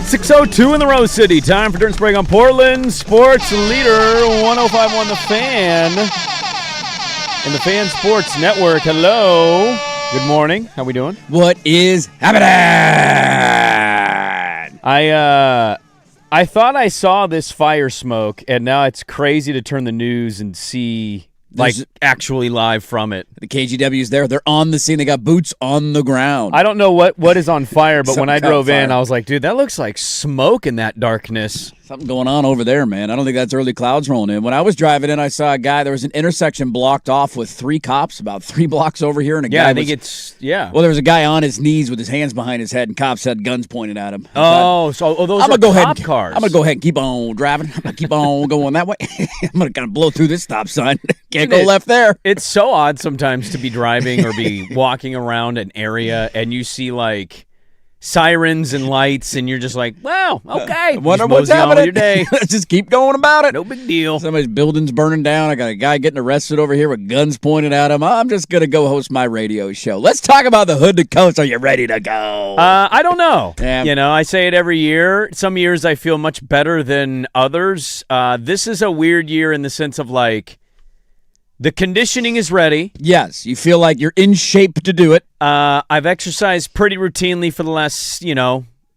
6:02 in the Rose City. Time for Dirt and Sprague on Portland Sports Leader 105.1 The Fan and the Fan Sports Network. Hello. Good morning. How we doing? What is happening? I thought I saw this fire smoke, and now it's crazy to turn the news and see actually live from it. The KGW's there. They're on the scene. They got boots on the ground. I don't know what is on fire, but when I drove in, I was like, dude, that looks like smoke in that darkness. Something going on over there, man. I don't think that's early clouds rolling in. When I was driving in, I saw a guy. There was an intersection blocked off with 3 cops about 3 blocks over here. And a guy Well, there was a guy on his knees with his hands behind his head, and cops had guns pointed at him. Those are cop cars. I'm going to go ahead and keep on driving. I'm going to keep on going that way. I'm going to kind of blow through this stop sign. Can't go left there. It's so odd sometimes to be driving or be walking around an area, and you see, like, sirens and lights, and you're just like, wow, okay. Wonder what's happening. Your day. Just keep going about it. No big deal. Somebody's building's burning down. I got a guy getting arrested over here with guns pointed at him. I'm just going to go host my radio show. Let's talk about the Hood to Coast. Are you ready to go? I don't know. I say it every year. Some years I feel much better than others. This is a weird year in the sense of, like, the conditioning is ready. Yes, you feel like you're in shape to do it. I've exercised pretty routinely for the last,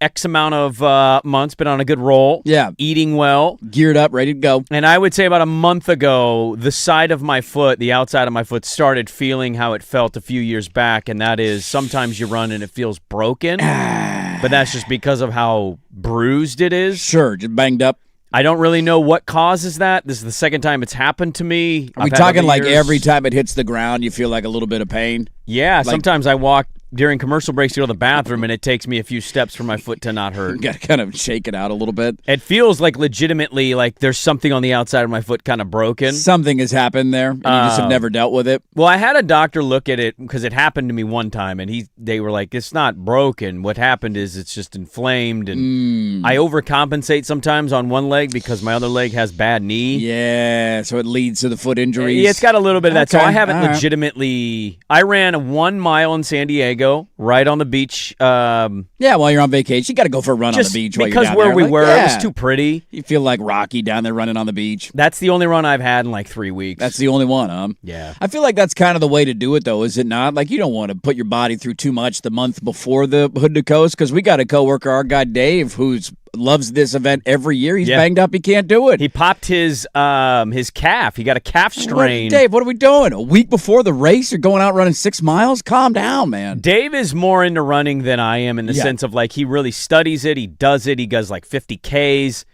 X amount of months, been on a good roll. Yeah. Eating well. Geared up, ready to go. And I would say about a month ago, the side of my foot, the outside of my foot, started feeling how it felt a few years back, and that is sometimes you run and it feels broken, but that's just because of how bruised it is. Sure, just banged up. I don't really know what causes that. This is the second time it's happened to me. Are we talking like every time it hits the ground, you feel like a little bit of pain? Yeah, sometimes I walk during commercial breaks to go to the bathroom, and it takes me a few steps for my foot to not hurt. You got to kind of shake it out a little bit. It feels like legitimately like there's something on the outside of my foot kind of broken. Something has happened there, and you just have never dealt with it. Well, I had a doctor look at it because it happened to me one time, and they were like, it's not broken. What happened is it's just inflamed, and I overcompensate sometimes on one leg because my other leg has bad knee. Yeah, so it leads to the foot injuries. Yeah, it's got a little bit of that. So I haven't legitimately. I ran 1 mile in San Diego, right on the beach. While you're on vacation, you got to go for a run on the beach. Because where we were, it was too pretty. You feel like Rocky down there running on the beach. That's the only run I've had in like 3 weeks. That's the only one, huh? Yeah. I feel like that's kind of the way to do it, though, is it not? Like, you don't want to put your body through too much the month before the Hood to Coast, because we got a coworker, our guy Dave, who's loves this event every year. He's banged up. He can't do it. He popped his calf. He got a calf strain. Dave, what are we doing? A week before the race, you're going out running 6 miles? Calm down, man. Dave is more into running than I am in the sense of, like, he really studies it. He does it. He does, like, 50 Ks.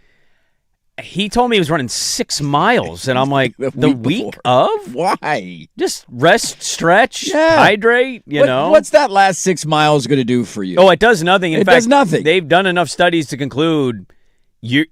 He told me he was running 6 miles, and I'm like, the week of? Why? Just rest, stretch, hydrate, you know. What's that last 6 miles going to do for you? Oh, it does nothing. In fact, does nothing. They've done enough studies to conclude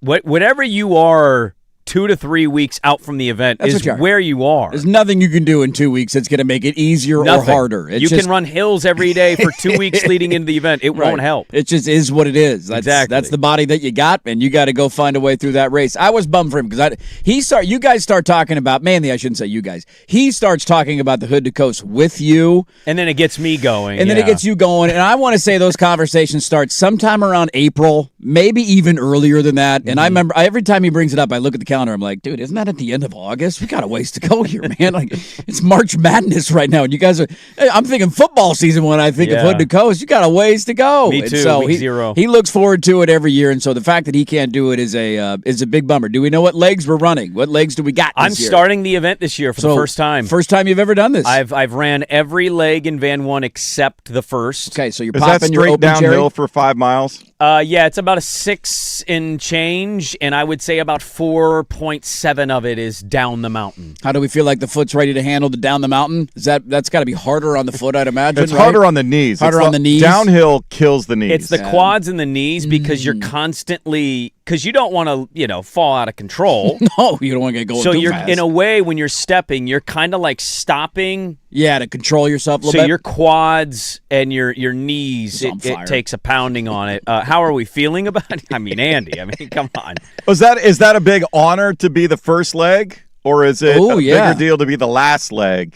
whatever you are 2 to 3 weeks out from the event is where you are. There's nothing you can do in 2 weeks that's going to make it easier or harder. You can run hills every day for 2 weeks leading into the event. It won't help. It just is what it is. That's the body that you got, and you got to go find a way through that race. I was bummed for him because you guys start talking about, mainly I shouldn't say you guys, he starts talking about the Hood to Coast with you. And then it gets me going. And then it gets you going. And I want to say those conversations start sometime around April, maybe even earlier than that. And I remember every time he brings it up, I look at the calendar, I'm like, dude, isn't that at the end of August? We got a ways to go here, man. Like, it's March Madness right now, and you guys I'm thinking football season when I think of Hood to Coast. You got a ways to go. Me too. So week 0. He looks forward to it every year, and so the fact that he can't do it is a big bummer. Do we know what legs we're running? What legs do we got? I'm starting the event this year for the first time. First time you've ever done this? I've ran every leg in Van 1 except the first. Okay, so you're popping your open downhill for 5 miles. It's about a 6 in change, and I would say about 4.7 of it is down the mountain. How do we feel like the foot's ready to handle the down the mountain? That's got to be harder on the foot, I'd imagine. It's harder on the knees. Harder on the knees. Downhill kills the knees. It's the quads and the knees because you're constantly you don't want to fall out of control. No, you don't want to get going. So too fast. In a way, when you're stepping, you're kind of like stopping. Yeah, to control yourself a little bit. So your quads and your knees, it takes a pounding on it. How are we feeling about it? I mean, Andy, come on. Is that a big honor to be the first leg, or is it a bigger deal to be the last leg?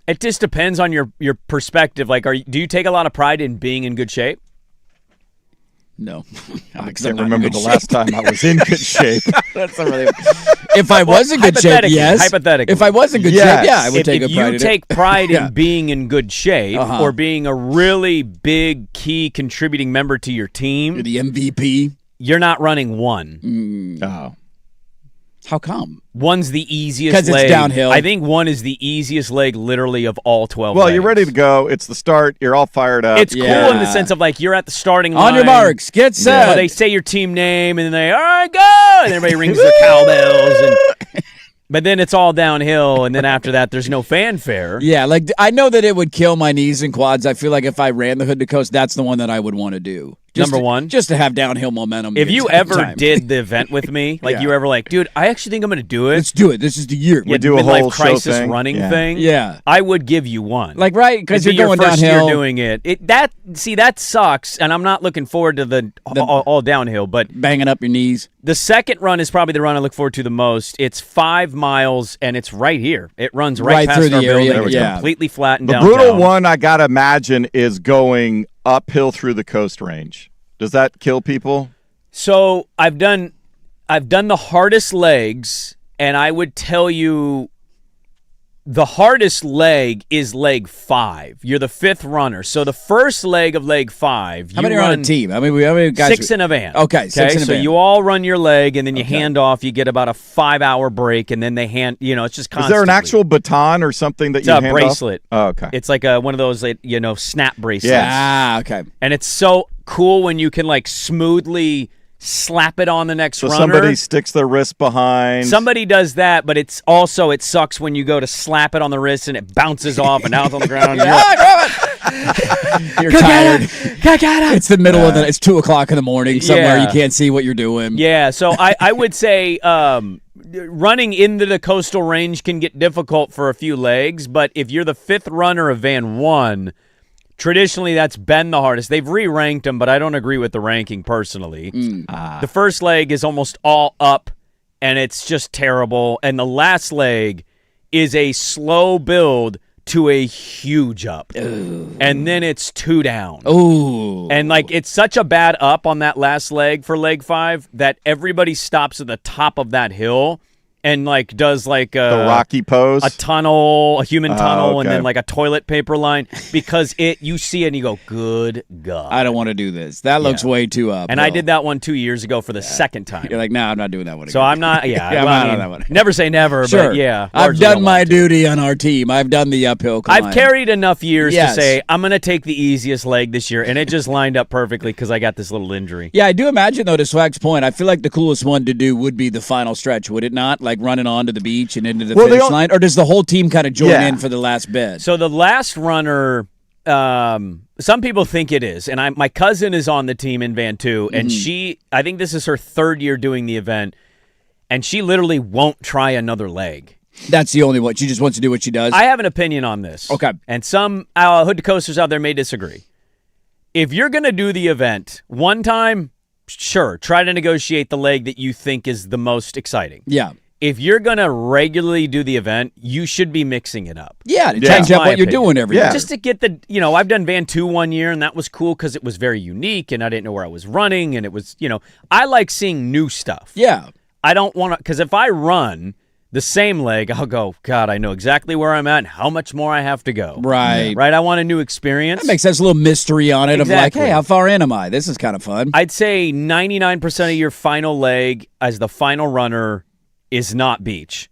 It just depends on your perspective. Like, do you take a lot of pride in being in good shape? No. I can't remember the last time I was in good shape. That's not really... If I was in good shape, yes. Hypothetically. If I was in good shape, I would take pride in it. If you take pride in being in good shape or being a really big, key contributing member to your team. You're the MVP. you're not running one. Oh. How come? One's the easiest leg. Because it's downhill. I think one is the easiest leg literally of all 12 Well, legs. you're ready to go. It's the start. You're all fired up. It's cool in the sense of like you're at the starting line. On your marks, get set. They say your team name and then they, all right, go! And everybody rings the cowbells. But then it's all downhill, and then after that, there's no fanfare. Yeah, like I know that it would kill my knees and quads. I feel like if I ran the Hood to Coast, that's the one that I would want to do. Number one. Just to have downhill momentum. If you ever did the event with me, like you were ever like, dude, I actually think I'm going to do it. Let's do it. This is the year. We do a whole midlife crisis show thing. running thing. Yeah. I would give you one. Like, right, because It'd you're be going your first downhill. year doing it. That sucks, and I'm not looking forward to the all downhill, but banging up your knees. the second run is probably the run I look forward to the most. It's 5 miles, and it's right here. It runs right past through our the area. building. It's Yeah. completely flat and The downtown. brutal one, I got to imagine, is going uphill through the Coast Range. Does that kill people? So I've done the hardest legs, and I would tell you the hardest leg is leg 5. You're the 5th runner. So the first leg of leg 5, How many are on a team? I mean, how many guys? 6 in a van. Okay, 6 in a so van. you all run your leg, and then you hand off. You get about a 5-hour break, and then they hand. It's just Is constantly. there an actual baton or something that It's you a hand bracelet. off? Oh, okay. It's like one of those, snap bracelets. Yes. Ah, okay. And it's so cool when you can like smoothly slap it on the next So runner. somebody sticks their wrist behind. Somebody does that, but it sucks when you go to slap it on the wrist and it bounces off and now it's on the ground. You're tired. It's the middle of it's 2:00 in the morning somewhere. Yeah. You can't see what you're doing. Yeah, so I would say running into the coastal range can get difficult for a few legs, but if you're the 5th runner of Van 1, traditionally that's been the hardest. They've re-ranked them, but I don't agree with the ranking personally. The first leg is almost all up, and it's just terrible. And the last leg is a slow build to a huge up. Ooh. And then it's 2 down. Ooh. And like it's such a bad up on that last leg for leg 5 that everybody stops at the top of that hill and like does like the Rocky pose, a tunnel, a human tunnel, and okay. then like a toilet paper line because you see it and you go, good God. I don't want to do this. That looks way too up. And I did that one 2 years ago for the second time. You're like, no, I'm not doing that one again. So I'm not, I'm not on that one. Never say never, Sure. but yeah. I've largely done don't my want to. duty on our team. I've done the uphill climb. I've carried enough years Yes. to say I'm going to take the easiest leg this year, and it just lined up perfectly because I got this little injury. Yeah, I do imagine, though, to Swag's point, I feel like the coolest one to do would be the final stretch, would it not? Like running onto the beach and into the finish line? Or does the whole team kind of join in for the last bit? So the last runner, some people think it is, and my cousin is on the team in Van 2, and I think this is her 3rd year doing the event, and she literally won't try another leg. That's the only one. She just wants to do what she does? I have an opinion on this. Okay. And some Hood to Coasters out there may disagree. If you're going to do the event one time, sure, try to negotiate the leg that you think is the most exciting. Yeah. If you're going to regularly do the event, you should be mixing it up. Yeah, to change up what you're doing every year. Just to get I've done Van 2 one year, and that was cool because it was very unique, and I didn't know where I was running, and it was, I like seeing new stuff. Yeah. I don't want to, because if I run the same leg, I'll go, God, I know exactly where I'm at and how much more I have to go. Right. Right? I want a new experience. That makes sense. A little mystery on it Exactly. of like, hey, how far in am I? This is kind of fun. I'd say 99% of your final leg as the final runner is not beach.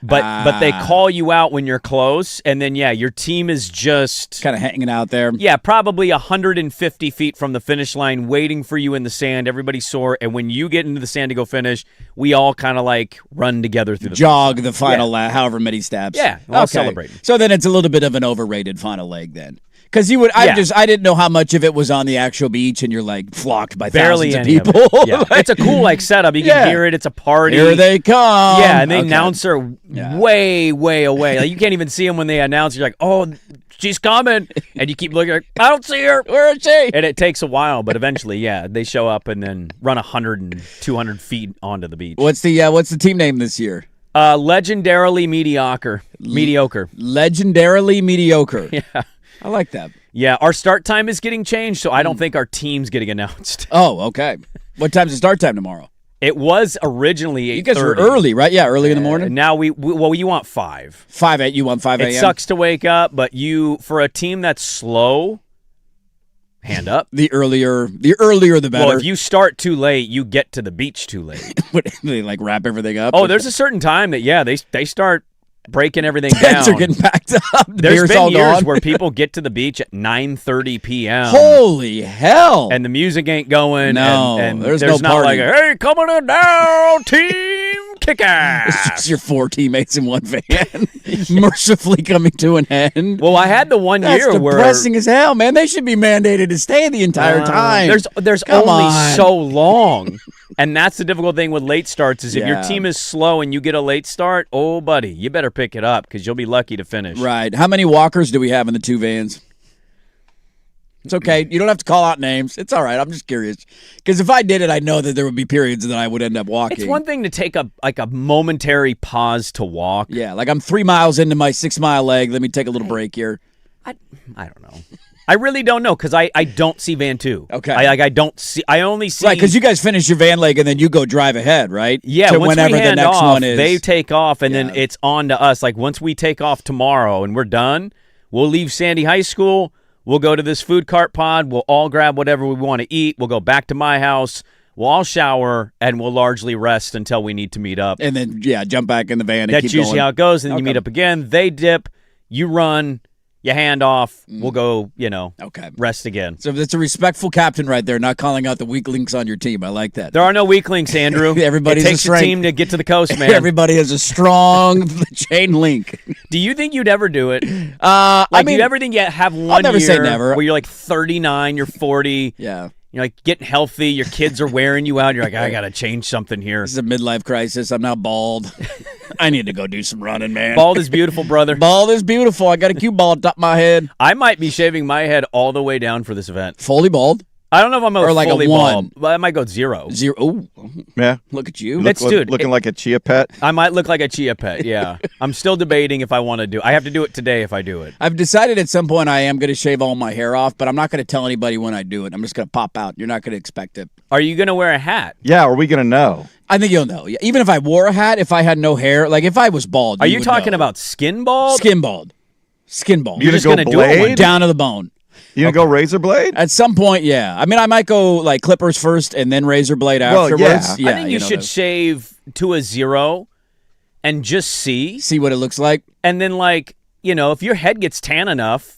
But they call you out when you're close, and then, your team is just kind of hanging out there. Yeah, probably 150 feet from the finish line, waiting for you in the sand. Everybody's sore, and when you get into the sand to go finish, we all kind of like run together through the jog the final however many steps. Yeah, all celebrating. So then it's a little bit of an overrated final leg then. Because I didn't know how much of it was on the actual beach, and you're like flocked by barely thousands of any people. Of it. Yeah. It's a cool setup. You can hear it. It's a party. Here they come. Yeah, and they announce her way, way away. Like you can't even see them when they announce. You're like, oh, she's coming, and you keep looking like, I don't see her. Where is she? And it takes a while, but eventually, they show up and then run 100 and 200 feet onto the beach. What's the team name this year? Legendarily mediocre. Mediocre. Legendarily mediocre. Yeah. I like that. Yeah, our start time is getting changed, so I don't think our team's getting announced. Oh, okay. What time's the start time tomorrow? It was originally 8:30. You guys were early, right? Yeah, early in the morning. Now you want 5. 5 you want 5 a.m. It sucks to wake up, but for a team that's slow, hand up. The earlier the better. Well, if you start too late, you get to the beach too late. They like wrap everything up. Oh, there's a certain time that they start breaking everything down. They're getting packed up. There's been years where people get to the beach at 9:30 p.m. Holy hell! And the music ain't going. No, and there's not party. like, hey, coming in now, team kick ass. It's just your 4 teammates in one van, mercifully coming to an end. Well, I had the one year That's where depressing as hell, man. They should be mandated to stay the entire time. There's only so long. And that's the difficult thing with late starts is if your team is slow and you get a late start, oh, buddy, you better pick it up because you'll be lucky to finish. Right. How many walkers do we have in the 2 vans? It's okay. You don't have to call out names. It's all right. I'm just curious. Because if I did it, I know that there would be periods that I would end up walking. It's one thing to take a momentary pause to walk. Yeah, like I'm 3 miles into my 6-mile leg. Let me take a little break here. I don't know. I really don't know because I don't see van 2. Okay. I don't see. I only see. Right, because you guys finish your van leg and then you go drive ahead, right? Yeah. To once whenever we hand the next off, one is. they take off and then it's on to us. Like once we take off tomorrow and we're done, we'll leave Sandy High School. We'll go to this food cart pod. We'll all grab whatever we want to eat. We'll go back to my house. We'll all shower and we'll largely rest until we need to meet up. And then jump back in the van and That's keep going. usually how it goes. And then you meet up again. They dip. You run. You hand off, we'll go, rest again. So that's a respectful captain right there, not calling out the weak links on your team. I like that. There are no weak links, Andrew. It takes a team to get to the coast, man. Everybody has a strong chain link. Do you think you'd ever do it? Do you ever think you have one never year say never. where you're like 39, you're 40, yeah. You're like getting healthy, your kids are wearing you out, you're like, I got to change something here. This is a midlife crisis. I'm now bald. I need to go do some running, man. Bald is beautiful, brother. Bald is beautiful. I got a cue ball on top of my head. I might be shaving my head all the way down for this event. Fully bald? I don't know if I'm or like fully a 1. bald, but I might go 0. 0. Oh, yeah. Look at you. Looking like a chia pet. I might look like a chia pet, yeah. I'm still debating if I want to do it. I have to do it today if I do it. I've decided at some point I am going to shave all my hair off, but I'm not going to tell anybody when I do it. I'm just going to pop out. You're not going to expect it. Are you going to wear a hat? Yeah, are we going to know? I think you'll know. Even if I wore a hat, if I had no hair, like if I was bald, Are you talking about skin bald? Skin bald. Skin bald. You're just going to do it down to the bone. You gonna go razor blade? At some point, yeah. I mean, I might go like clippers first and then razor blade afterwards. Well, yeah. I think you should shave to a 0 and just see what it looks like. And then, if your head gets tan enough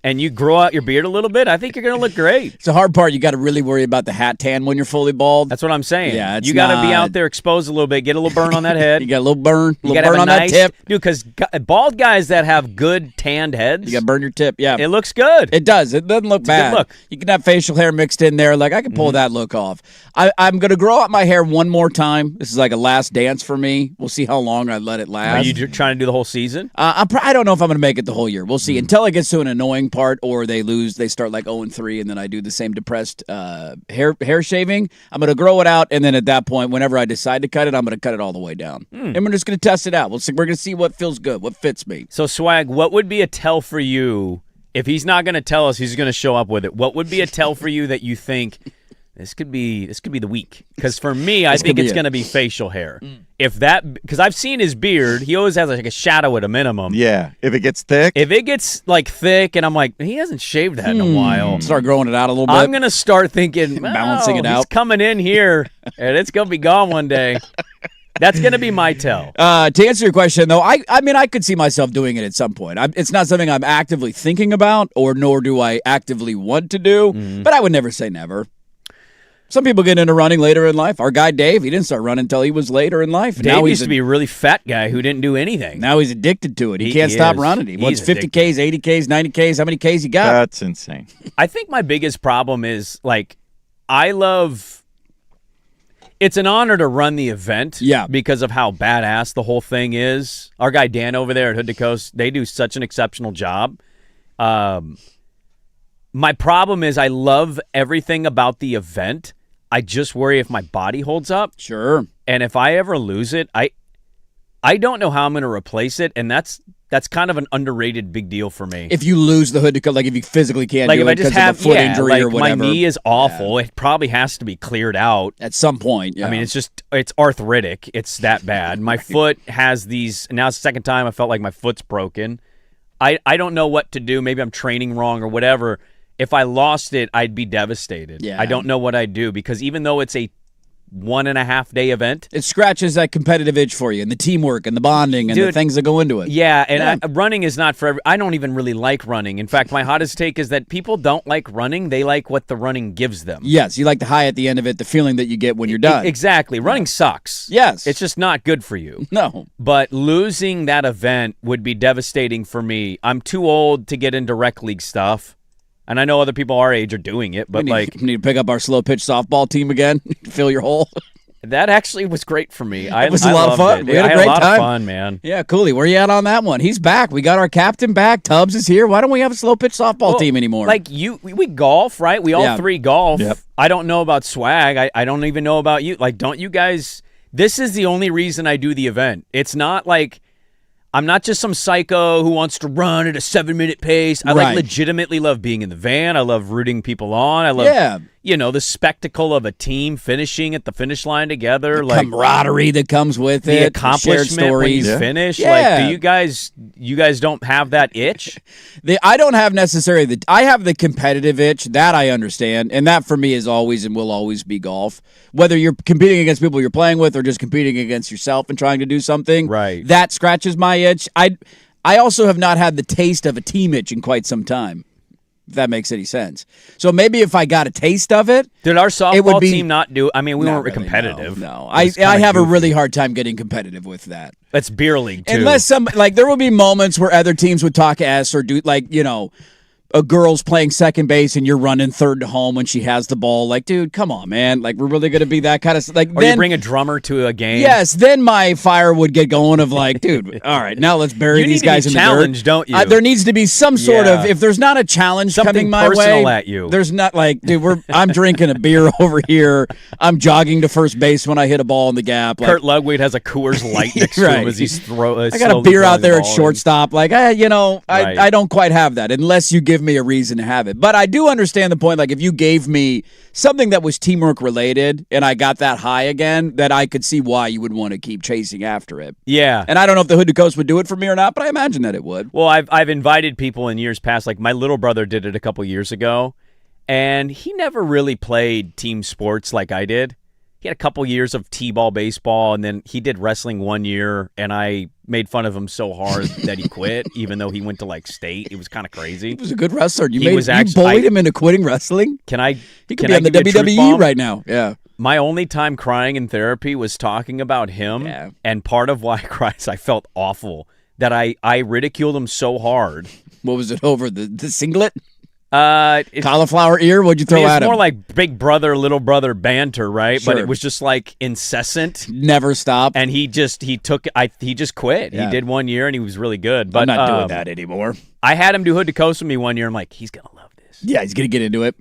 and you grow out your beard a little bit, I think you're going to look great. It's the hard part. You got to really worry about the hat tan when you're fully bald. That's what I'm saying. Yeah, you got to be out there exposed a little bit, get a little burn on that head. You got a little burn, you got to have on that tip. Dude, because bald guys that have good tanned heads. You got to burn your tip, yeah. It looks good. It does. It doesn't look bad. Good look. You can have facial hair mixed in there. Like, I can pull that look off. I'm going to grow out my hair one more time. This is like a last dance for me. We'll see how long I let it last. Are you trying to do the whole season? I don't know if I'm going to make it the whole year. We'll see. Until it gets to an annoying part or they lose, they start like 0-3, and then I do the same depressed hair shaving. I'm going to grow it out, and then at that point, whenever I decide to cut it, I'm going to cut it all the way down. And we're just going to test it out. We're going to see what feels good, what fits me. So, Swag, what would be a tell for you if he's not going to tell us, he's going to show up with it? What would be a tell for you that you think this could be the week? Because for me, I think it's going to be facial hair. Because I've seen his beard, he always has like a shadow at a minimum. Yeah, if it gets thick. If it gets like thick, and I'm like, he hasn't shaved that in a while. Start growing it out a little bit. I'm going to start thinking, balancing it out. He's coming in here, and it's going to be gone one day. That's going to be my tell. To answer your question, though, I mean, I could see myself doing it at some point. It's not something I'm actively thinking about, nor do I actively want to do, but I would never say never. Some people get into running later in life. Our guy Dave, he didn't start running until he was later in life. Dave now used to be a really fat guy who didn't do anything. Now he's addicted to it. He can't stop running. He wants 50 Ks, 80 Ks, 90 Ks. How many Ks you got? That's insane. I think my biggest problem is, it's an honor to run the event because of how badass the whole thing is. Our guy Dan over there at Hood to Coast, they do such an exceptional job. My problem is I love everything about the event. I just worry if my body holds up. Sure. And if I ever lose it, I don't know how I'm going to replace it, and that's kind of an underrated big deal for me. If you lose the hood to coat, like if you physically can't do it because of a foot injury or whatever. My knee is awful. It probably has to be cleared out. At some point, yeah. I mean, it's arthritic. It's that bad. My foot has these, now it's the second time I felt like my foot's broken. I don't know what to do. Maybe I'm training wrong or whatever. if I lost it, I'd be devastated. Yeah. I don't know what I'd do because even though it's a 1.5 day event, it scratches that competitive itch for you and the teamwork and the bonding and the things that go into it. Yeah, and running is not for I don't even really like running. In fact, my hottest take is that people don't like running. They like what the running gives them. Yes, you like the high at the end of it, the feeling that you get when you're done. Exactly. Running sucks. Yes. It's just not good for you. No. But losing that event would be devastating for me. I'm too old to get into rec league stuff. And I know other people our age are doing it, but we need to pick up our slow pitch softball team again, fill your hole. That actually was great for me. It was a lot of fun. We had a great time. A lot of fun, man. Yeah, Cooley, where you at on that one? He's back. We got our captain back. Tubbs is here. Why don't we have a slow pitch softball team anymore? Like we golf, right? We all three golf. Yep. I don't know about swag. I don't even know about you. Like, don't you guys? This is the only reason I do the event. It's not like I'm not just some psycho who wants to run at a 7-minute pace. I legitimately love being in the van. I love rooting people on. I love the spectacle of a team finishing at the finish line together. The camaraderie that comes with the it. Accomplishment shared stories. When you finish. Yeah. Like, do you guys don't have that itch? I don't have necessarily I have the competitive itch. That I understand. And that for me is always and will always be golf. Whether you're competing against people you're playing with or just competing against yourself and trying to do something. Right. That scratches my itch. I also have not had the taste of a team itch in quite some time, if that makes any sense. So maybe if I got a taste of it. Did our softball team not do? I mean, we weren't really, competitive. No. I have a really hard time getting competitive with that. That's beer league, too. Unless there will be moments where other teams would talk S or do, a girl's playing second base and you're running third to home when she has the ball. Like, dude, come on, man. Like, we're really going to be that kind of or you bring a drummer to a game. Yes, then my fire would get going of like, dude, all right, now let's bury these guys in the dirt. Challenge, don't you? There needs to be some sort of, if there's not a challenge something coming my personal way, at you. There's not dude, I'm drinking a beer over here. I'm jogging to first base when I hit a ball in the gap. Like, Kurt Ludwig has a Coors Light next to him as he's I got a beer out there at shortstop. Like, I don't quite have that unless you give me a reason to have it. But I do understand the point. Like, if you gave me something that was teamwork related and I got that high again, that I could see why you would want to keep chasing after it. Yeah. And I don't know if the Hood to Coast would do it for me or not, but I imagine that it would. Well, I've invited people in years past. Like, my little brother did it a couple years ago, and he never really played team sports like I did. He had a couple years of t-ball baseball, and then he did wrestling 1 year, and I made fun of him so hard that he quit, even though he went to state. It was kind of crazy. He was a good wrestler. You bullied him into quitting wrestling? He could be on the WWE right now. Yeah. My only time crying in therapy was talking about him, and part of why I cried is I felt awful that I ridiculed him so hard. What was it over? The singlet? Cauliflower ear? What'd you throw at him? It's more like big brother, little brother banter, right? Sure. But it was just like incessant. Never stopped. And he just quit. Yeah. He did 1 year and he was really good. But I'm not doing that anymore. I had him do Hood to Coast with me 1 year. I'm like, he's going to love this. Yeah, he's going to get into it.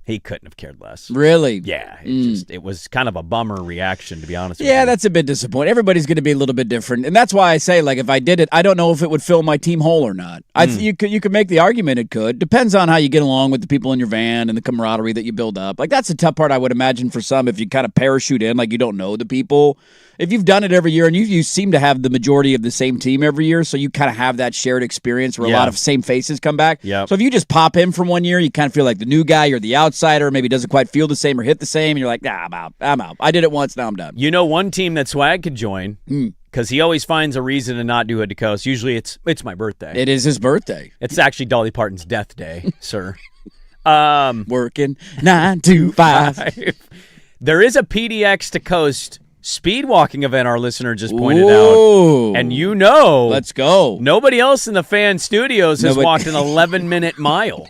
He couldn't have cared less. Really? Yeah. It was kind of a bummer reaction, to be honest with you. Yeah, that's a bit disappointing. Everybody's going to be a little bit different. And that's why I say, if I did it, I don't know if it would fill my team whole or not. You could make the argument it could. Depends on how you get along with the people in your van and the camaraderie that you build up. That's the tough part, I would imagine, for some, if you kind of parachute in, you don't know the people. If you've done it every year, and you seem to have the majority of the same team every year, so you kind of have that shared experience where a lot of same faces come back. Yep. So if you just pop in from 1 year, you kind of feel like the new guy, you're the outsider, maybe doesn't quite feel the same or hit the same, and you're like, nah, I'm out. I did it once, now I'm done. You know one team that Swag could join, because he always finds a reason to not do Hood to Coast. Usually it's my birthday. It is his birthday. It's actually Dolly Parton's death day, sir. Working 9 to 5. There is a PDX to Coast speed walking event our listener just pointed out. And let's go. Nobody else in the fan studios has walked an 11-minute mile.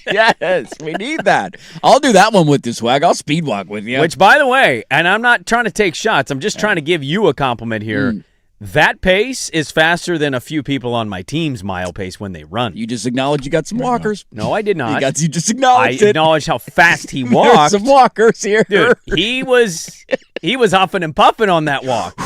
Yes, we need that. I'll do that one with this Swag. I'll speed walk with you. Which, by the way, and I'm not trying to take shots, I'm just trying to give you a compliment here. That pace is faster than a few people on my team's mile pace when they run. You just acknowledged you got some walkers. No, I did not. You just acknowledged it. I acknowledged how fast he walked. Some walkers here. Dude, he was huffing and puffing on that walk.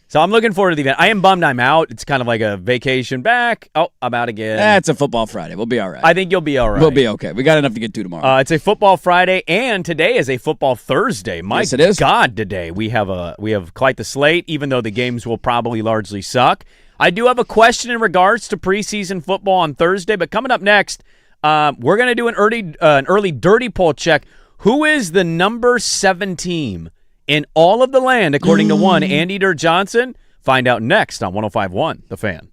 So I'm looking forward to the event. I am bummed I'm out. It's kind of like a vacation back. Oh, I'm out again. It's a football Friday. We'll be all right. I think you'll be all right. We'll be okay. We got enough to get to tomorrow. It's a football Friday, and today is a football Thursday. Yes, it is. God, today we have quite the slate, even though the games will probably largely suck. I do have a question in regards to preseason football on Thursday, but coming up next, we're going to do an early dirty poll check. Who is the number 7 team in all of the land, according to one Anteater Johnson? Find out next on 105.1 The Fan.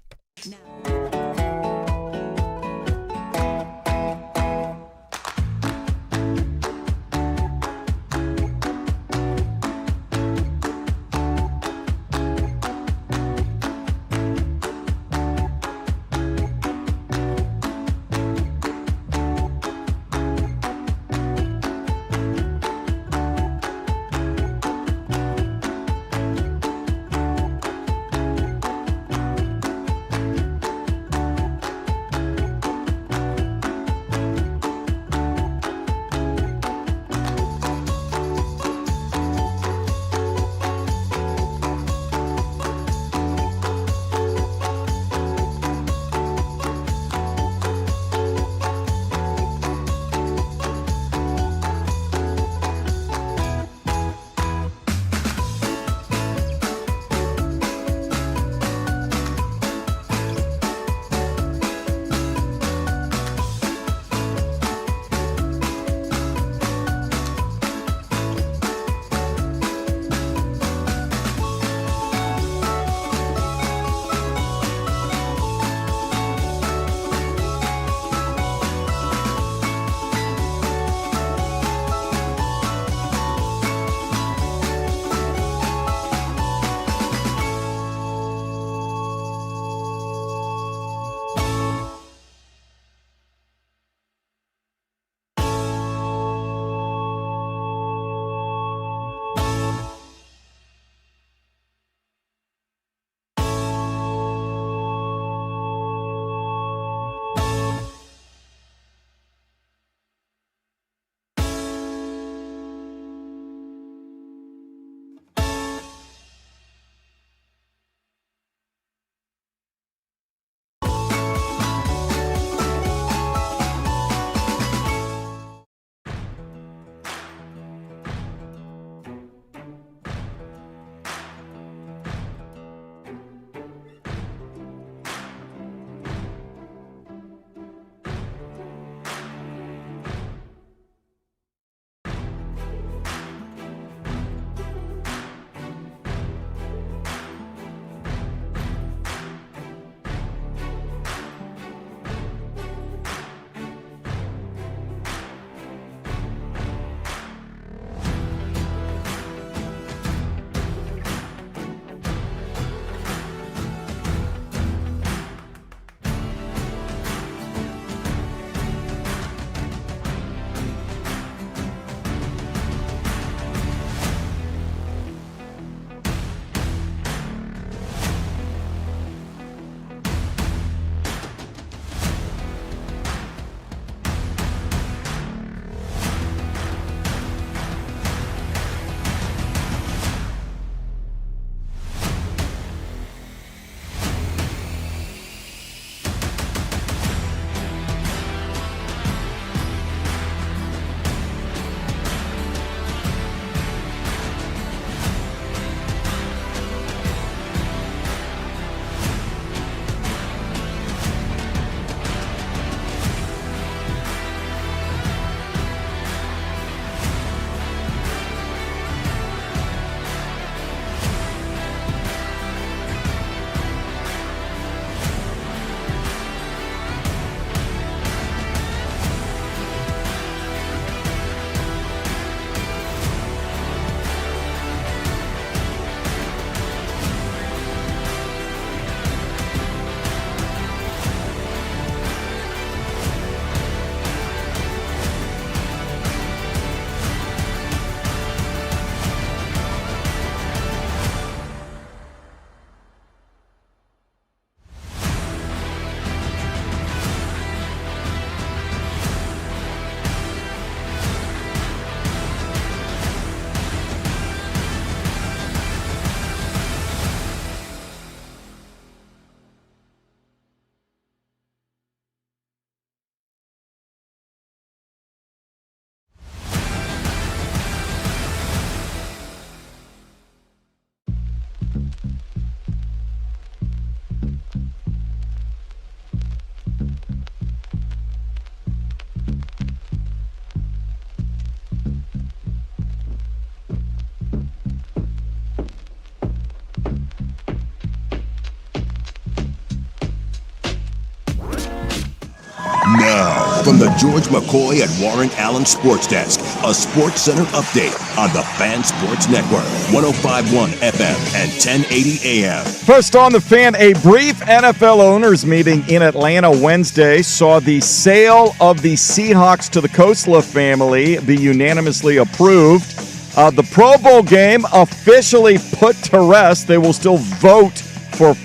From the George McCoy and Warren Allen Sports Desk, a Sports Center update on the Fan Sports Network, 105.1 FM and 1080 AM. First on the Fan, a brief NFL owners meeting in Atlanta Wednesday saw the sale of the Seahawks to the Kosla family be unanimously approved. The Pro Bowl game officially put to rest. They will still vote for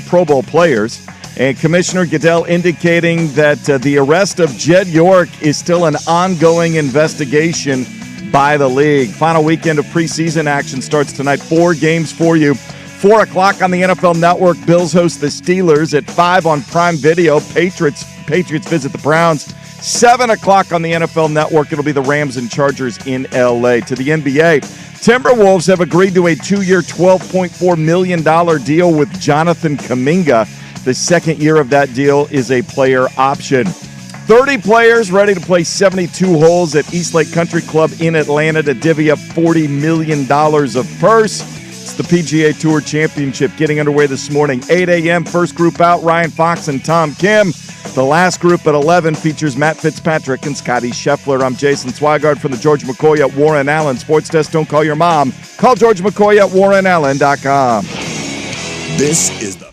Pro Bowl players. And Commissioner Goodell indicating that the arrest of Jed York is still an ongoing investigation by the league. Final weekend of preseason action starts tonight. 4 games for you. 4 o'clock on the NFL Network. Bills host the Steelers. At 5 on Prime Video, Patriots visit the Browns. 7 o'clock on the NFL Network, it'll be the Rams and Chargers in L.A. To the NBA, Timberwolves have agreed to a 2-year, $12.4 million deal with Jonathan Kuminga. The second year of that deal is a player option. 30 players ready to play 72 holes at Eastlake Country Club in Atlanta to divvy up $40 million of purse. It's the PGA Tour Championship getting underway this morning. 8 a.m., first group out, Ryan Fox and Tom Kim. The last group at 11 features Matt Fitzpatrick and Scotty Scheffler. I'm Jason Swigard from the George McCoy at Warren Allen Sports Desk. Don't call your mom. Call George McCoy at warrenallen.com. This is the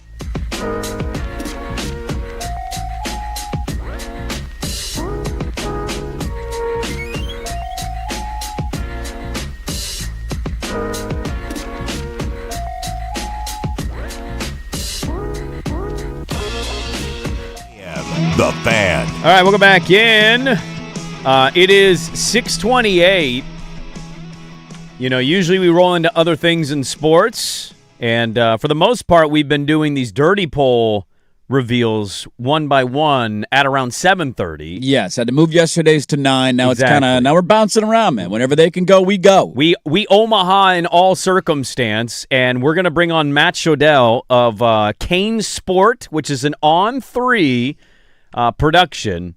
Fan. All right, welcome back in. It is 6:28. You know, usually we roll into other things in sports, and for the most part, we've been doing these dirty poll reveals one by one at around 7:30. Yes, had to move yesterday's to 9. Now Exactly. It's kind of we're bouncing around, man. Whenever they can go, we go. We Omaha in all circumstance, and we're going to bring on Matt Shodell of Kane Sport, which is an On3 production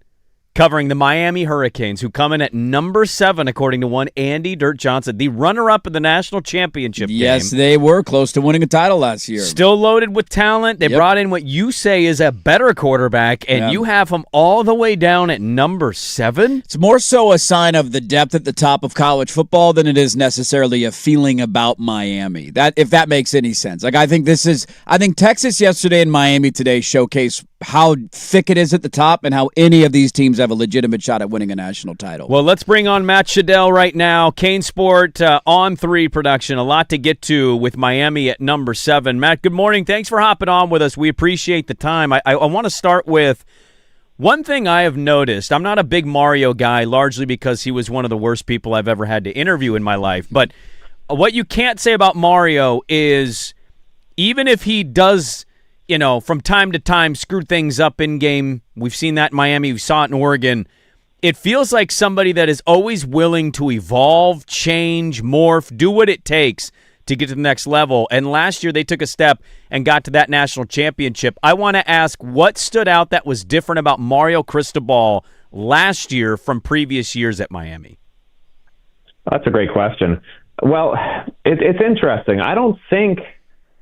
covering the Miami Hurricanes, who come in at number 7, according to one Andy Dirt Johnson, the runner-up in the national championship game. Yes, they were close to winning a title last year. Still loaded with talent. They brought in what you say is a better quarterback, and you have him all the way down at number 7? It's more so a sign of the depth at the top of college football than it is necessarily a feeling about Miami. That, if that makes any sense. Like, I think Texas yesterday and Miami today showcase how thick it is at the top and how any of these teams have a legitimate shot at winning a national title. Well, let's bring on Matt Shodell right now. Kane Sport on 3 production. A lot to get to with Miami at number 7. Matt, good morning. Thanks for hopping on with us. We appreciate the time. I want to start with one thing I have noticed. I'm not a big Mario guy, largely because he was one of the worst people I've ever had to interview in my life. But what you can't say about Mario is even if he does, you know, from time to time, screw things up in game. We've seen that in Miami. We saw it in Oregon. It feels like somebody that is always willing to evolve, change, morph, do what it takes to get to the next level. And last year they took a step and got to that national championship. I want to ask what stood out that was different about Mario Cristobal last year from previous years at Miami. That's a great question. Well, it's interesting. I don't think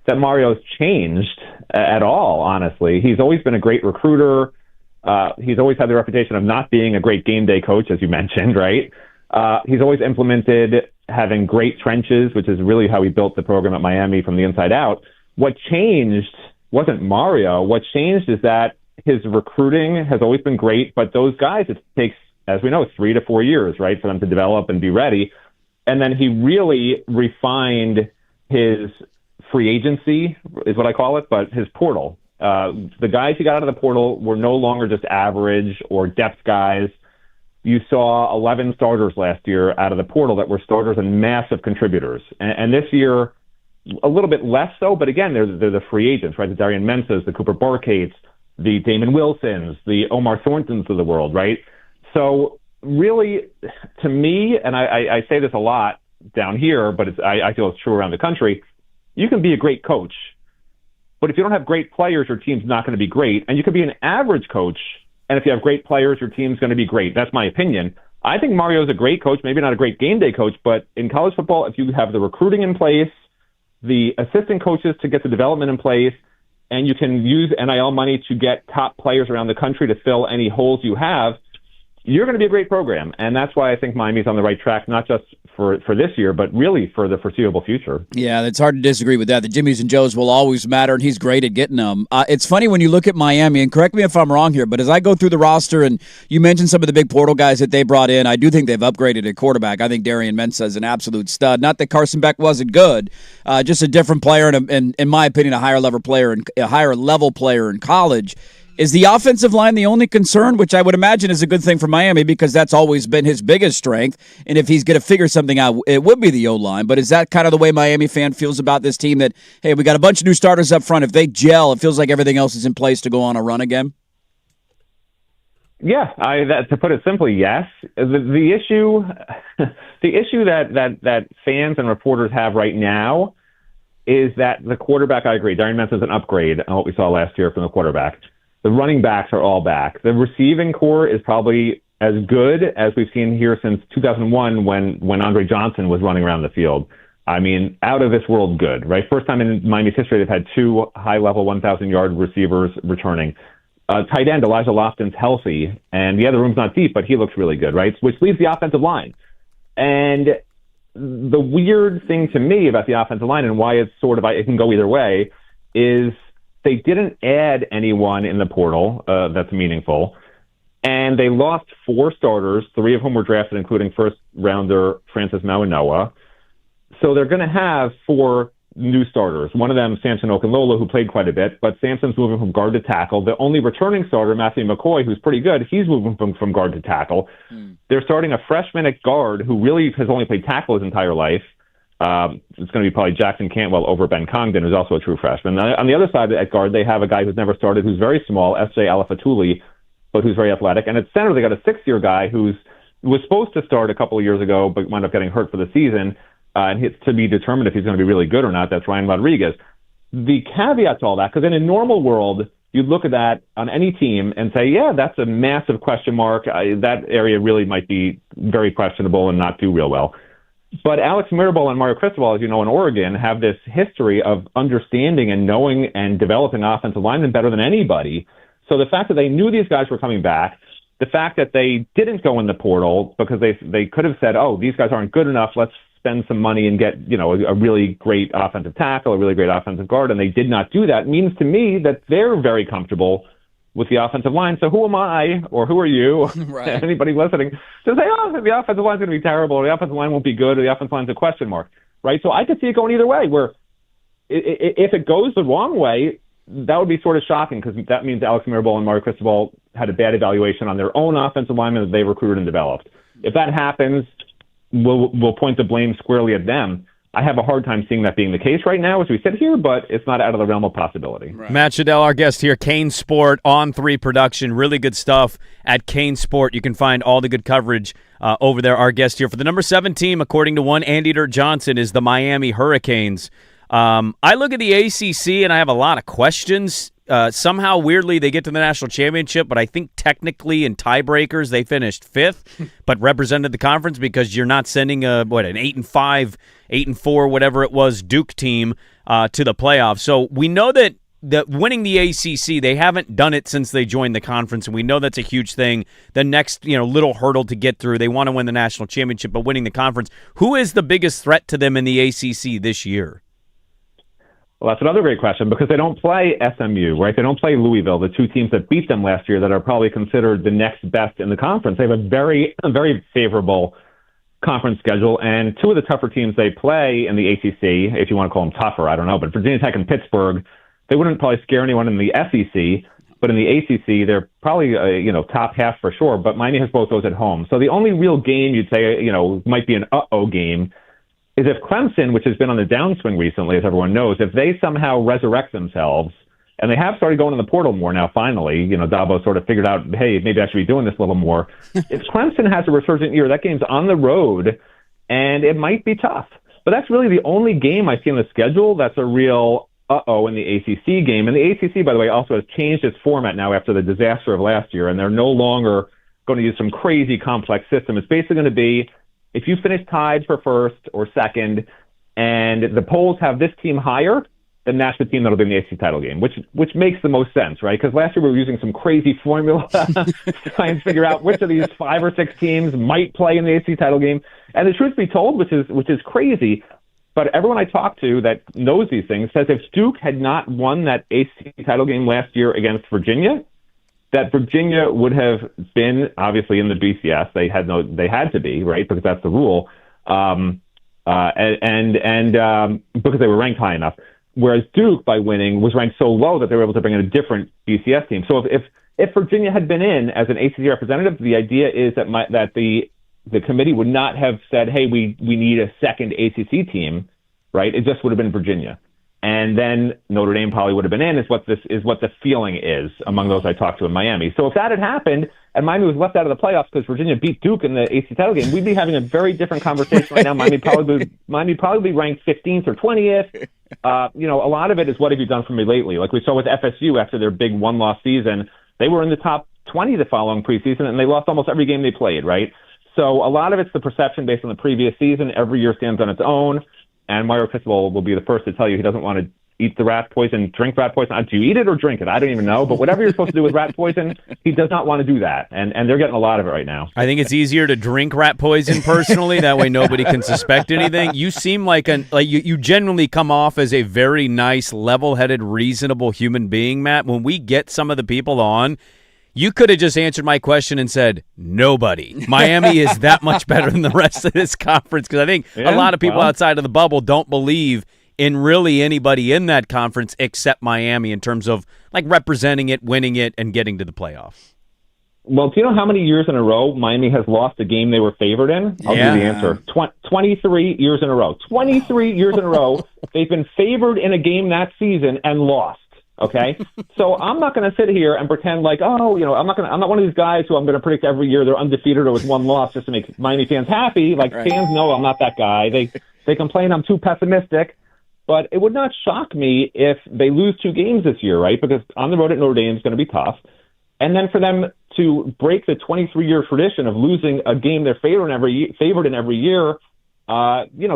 that Mario's changed at all, honestly. He's always been a great recruiter. He's always had the reputation of not being a great game day coach, as you mentioned, right? He's always implemented having great trenches, which is really how he built the program at Miami from the inside out. What changed wasn't Mario. What changed is that his recruiting has always been great, but those guys, it takes, as we know, 3 to 4 years, right, for them to develop and be ready. And then he really refined his free agency, is what I call it, but his portal. The guys he got out of the portal were no longer just average or depth guys. You saw 11 starters last year out of the portal that were starters and massive contributors. And this year, a little bit less so, but again, they're the free agents, right? The Darian Mensahs, the Cooper Barkates, the Damon Wilsons, the Omar Thorntons of the world, right? So really, to me, and I say this a lot down here, but I feel it's true around the country, you can be a great coach, but if you don't have great players, your team's not going to be great. And you can be an average coach, and if you have great players, your team's going to be great. That's my opinion. I think Mario's a great coach, maybe not a great game day coach, but in college football, if you have the recruiting in place, the assistant coaches to get the development in place, and you can use NIL money to get top players around the country to fill any holes you have, you're going to be a great program. And that's why I think Miami's on the right track, not just for this year, but really for the foreseeable future. Yeah, it's hard to disagree with that. The Jimmies and Joes will always matter, and he's great at getting them. It's funny when you look at Miami, and correct me if I'm wrong here, but as I go through the roster, and you mentioned some of the big portal guys that they brought in, I do think they've upgraded at quarterback. I think Darian Mensah is an absolute stud. Not that Carson Beck wasn't good, just a different player, and in my opinion, a higher level player in college. Is the offensive line the only concern, which I would imagine is a good thing for Miami because that's always been his biggest strength, and if he's going to figure something out, it would be the O-line, but is that kind of the way Miami fan feels about this team, that, hey, we got a bunch of new starters up front. If they gel, it feels like everything else is in place to go on a run again? Yeah, to put it simply, yes. The issue that fans and reporters have right now is that the quarterback, I agree, Darian Mensah is an upgrade on what we saw last year from the quarterback. The running backs are all back. The receiving core is probably as good as we've seen here since 2001 when Andre Johnson was running around the field. I mean, out of this world good, right? First time in Miami's history they've had two high-level 1,000-yard receivers returning. Tight end, Elijah Lofton's healthy, and yeah, the room's not deep, but he looks really good, right? Which leaves the offensive line. And the weird thing to me about the offensive line and why it's sort of, it can go either way, is they didn't add anyone in the portal that's meaningful, and they lost 4 starters, 3 of whom were drafted, including first-rounder Francis Mauigoa. So they're going to have 4 new starters. One of them, Samson Okunlola, who played quite a bit, but Samson's moving from guard to tackle. The only returning starter, Matthew McCoy, who's pretty good, he's moving from guard to tackle. They're starting a freshman at guard who really has only played tackle his entire life. It's going to be probably Jackson Cantwell over Ben Congdon, who's also a true freshman. On the other side at guard, they have a guy who's never started, who's very small, S.J. Alafatuli, but who's very athletic. And at center, they got a 6th-year guy who was supposed to start a couple of years ago, but wound up getting hurt for the season. And it's to be determined if he's going to be really good or not. That's Ryan Rodriguez. The caveat to all that, because in a normal world, you'd look at that on any team and say, yeah, that's a massive question mark. That area really might be very questionable and not do real well. But Alex Mirabal and Mario Cristobal, as you know, in Oregon, have this history of understanding and knowing and developing offensive linemen better than anybody. So the fact that they knew these guys were coming back, the fact that they didn't go in the portal because they could have said, oh, these guys aren't good enough, let's spend some money and get, a really great offensive tackle, a really great offensive guard, and they did not do that, means to me that they're very comfortable with the offensive line. So who am I, or who are you, right, anybody listening, to say, oh, the offensive line's going to be terrible, or the offensive line won't be good, or the offensive line's a question mark, right? So I could see it going either way, where if it goes the wrong way, that would be sort of shocking, because that means Alex Mirabal and Mario Cristobal had a bad evaluation on their own offensive linemen that they recruited and developed. If that happens, we'll point the blame squarely at them. I have a hard time seeing that being the case right now as we sit here, but it's not out of the realm of possibility. Right. Matt Shadell, our guest here, Kane Sport, On 3 production. Really good stuff at Kane Sport. You can find all the good coverage over there. Our guest here for the number 7 team, according to one Andy Johnson, is the Miami Hurricanes. I look at the ACC and I have a lot of questions. Somehow, weirdly, they get to the national championship, but I think technically in tiebreakers they finished 5th, but represented the conference because you're not sending an 8-5, 8-4, whatever it was, Duke team to the playoffs. So we know that winning the ACC, they haven't done it since they joined the conference, and we know that's a huge thing. The next little hurdle to get through, they want to win the national championship, but winning the conference. Who is the biggest threat to them in the ACC this year? Well, that's another great question, because they don't play SMU, right? They don't play Louisville, the 2 teams that beat them last year that are probably considered the next best in the conference. They have a very favorable conference schedule, and 2 of the tougher teams they play in the ACC, if you want to call them tougher, I don't know, but Virginia Tech and Pittsburgh, they wouldn't probably scare anyone in the SEC, but in the ACC, they're probably, top half for sure, but Miami has both those at home. So the only real game you'd say, might be an uh-oh game is if Clemson, which has been on the downswing recently, as everyone knows, if they somehow resurrect themselves, and they have started going in the portal more now, finally, Dabo sort of figured out, hey, maybe I should be doing this a little more. If Clemson has a resurgent year, that game's on the road, and it might be tough. But that's really the only game I see on the schedule that's a real uh-oh in the ACC game. And the ACC, by the way, also has changed its format now after the disaster of last year, and they're no longer going to use some crazy complex system. It's basically going to be, if you finish tied for first or second and the polls have this team higher, then that's the team that'll be in the ACC title game, which makes the most sense, right? Because last year we were using some crazy formula to try and figure out which of these 5 or 6 teams might play in the ACC title game. And the truth be told, which is crazy, but everyone I talk to that knows these things says if Duke had not won that ACC title game last year against Virginia, that Virginia would have been obviously in the BCS. They had to be, right, because that's the rule, and because they were ranked high enough. Whereas Duke, by winning, was ranked so low that they were able to bring in a different BCS team. So if Virginia had been in as an ACC representative, the idea is that the committee would not have said, hey, we need a second ACC team, right? It just would have been Virginia. And then Notre Dame probably would have been in, is what the feeling is among those I talked to in Miami. So if that had happened and Miami was left out of the playoffs because Virginia beat Duke in the ACC title game, we'd be having a very different conversation right now. Miami probably be ranked 15th or 20th. A lot of it is what have you done for me lately? Like we saw with FSU after their big one-loss season, they were in the top 20 the following preseason, and they lost almost every game they played, right? So a lot of it's the perception based on the previous season. Every year stands on its own. And Mario Cristobal will be the first to tell you he doesn't want to eat the rat poison, drink rat poison. Do you eat it or drink it? I don't even know. But whatever you're supposed to do with rat poison, he does not want to do that. And they're getting a lot of it right now. I think it's easier to drink rat poison personally. That way nobody can suspect anything. You seem like you genuinely come off as a very nice, level-headed, reasonable human being, Matt. When we get some of the people on, you could have just answered my question and said, nobody. Miami is that much better than the rest of this conference, because I think a lot of people outside of the bubble don't believe in really anybody in that conference except Miami in terms of like representing it, winning it, and getting to the playoffs. Well, do you know how many years in a row Miami has lost a game they were favored in? I'll give you the answer. 23 years in a row. 23 years in a row, they've been favored in a game that season and lost. Okay, so I'm not going to sit here and pretend like, I'm not one of these guys who I'm going to predict every year they're undefeated or with one loss just to make Miami fans happy. Like, right. Fans know I'm not that guy. They complain I'm too pessimistic, but it would not shock me if they lose 2 games this year, right? Because on the road at Notre Dame is going to be tough. And then for them to break the 23-year tradition of losing a game they're favored in every year,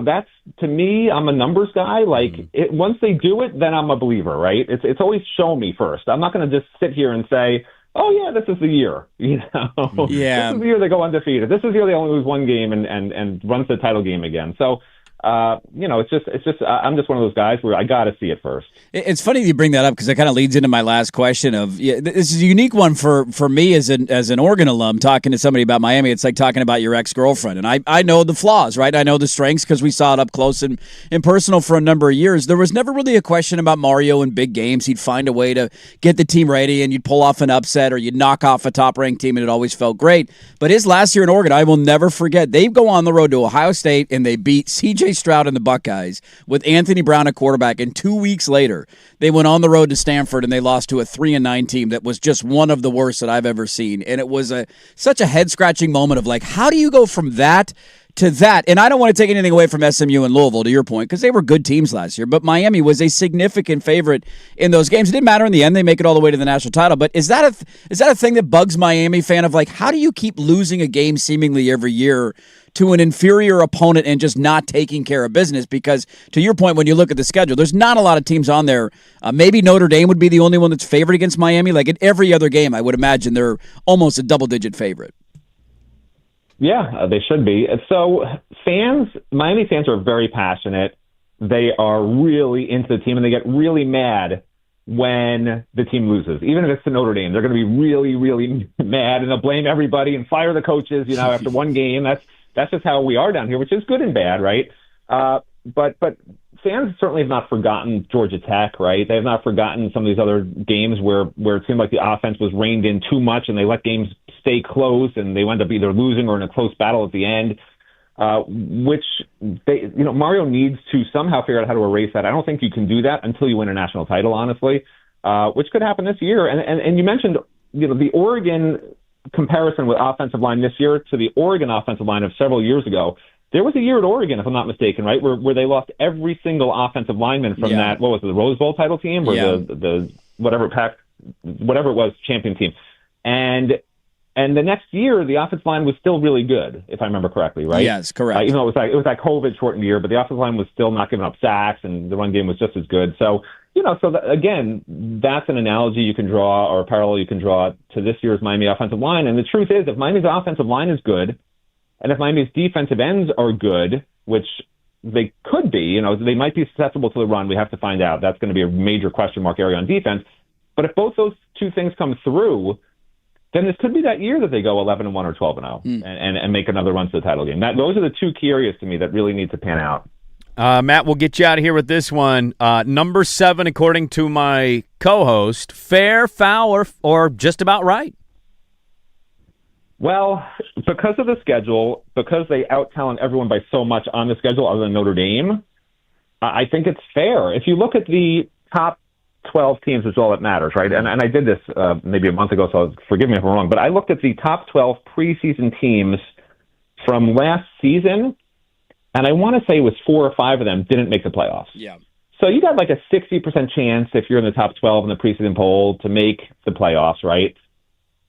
that's, to me, I'm a numbers guy. Like, once they do it, then I'm a believer, right? It's always show me first. I'm not going to just sit here and say, oh, yeah, this is the year. Yeah. This is the year they go undefeated. This is the year they only lose one game and run to the title game again. So, it's just I'm just one of those guys where I got to see it first. It's funny you bring that up because it kind of leads into my last question of, this is a unique one for me as an Oregon alum talking to somebody about Miami. It's like talking about your ex-girlfriend. And I know the flaws, right? I know the strengths because we saw it up close and personal for a number of years. There was never really a question about Mario in big games. He'd find a way to get the team ready and you'd pull off an upset or you'd knock off a top-ranked team and it always felt great. But his last year in Oregon, I will never forget. They go on the road to Ohio State and they beat C.J. Stroud and the Buckeyes with Anthony Brown at quarterback, and 2 weeks later they went on the road to Stanford and they lost to a 3-9 team that was just one of the worst that I've ever seen. And it was such a head-scratching moment of like, how do you go from that to that? And I don't want to take anything away from SMU and Louisville, to your point, because they were good teams last year, but Miami was a significant favorite in those games. It didn't matter in the end. They make it all the way to the national title. But is that a thing that bugs Miami fan of like, how do you keep losing a game seemingly every year to an inferior opponent and just not taking care of business? Because to your point, when you look at the schedule, there's not a lot of teams on there. Maybe Notre Dame would be the only one that's favored against Miami. Like in every other game, I would imagine they're almost a double-digit favorite. Yeah, they should be. So Miami fans are very passionate. They are really into the team, and they get really mad when the team loses. Even if it's to Notre Dame, they're going to be really, really mad, and they'll blame everybody and fire the coaches, after one game. That's just how we are down here, which is good and bad, right? But fans certainly have not forgotten Georgia Tech, right? They have not forgotten some of these other games where it seemed like the offense was reined in too much and they let games stay close and they wound up either losing or in a close battle at the end, which Mario needs to somehow figure out how to erase that. I don't think you can do that until you win a national title, honestly, which could happen this year. And you mentioned, the Oregon comparison with offensive line this year to the Oregon offensive line of several years ago. There was a year at Oregon, if I'm not mistaken, right, where they lost every single offensive lineman from that, what was it, the Rose Bowl title team or the whatever it was, champion team. And And the next year, the offensive line was still really good, if I remember correctly, right? Yes, correct. Even though it was that COVID shortened year, but the offensive line was still not giving up sacks, and the run game was just as good. So, again, that's an analogy you can draw or a parallel you can draw to this year's Miami offensive line. And the truth is, if Miami's offensive line is good, and if Miami's defensive ends are good, which they could be, they might be susceptible to the run. We have to find out. That's going to be a major question mark area on defense. But if both those two things come through, then this could be that year that they go 11-1 or 12-0 and make another run to the title game. Those are the two key areas to me that really need to pan out. Matt, we'll get you out of here with this one. Number 7, according to my co-host, fair, foul, or just about right? Well, because of the schedule, because they out-talent everyone by so much on the schedule other than Notre Dame, I think it's fair. If you look at the top 12 teams is all that matters, right? And I did this maybe a month ago, so forgive me if I'm wrong, but I looked at the top 12 preseason teams from last season, and I want to say it was 4 or 5 of them didn't make the playoffs. Yeah. So you got like a 60% chance if you're in the top 12 in the preseason poll to make the playoffs, right?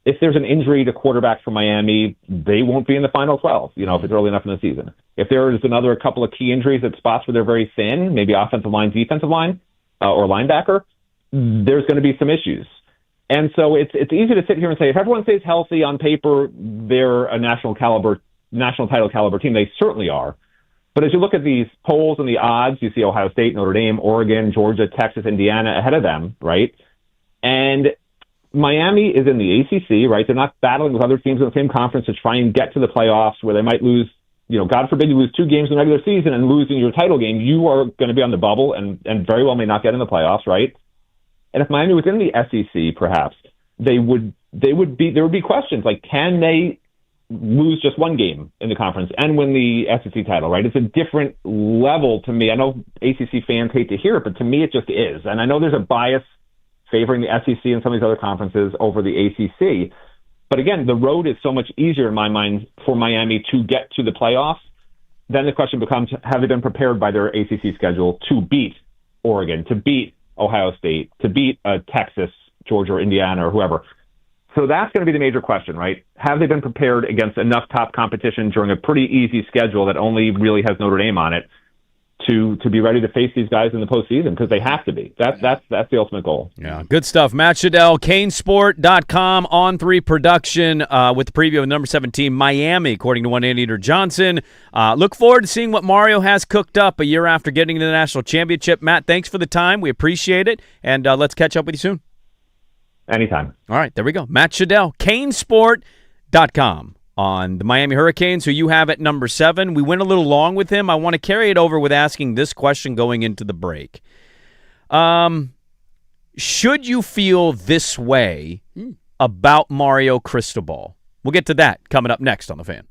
If there's an injury to quarterbacks for Miami, they won't be in the final 12, if it's early enough in the season. If there's a couple of key injuries at spots where they're very thin, maybe offensive line, defensive line, or linebacker, there's going to be some issues. And so it's easy to sit here and say, if everyone stays healthy on paper, they're a national title caliber team. They certainly are. But as you look at these polls and the odds, you see Ohio State, Notre Dame, Oregon, Georgia, Texas, Indiana ahead of them, right? And Miami is in the ACC, right? They're not battling with other teams in the same conference to try and get to the playoffs where they might lose, God forbid you lose 2 games in the regular season and losing your title game. You are going to be on the bubble and very well may not get in the playoffs, right? And if Miami was in the SEC, perhaps there would be questions like, can they lose just 1 game in the conference and win the SEC title, right? It's a different level to me. I know ACC fans hate to hear it, but to me it just is. And I know there's a bias favoring the SEC and some of these other conferences over the ACC. But again, the road is so much easier in my mind for Miami to get to the playoffs. Then the question becomes, have they been prepared by their ACC schedule to beat Oregon, to beat Ohio State, to beat Texas, Georgia, or Indiana, or whoever? So that's going to be the major question, right? Have they been prepared against enough top competition during a pretty easy schedule that only really has Notre Dame on it to be ready to face these guys in the postseason? Because they have to be. That's the ultimate goal. Yeah, good stuff. Matt Shadell, Canesport.com, On3 production with the preview of number 17, Miami, according to one Anteater Johnson. Look forward to seeing what Mario has cooked up a year after getting to the national championship. Matt, thanks for the time. We appreciate it, and let's catch up with you soon. Anytime. All right, there we go. Matt Shadell, Canesport.com. On the Miami Hurricanes, who you have at number 7. We went a little long with him. I want to carry it over with asking this question going into the break. Should you feel this way about Mario Cristobal? We'll get to that coming up next on The Fan.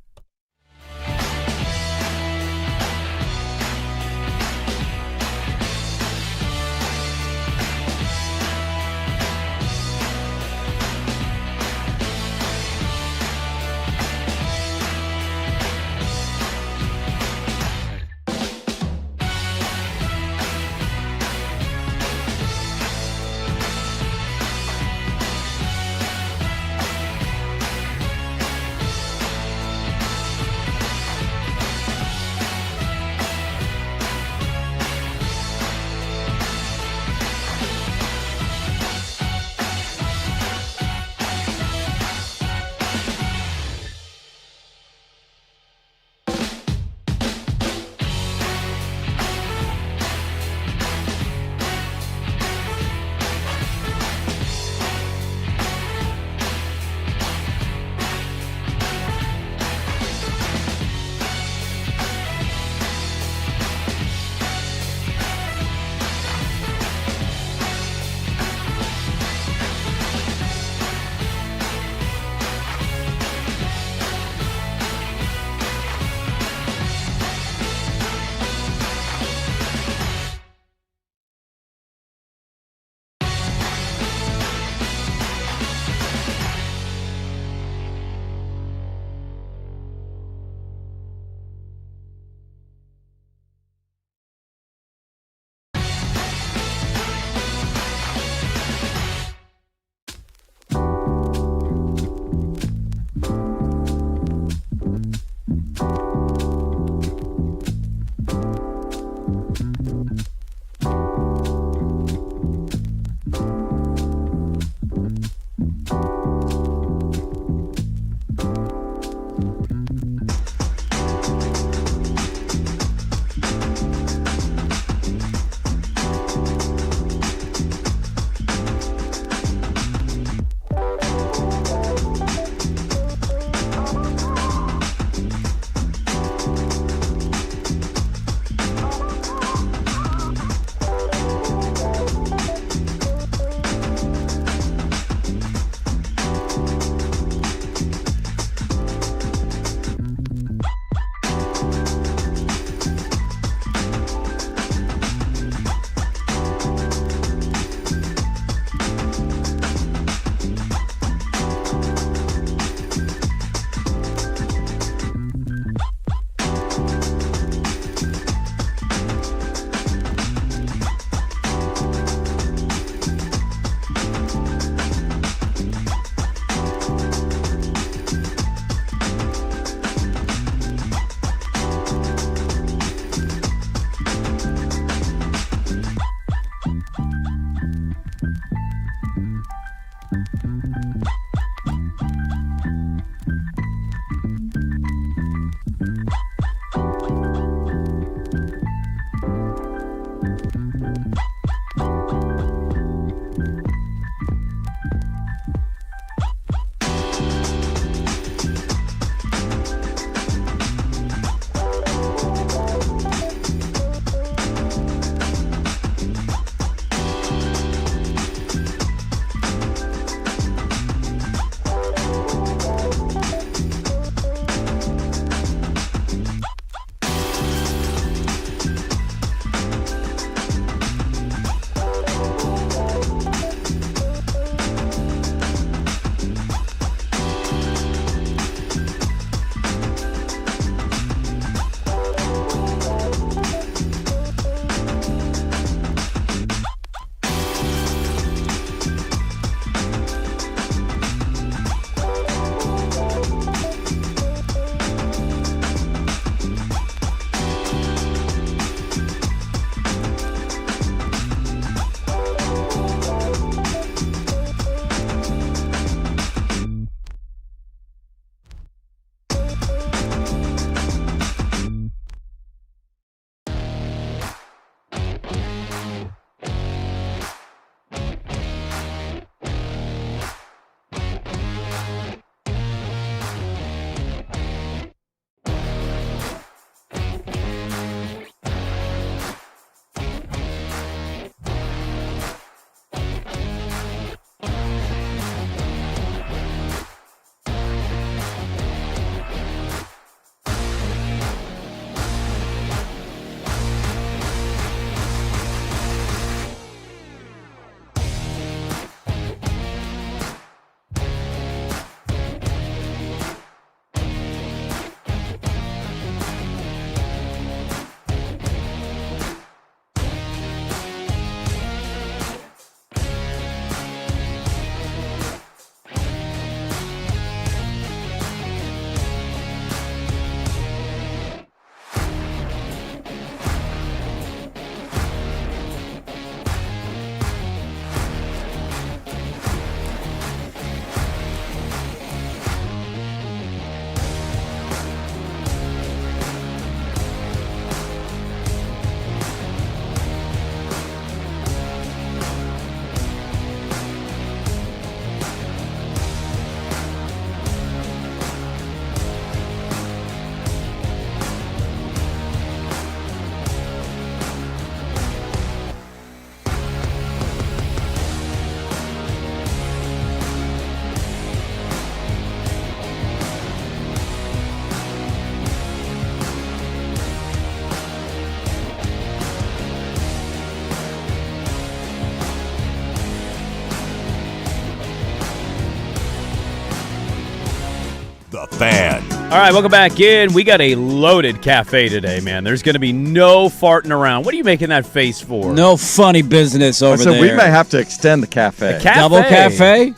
The Fan. All right, welcome back in. We got a loaded cafe today, man. There's going to be no farting around. What are you making that face for? No funny business over there. We may have to extend the cafe. Double cafe?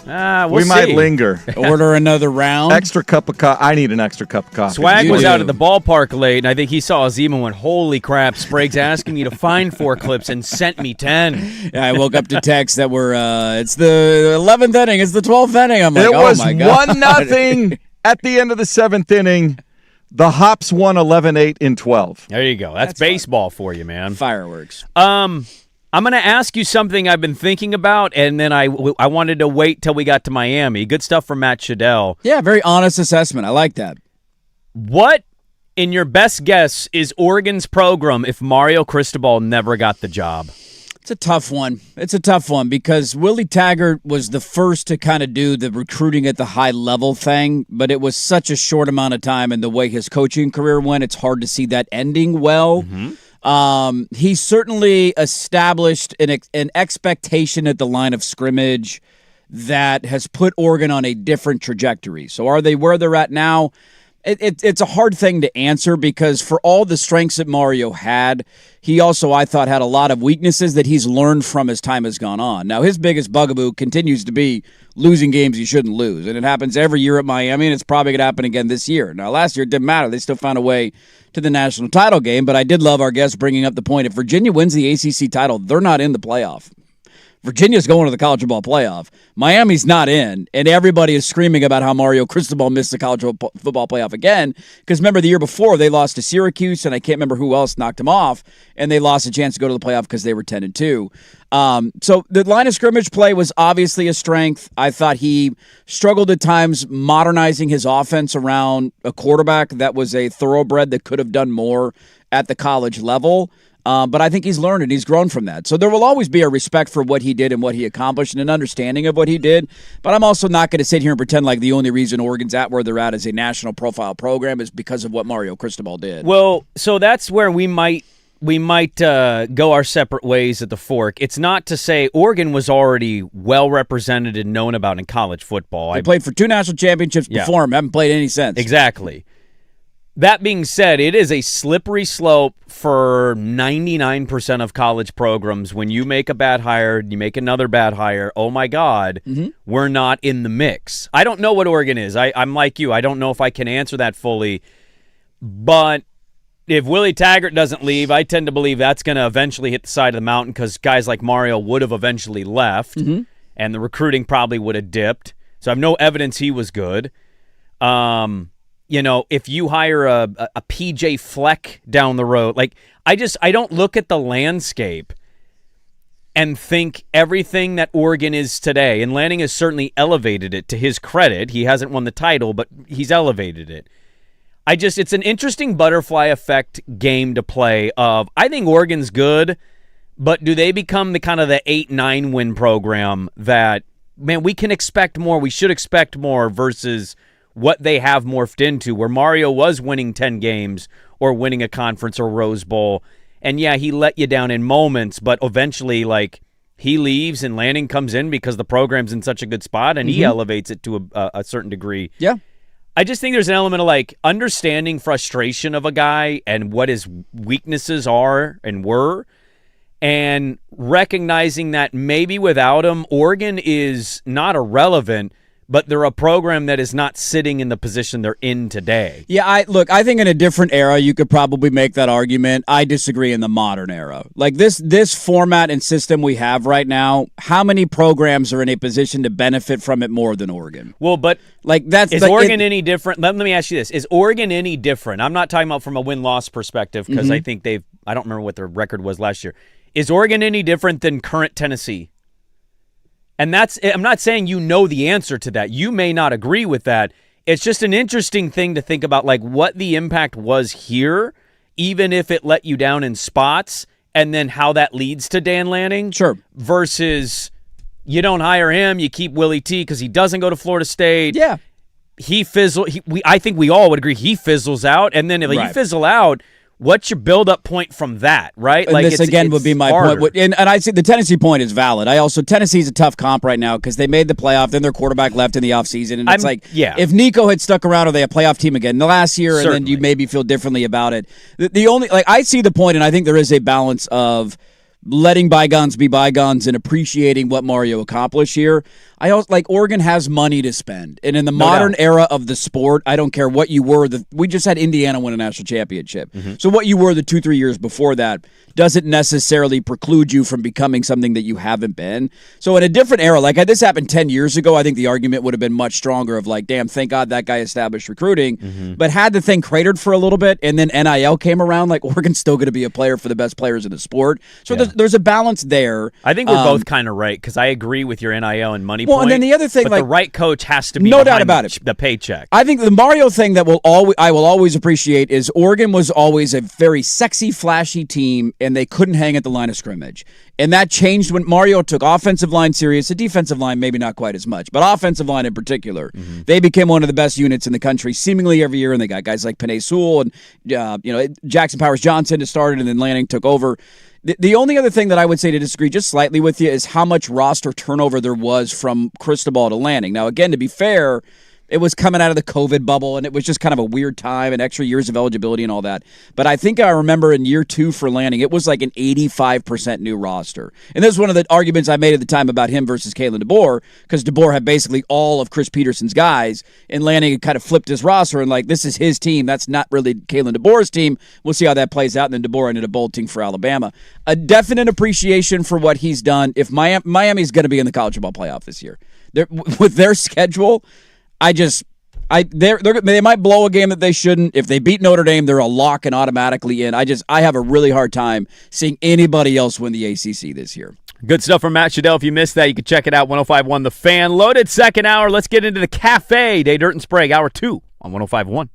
We might linger. Order another round. Extra cup of coffee. I need an extra cup of coffee. Swag was out at the ballpark late, and I think he saw Azim and went, holy crap, Sprague's asking me to find 4 clips and sent me 10. Yeah, I woke up to texts that were, it's the 11th inning, it's the 12th inning. I'm like, it was oh my God. 1-0 at the end of the 7th inning. The Hops won 11-8 in 12. There you go. That's baseball for you, man. Fireworks. I'm going to ask you something I've been thinking about, and then I wanted to wait till we got to Miami. Good stuff from Matt Shadell. Yeah, very honest assessment. I like that. What, in your best guess, is Oregon's program if Mario Cristobal never got the job? It's a tough one. It's a tough one because Willie Taggart was the first to kind of do the recruiting at the high level thing, but it was such a short amount of time, and the way his coaching career went, it's hard to see that ending well. He certainly established an expectation at the line of scrimmage that has put Oregon on a different trajectory. So are they where they're at now? It's a hard thing to answer because for all the strengths that Mario had, he also, I thought, had a lot of weaknesses that he's learned from as time has gone on. Now, his biggest bugaboo continues to be losing games he shouldn't lose, and it happens every year at Miami, and it's probably going to happen again this year. Now, last year it didn't matter. They still found a way to the national title game, but I did love our guest bringing up the point. If Virginia wins the ACC title, they're not in the playoff. Virginia's going to the college football playoff. Miami's not in, and everybody is screaming about how Mario Cristobal missed the college football playoff again. Because remember, the year before they lost to Syracuse, and I can't remember who else knocked them off, and they lost a chance to go to the playoff because they were 10-2. So the line of scrimmage play was obviously a strength. I thought he struggled at times modernizing his offense around a quarterback that was a thoroughbred that could have done more at the college level. But I think he's learned and he's grown from that. So there will always be a respect for what he did and what he accomplished and an understanding of what he did. But I'm also not going to sit here and pretend like the only reason Oregon's at where they're at as a national profile program is because of what Mario Cristobal did. Well, so that's where we might go our separate ways at the fork. It's not to say Oregon was already well represented and known about in college football. They played for 2 national championships before him. Haven't played any since. Exactly. That being said, it is a slippery slope for 99% of college programs. When you make a bad hire, you make another bad hire, oh my God, we're not in the mix. I don't know what Oregon is. I'm like you. I don't know if I can answer that fully. But if Willie Taggart doesn't leave, I tend to believe that's going to eventually hit the side of the mountain because guys like Mario would have eventually left, and the recruiting probably would have dipped. So I have no evidence he was good. If you hire a PJ Fleck down the road, like I don't look at the landscape and think everything that Oregon is today, and Lanning has certainly elevated it to his credit. He hasn't won the title, but he's elevated it. It's an interesting butterfly effect game to play of, I think Oregon's good, but do they become the kind of the 8-9 win program that, man, we can expect more, we should expect more versus what they have morphed into, where Mario was winning 10 games or winning a conference or Rose Bowl. And yeah, he let you down in moments, but eventually, like, he leaves and Lanning comes in because the program's in such a good spot and he elevates it to a certain degree. Yeah. I just think there's an element of, like, understanding frustration of a guy and what his weaknesses are and were, and recognizing that maybe without him, Oregon is not irrelevant, but they're a program that is not sitting in the position they're in today. Yeah, I think in a different era, you could probably make that argument. I disagree in the modern era. Like this format and system we have right now, how many programs are in a position to benefit from it more than Oregon? Well, but like is Oregon any different? Let me ask you this. Is Oregon any different? I'm not talking about from a win-loss perspective because I think I don't remember what their record was last year. Is Oregon any different than current Tennessee? And I'm not saying you know the answer to that. You may not agree with that. It's just an interesting thing to think about, like what the impact was here, even if it let you down in spots, and then how that leads to Dan Lanning. Sure. Versus you don't hire him, you keep Willie T because he doesn't go to Florida State. Yeah. He fizzles. I think we all would agree he fizzles out, and then if you fizzle out, what's your build-up point from that, right? And like this again would be my point. And I see the Tennessee point is valid. Tennessee's a tough comp right now because they made the playoff, then their quarterback left in the offseason. And if Nico had stuck around, are they a playoff team again the last year? Certainly. And then you maybe feel differently about it. The only I see the point, and I think there is a balance of letting bygones be bygones and appreciating what Mario accomplished here. I also Oregon has money to spend, and in the modern era of the sport, I don't care what you were. We just had Indiana win a national championship, so what you were the 2-3 years before that doesn't necessarily preclude you from becoming something that you haven't been. So in a different era, like had this happened 10 years ago, I think the argument would have been much stronger of like, damn, thank God that guy established recruiting. But had the thing cratered for a little bit, and then NIL came around, like Oregon's still going to be a player for the best players in the sport. So there's a balance there. I think we're both kind of right because I agree with your NIL and money point. And then the other thing, but the right coach has to be no doubt about it. The paycheck. I think the Mario thing that I will always appreciate is Oregon was always a very sexy, flashy team, and they couldn't hang at the line of scrimmage. And that changed when Mario took offensive line serious. The defensive line, maybe not quite as much, but offensive line in particular, they became one of the best units in the country seemingly every year. And they got guys like Penei Sewell and Jackson Powers Johnson to start, and then Lanning took over. The only other thing that I would say to disagree just slightly with you is how much roster turnover there was from Cristobal to Lanning. Now, again, to be fair, it was coming out of the COVID bubble, and it was just kind of a weird time and extra years of eligibility and all that. But I think I remember in year 2 for Lanning, it was like an 85% new roster. And this is one of the arguments I made at the time about him versus Kalen DeBoer, because DeBoer had basically all of Chris Peterson's guys, and Lanning had kind of flipped his roster and like, this is his team. That's not really Kalen DeBoer's team. We'll see how that plays out. And then DeBoer ended up bolting for Alabama. A definite appreciation for what he's done. If Miami's going to be in the college football playoff this year, with their schedule, they might blow a game that they shouldn't. If they beat Notre Dame, they're a lock and automatically in. I have a really hard time seeing anybody else win the ACC this year. Good stuff from Matt Shadell. If you missed that, you can check it out, 105.1 The Fan. Loaded second hour. Let's get into the Cafe. Day Dirt and Sprague, hour 2 on 105.1.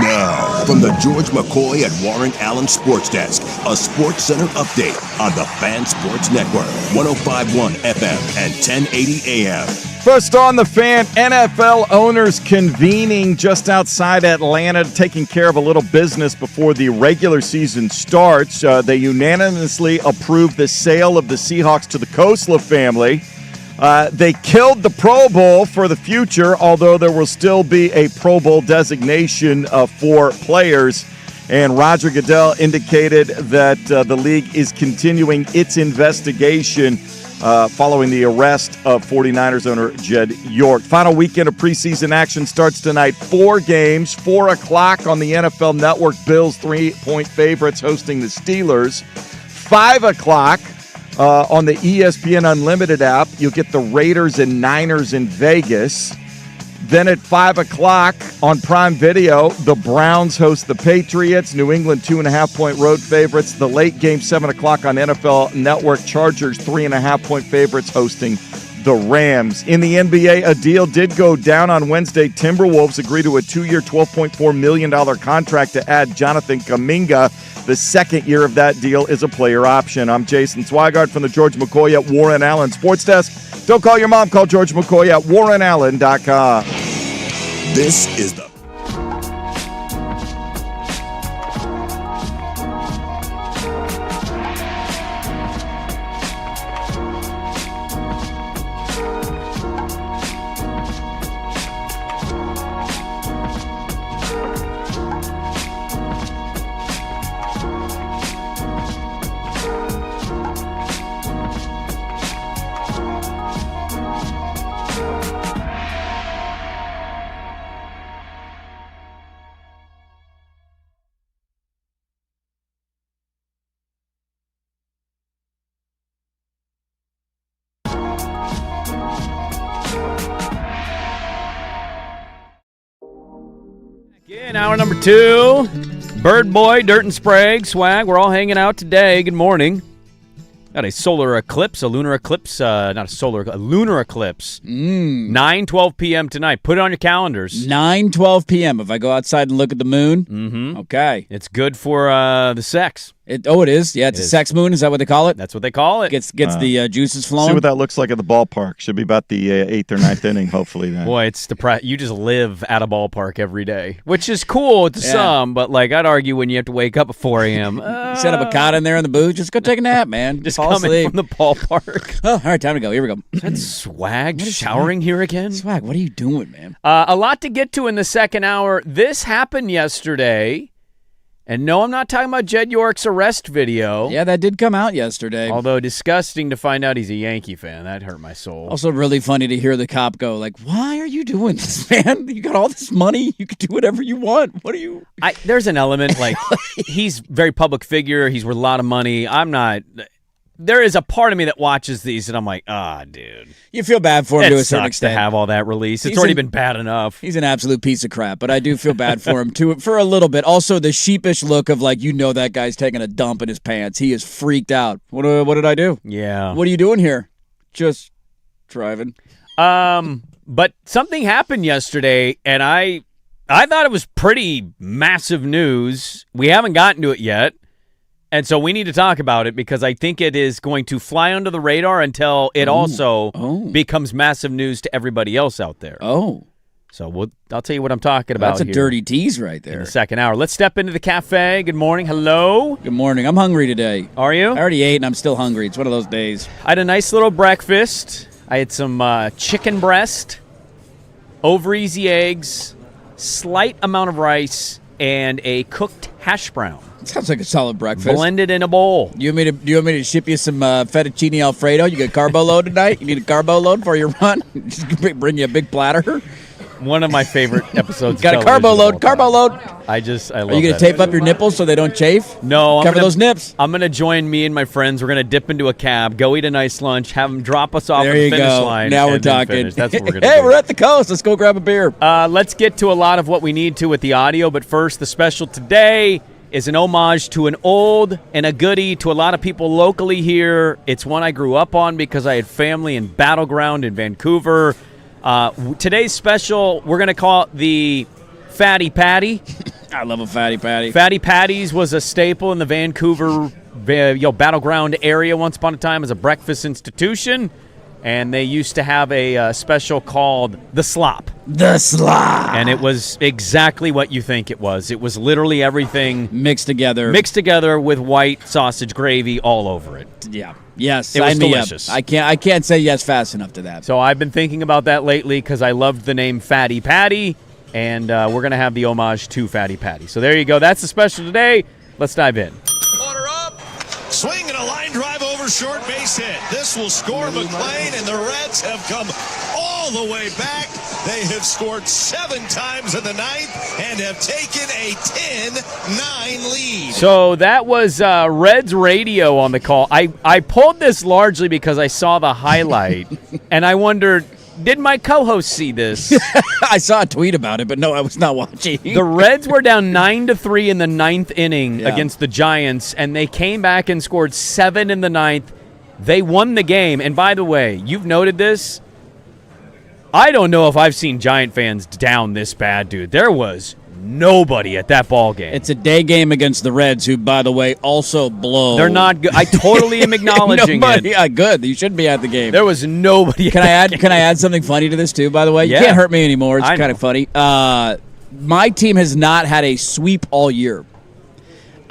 Now, from the George McCoy and Warren Allen Sports Desk, a Sports Center update on the Fan Sports Network, 105.1 FM and 1080 AM. First on the Fan, NFL owners convening just outside Atlanta, taking care of a little business before the regular season starts. They unanimously approved the sale of the Seahawks to the Kosla family. They killed the Pro Bowl for the future, although there will still be a Pro Bowl designation for players. And Roger Goodell indicated that the league is continuing its investigation following the arrest of 49ers owner Jed York. Final weekend of preseason action starts tonight. 4 games, 4 o'clock on the NFL Network. Bills 3-point favorites hosting the Steelers. 5 o'clock on the ESPN Unlimited app. You'll get the Raiders and Niners in Vegas. Then at 5 o'clock on Prime Video, the Browns host the Patriots. New England 2.5-point road favorites. The late game, 7 o'clock on NFL Network. Chargers 3.5-point favorites hosting the Rams. In the NBA, a deal did go down on Wednesday. Timberwolves agreed to a 2-year, $12.4 million contract to add Jonathan Kuminga. The second year of that deal is a player option. I'm Jason Swigart from the George McCoy at Warren Allen Sports Desk. Don't call your mom. Call George McCoy at warrenallen.com. This is the In hour number 2, Bird Boy, Dirt and Sprague, Swag, we're all hanging out today. Good morning. Got a solar eclipse, a lunar eclipse, a lunar eclipse. 9:12 p.m. tonight. Put it on your calendars. 9:12 p.m. If I go outside and look at the moon. Mm-hmm. Okay. It's good for the sex. It is. Yeah, it's a sex moon. Is that what they call it? That's what they call it. Gets the juices flowing. See what that looks like at the ballpark. Should be about the 8th or 9th inning, hopefully. Then. Boy, it's you just live at a ballpark every day, which is cool to some, but like I'd argue when you have to wake up at 4 a.m. Set up a cot in there in the booth. Just go take a nap, man. Just fall coming asleep. from the ballpark. Oh, all right, time to go. Here we go. That's Swag showering here again. Swag, what are you doing, man? A lot to get to in the second hour. This happened yesterday. And no, I'm not talking about Jed York's arrest video. Yeah, that did come out yesterday. Although disgusting to find out he's a Yankee fan. That hurt my soul. Also really funny to hear the cop go, like, why are you doing this, man? You got all this money. You could do whatever you want. What are you... There's an element, like, he's very public figure. He's worth a lot of money. I'm not... There is a part of me that watches these, and I'm like, dude. You feel bad for him to a certain extent. To have all that released. It's already been bad enough. He's an absolute piece of crap, but I do feel bad for him for a little bit. Also, the sheepish look of like, that guy's taking a dump in his pants. He is freaked out. What did I do? Yeah. What are you doing here? Just driving. But something happened yesterday, and I thought it was pretty massive news. We haven't gotten to it yet. And so we need to talk about it because I think it is going to fly under the radar until it also becomes massive news to everybody else out there. Oh. So I'll tell you what I'm talking about. That's a dirty tease right there. In the second hour. Let's step into the cafe. Good morning. Hello. Good morning. I'm hungry today. Are you? I already ate and I'm still hungry. It's one of those days. I had a nice little breakfast. I had some chicken breast, over easy eggs, slight amount of rice, and a cooked hash brown. Sounds like a solid breakfast. Blended in a bowl. Do you want me to ship you some fettuccine Alfredo? You get a carbo load tonight? You need a carbo load for your run? Just bring you a big platter? One of my favorite episodes. Got a carbo load. Carbo load. I love Are you going to tape up your nipples so they don't chafe? No. Cover those nips. I'm going to join me and my friends. We're going to dip into a cab, go eat a nice lunch, have them drop us off at the finish line. Now we're talking. That's what we're going to do. Hey, we're at the coast. Let's go grab a beer. Let's get to a lot of what we need to with the audio. But first, the special today is an homage to an old and a goodie to a lot of people locally here. It's one I grew up on because I had family in Battleground in Vancouver. Today's special, we're going to call it the Fatty Patty. I love a Fatty Patty. Fatty Patties was a staple in the Vancouver Battleground area once upon a time as a breakfast institution. And they used to have a special called the Slop. The Slop. And it was exactly what you think it was. It was literally everything mixed together with white sausage gravy all over it. Yeah. Yes. It was delicious. I can't say yes fast enough to that. So I've been thinking about that lately because I loved the name Fatty Patty. and we're going to have the homage to Fatty Patty. So there you go. That's the special today. Let's dive in. Order up. Swing and a line drive over short base hit. This will score McLean, and the Reds have come all the way back. They have scored 7 times in the ninth and have taken a 10-9 lead. So that was Reds radio on the call. I pulled this largely because I saw the highlight, and I wondered, did my co-host see this? I saw a tweet about it, but no, I was not watching. The Reds were down 9-3 in the ninth inning against the Giants, and they came back and scored 7 in the ninth. They won the game. And by the way, you've noted this. I don't know if I've seen Giant fans down this bad, dude. There was nobody at that ball game. It's a day game against the Reds, who, by the way, also blow. They're not good. I totally am acknowledging it. Yeah, good. You shouldn't be at the game. There was nobody. Can I add something funny to this too? By the way, you can't hurt me anymore. It's kind of funny. My team has not had a sweep all year.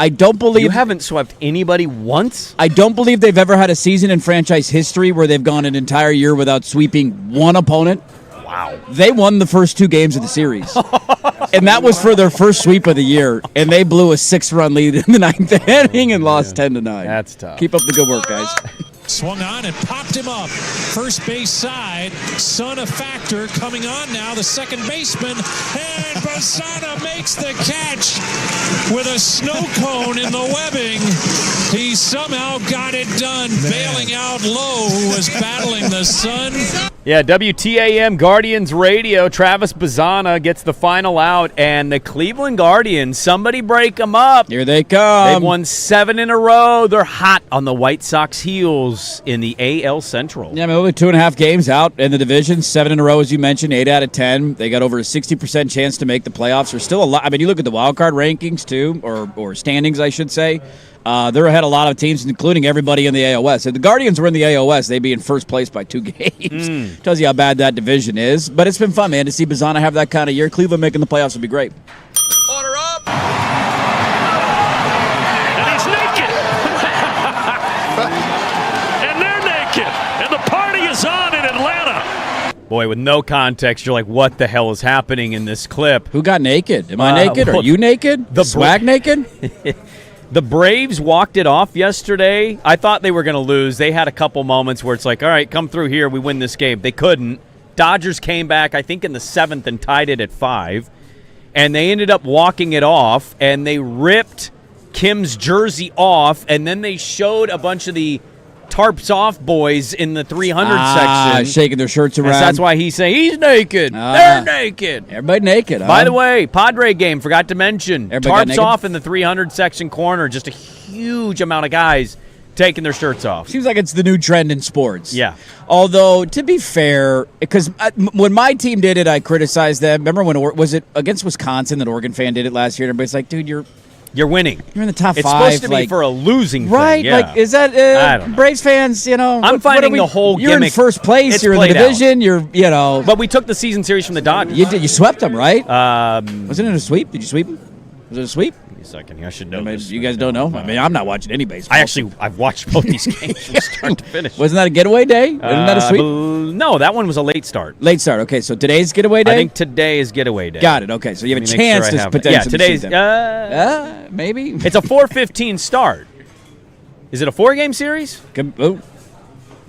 I don't believe you haven't swept anybody once. I don't believe they've ever had a season in franchise history where they've gone an entire year without sweeping one opponent. Wow. They won the first 2 games of the series. And that was for their first sweep of the year. And they blew a 6-run lead in the ninth inning and lost 10-9. That's tough. Keep up the good work, guys. Swung on and popped him up. First base side. Son of Factor coming on now. The second baseman. And Basana makes the catch with a snow cone in the webbing. He somehow got it done. Bailing out Lowe, who was battling the sun. Yeah, WTAM Guardians Radio. Travis Bazzana gets the final out, and the Cleveland Guardians, somebody break them up. Here they come. They've won 7 in a row. They're hot on the White Sox heels in the AL Central. Yeah, I mean, only 2.5 games out in the division, 7 in a row, as you mentioned, 8 out of 10. They got over a 60% chance to make the playoffs. There's still a lot. I mean, you look at the wild card rankings too, or standings, I should say. They're ahead of a lot of teams, including everybody in the AOS. If the Guardians were in the AOS, they'd be in first place by 2 games. Tells you how bad that division is. But it's been fun, man, to see Bazzana have that kind of year. Cleveland making the playoffs would be great. Order up. And he's naked. And they're naked. And the party is on in Atlanta. Boy, with no context, you're like, what the hell is happening in this clip? Who got naked? Am I naked? Are you naked? The Swag naked? The Braves walked it off yesterday. I thought they were going to lose. They had a couple moments where it's like, all right, come through here. We win this game. They couldn't. Dodgers came back, I think, in the 7th and tied it at 5. And they ended up walking it off, and they ripped Kim's jersey off, and then they showed a bunch of the tarps off boys in the 300 section. Shaking their shirts around. And that's why he's saying he's naked. They're naked. Everybody naked. By the way, Padre game, forgot to mention. Everybody Tarps off in the 300 section corner. Just a huge amount of guys taking their shirts off. Seems like it's the new trend in sports. Yeah. Although, to be fair, because when my team did it, I criticized them. Remember when, was it against Wisconsin that Oregon fan did it last year? And everybody's like, dude, you're winning. You're in the top 5. It's supposed to be for a losing thing. Right? Yeah. Like, is that I don't know. Braves fans, I'm finding the whole You're gimmick. in first place. It's You're in the played division. out. But we took the season series from the Dodgers. You swept them, right? Wasn't it a sweep? Did you sweep them? Was it a sweep? Give me a second here. I should know this. You guys don't know? I mean, I'm not watching any baseball. I've watched both these games from start to finish. Wasn't that a getaway day? Wasn't that a sweep? No, that one was a late start. Late start. Okay, so today's getaway day? I think today is getaway day. Got it. Okay, so you have a Let me make chance sure I to have it. potentially today's sweep them. Maybe. It's a 4:15 start. Is it a 4-game series?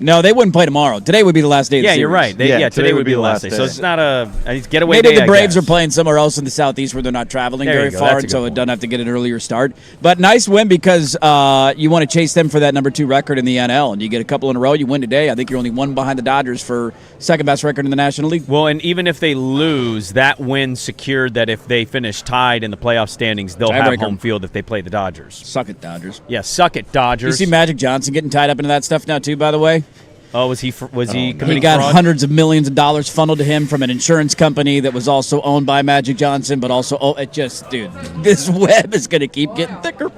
No, they wouldn't play tomorrow. Today would be the last day of the series. You're right. Today would be the last day. So it's not a getaway Maybe day. the Braves are playing somewhere else in the Southeast where they're not traveling There very you go. far, That's a and so good it point. doesn't have to get an earlier start. But nice win because you want to chase them for that number 2 record in the NL, and you get a couple in a row. You win today. I think you're only 1 behind the Dodgers for second best record in the National League. Well, and even if they lose, that win secured that if they finish tied in the playoff standings, they'll have Tiebreaker. home field if they play the Dodgers. Suck it, Dodgers. Yeah, suck it, Dodgers. You see Magic Johnson getting tied up into that stuff now too, by the way? Oh, was he committing He got fraud? hundreds of millions of dollars funneled to him from an insurance company that was also owned by Magic Johnson, but also, dude, this web is going to keep getting thicker.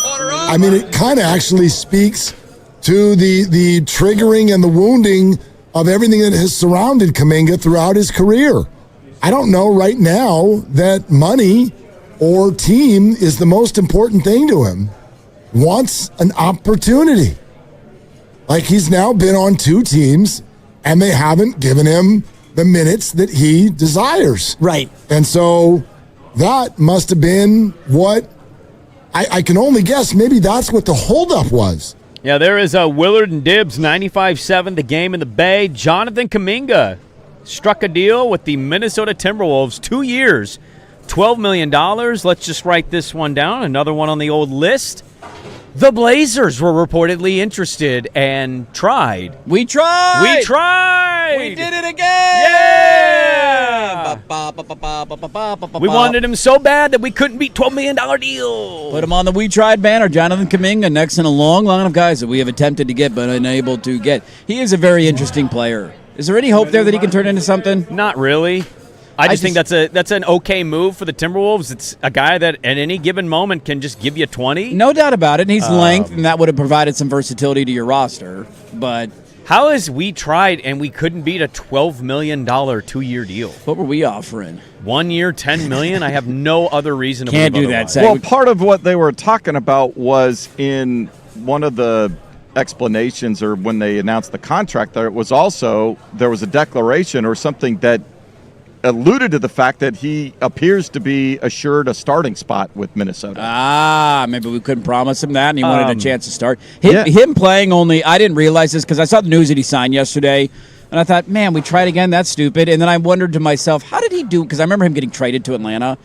I mean, it kind of actually speaks to the triggering and the wounding of everything that has surrounded Kuminga throughout his career. I don't know right now that money or team is the most important thing to him. Wants an opportunity. Like, he's now been on 2 teams, and they haven't given him the minutes that he desires. Right. And so that must have been what I can only guess. Maybe that's what the holdup was. Yeah, there is a Willard and Dibbs 95-7, the game in the Bay. Jonathan Kuminga struck a deal with the Minnesota Timberwolves, 2 years, $12 million. Let's just write this one down. Another one on the old list. The Blazers were reportedly interested and tried. We tried. We did it again. Yeah. We wanted him so bad that we couldn't beat $12 million deal. Put him on the We Tried banner. Jonathan Kuminga, next in a long line of guys that we have attempted to get but unable to get. He is a very interesting player. Is there any hope there that he can turn into something? Not really. I just think that's an okay move for the Timberwolves. It's a guy that at any given moment can just give you 20. No doubt about it. And he's length, and that would have provided some versatility to your roster. But how is we tried and we couldn't beat a $12 million 2-year deal? What were we offering? 1 year, $10 million? I have no other reason to Can't believe do that, otherwise. Zach. Well, part of what they were talking about was in one of the explanations or when they announced the contract, there was a declaration or something that alluded to the fact that he appears to be assured a starting spot with Minnesota. Maybe we couldn't promise him that, and he wanted a chance to start. Yeah. Him playing only, I didn't realize this because I saw the news that he signed yesterday, and I thought, man, we tried again, that's stupid. And then I wondered to myself, how did he do? Because I remember him getting traded to Atlanta,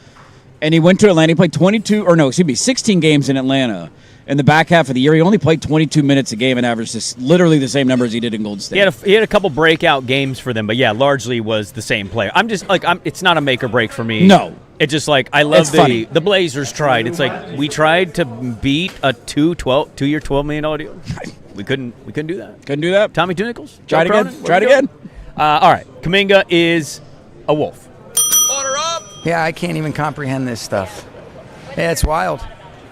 and he went to Atlanta, he played 16 games in Atlanta. In the back half of the year, he only played 22 minutes a game and averaged literally the same numbers he did in Golden State. He had a couple breakout games for them, but yeah, largely was the same player. I'm just like, it's not a make or break for me. No. It's just like, I love funny. the Blazers tried. It's like, we tried to beat a 2-year, $12 million deal. We couldn't do that. Couldn't do that. Tommy Two Nickels? Try it Joe again. Cronin? Try it Where'd again. go? All right. Kuminga is a Wolf. Yeah, I can't even comprehend this stuff. Yeah, it's wild.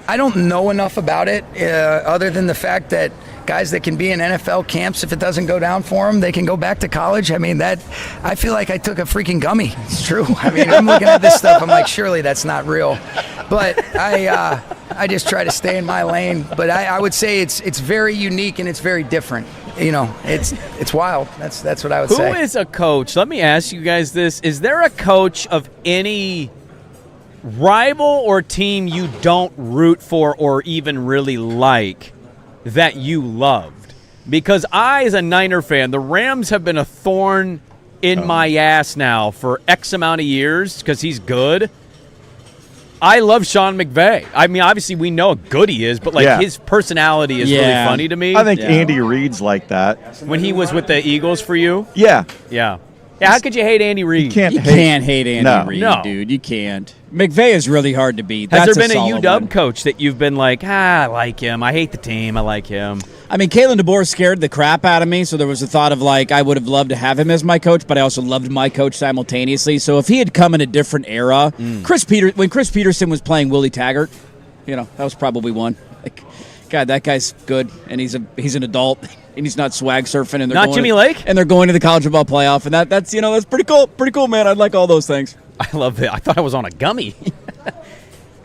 I don't know enough about it other than the fact that guys that can be in NFL camps, if it doesn't go down for them, they can go back to college. I mean, I feel like I took a freaking gummy. It's true. I mean, I'm looking at this stuff. I'm like, surely that's not real. But I just try to stay in my lane. But I would say it's very unique and it's very different. You know, it's wild. That's what I would say. Who is a coach? Let me ask you guys this. Is there a coach of any rival or team you don't root for or even really like that you loved? Because I, as a Niner fan, the Rams have been a thorn in my ass now for X amount of years because he's good. I love Sean McVay. I mean, obviously we know how good he is, but his personality is really funny to me. I think Andy Reid's like that. When he was with the Eagles for you? Yeah. Yeah. Yeah, how could you hate Andy Reid? You can't hate Andy Reid, dude. You can't. McVay is really hard to beat. Has That's there been a solid UW one. coach that you've been like, I like him. I hate the team. I like him. I mean, Kalen DeBoer scared the crap out of me, so there was a thought of like, I would have loved to have him as my coach, but I also loved my coach simultaneously. So if he had come in a different era, when Chris Peterson was playing Willie Taggart, that was probably one. Like, God, that guy's good, and he's an adult, and he's not swag surfing. And they're Not Jimmy Lake? And they're going to the college football playoff, and that's pretty cool. Pretty cool, man. I like all those things. I love it. I thought I was on a gummy.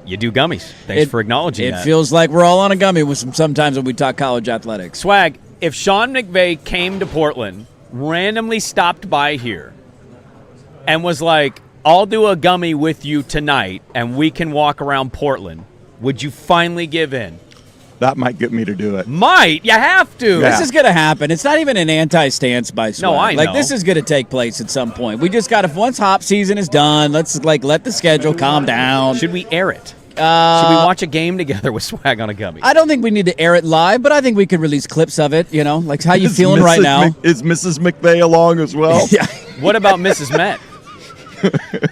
You do gummies. Thanks for acknowledging that. It feels like we're all on a gummy sometimes when we talk college athletics. Swag, if Sean McVay came to Portland, randomly stopped by here, and was like, I'll do a gummy with you tonight, and we can walk around Portland, would you finally give in? That might get me to do it. Might. You have to. Yeah. This is going to happen. It's not even an anti-stance by Swag. No, I know. Like, this is going to take place at some point. We just got to, once hop season is done, let's, let the schedule calm down. Should we air it? Should we watch a game together with Swag on a gummy? I don't think we need to air it live, but I think we could release clips of it, like how you feeling right now. Is Mrs. McVay along as well? Yeah. What about Mrs. Met?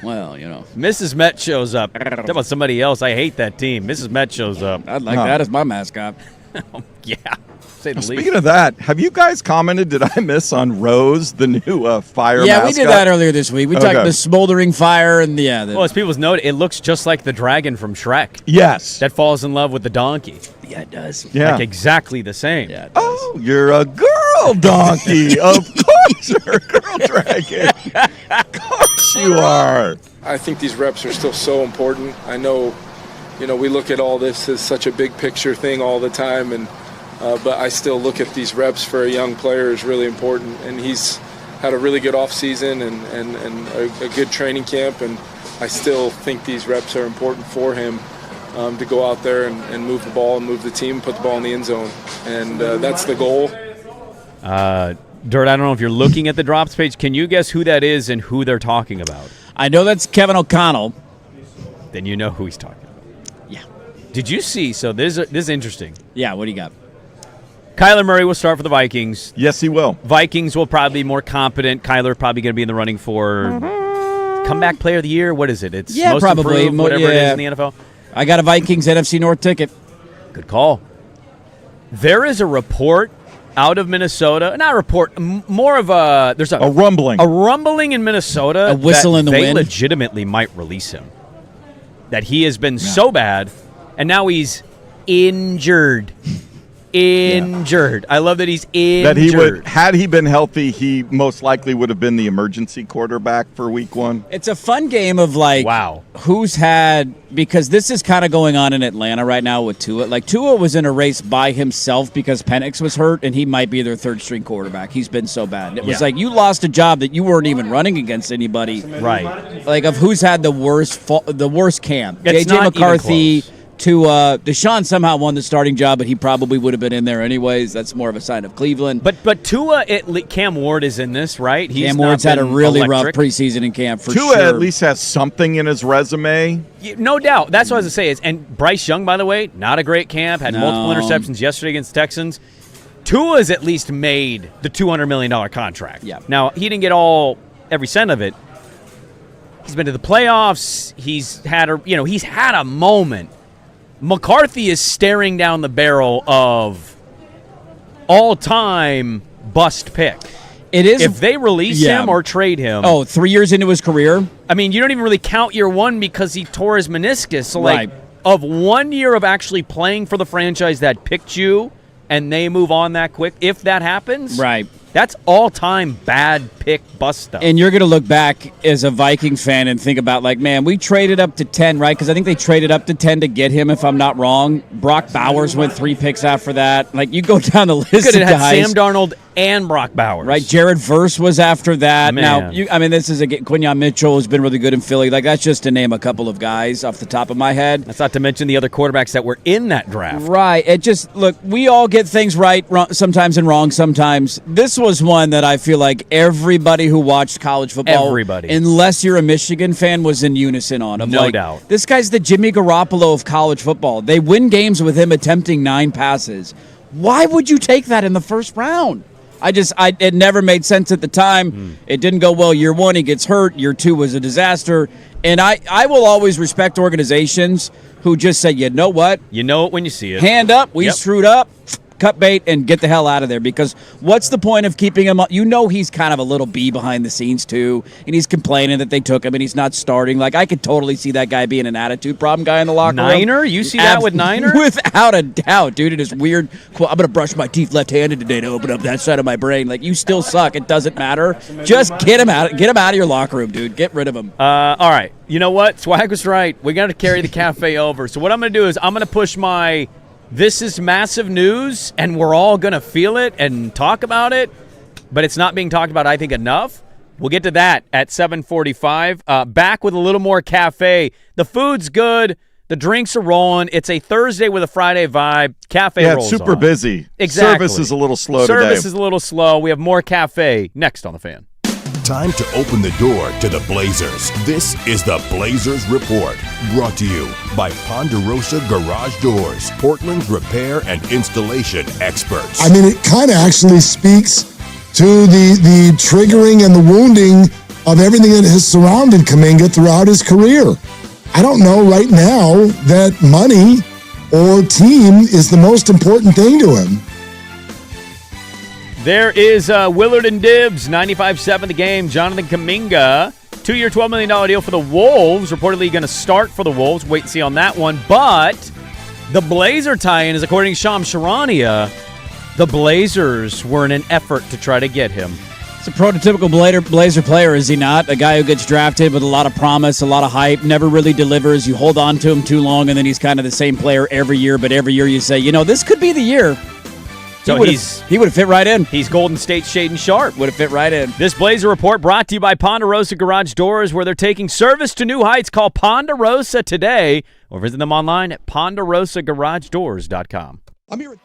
Well, Mrs. Met shows up. Talk about somebody else. I hate that team. Mrs. Met shows up. I'd like that as my mascot. Yeah. Say the least. Speaking of that, have you guys commented, did I miss on Rose, the new fire Yeah, mascot? we did that earlier this week. We talked the smoldering fire and well, as people's note, it looks just like the dragon from Shrek. Yes. That falls in love with the donkey. Yeah, it does. Yeah. Like exactly the same. Yeah, it does. Oh, you're a girl donkey. Of course you're a girl dragon. Of course you are. I think these reps are still so important. I know, we look at all this as such a big picture thing all the time, and but I still look at these reps for a young player as really important. And he's had a really good offseason and a good training camp, and I still think these reps are important for him to go out there and move the ball and move the team, put the ball in the end zone. And that's the goal. Dirt, I don't know if you're looking at the drops page. Can you guess who that is and who they're talking about? I know that's Kevin O'Connell. Then you know who he's talking about. Yeah. Did you see? So this is interesting. Yeah, what do you got? Kyler Murray will start for the Vikings. Yes, he will. Vikings will probably be more competent. Kyler probably going to be in the running for comeback player of the year. What is it? It's most probably improved, whatever it is in the NFL. I got a Vikings NFC North ticket. Good call. There is a report out of Minnesota. Not a report, more of a there's a rumbling. A rumbling in Minnesota. A whistle that in the they wind. legitimately might release him. That he has been so bad, and now he's injured. Injured. I love that he's injured. That he would, had he been healthy, he most likely would have been the emergency quarterback for week 1. It's a fun game of wow. Who's had, because this is kind of going on in Atlanta right now with Tua. Like Tua was in a race by himself because Penix was hurt, and he might be their third string quarterback. He's been so bad. It was like you lost a job that you weren't even running against anybody. Right. Like of who's had the worst camp. It's JJ not McCarthy. even close. Deshaun somehow won the starting job, but he probably would have been in there anyways. That's more of a sign of Cleveland. But Tua, Cam Ward is in this, right? Cam Ward's had a really rough preseason in camp for Tua sure. at least has something in his resume. No doubt. That's what I was going to say. And Bryce Young, by the way, not a great camp. Had multiple interceptions yesterday against the Texans. Tua's at least made the $200 million contract. Yeah. Now, he didn't get every cent of it. He's been to the playoffs. He's had a moment. McCarthy is staring down the barrel of all-time bust pick. It is if they release him or trade him. Oh, 3 years into his career? I mean, you don't even really count year one because he tore his meniscus. So, Right. of 1 year of actually playing for the franchise that picked you and they move on that quick, if that happens, Right. that's all-time bad pick bust stuff. And you're going to look back as a Vikings fan and think about, like, man, we traded up to 10, right? Because I think they traded up to 10 to get him, if I'm not wrong. Brock Bowers went 3 picks after that. Like, you go down the list Could of have had guys. Sam Darnold and Brock Bowers. Right, Jared Verse was after that. Man. Now, this is Quinyon Mitchell has been really good in Philly. Like, that's just to name a couple of guys off the top of my head. That's not to mention the other quarterbacks that were in that draft. Right. It just, look, we all get things right sometimes and wrong sometimes. This was one that I feel like everybody who watched college football, Everybody. unless you're a Michigan fan, was in unison on. No doubt. This guy's the Jimmy Garoppolo of college football. They win games with him attempting 9 passes. Why would you take that in the first round? It never made sense at the time. It didn't go well year 1. He gets hurt. Year 2 was a disaster. And I will always respect organizations who just say, you know what? You know it when you see it. Hand up. We screwed up. Cut bait and get the hell out of there, because what's the point of keeping him up? You know he's kind of a little bee behind the scenes too, and he's complaining that they took him and he's not starting. Like, I could totally see that guy being an attitude problem guy in the locker room. Niner? You see that with Niner? Without a doubt, dude. It is weird. I'm going to brush my teeth left-handed today to open up that side of my brain. Like, you still suck. It doesn't matter. Just get him out. Get him out of your locker room, dude. Get rid of him. All right. You know what? Swag was right. We got to carry the cafe over. So what I'm going to do is I'm going to push my "this is massive news," and we're all going to feel it and talk about it, but it's not being talked about, I think, enough. We'll get to that at 7:45. Back with a little more cafe. The food's good. The drinks are rolling. It's a Thursday with a Friday vibe. Cafe rolls it's super on. busy. Exactly. Service is a little slow Service today. is a little slow. We have more cafe next on The Fan. Time to open the door to the Blazers. This is the Blazers Report, brought to you by Ponderosa Garage Doors, Portland's repair and installation experts. I mean, it kind of actually speaks to the triggering and the wounding of everything that has surrounded Kuminga throughout his career. I don't know right now that money or team is the most important thing to him. There is Willard and Dibbs, 95-7 the game. Jonathan Kuminga, 2-year, $12 million deal for the Wolves. Reportedly going to start for the Wolves. Wait and see on that one. But the Blazer tie-in is, according to Shams Charania, the Blazers were in an effort to try to get him. It's a prototypical Blazer player, is he not? A guy who gets drafted with a lot of promise, a lot of hype, never really delivers. You hold on to him too long, and then he's kind of the same player every year. But every year you say, this could be the year So he would have fit right in. He's Golden State Shaden Sharp. Would have fit right in. This Blazer Report brought to you by Ponderosa Garage Doors, where they're taking service to new heights. Call Ponderosa today or visit them online at ponderosagaragedoors.com. I'm here.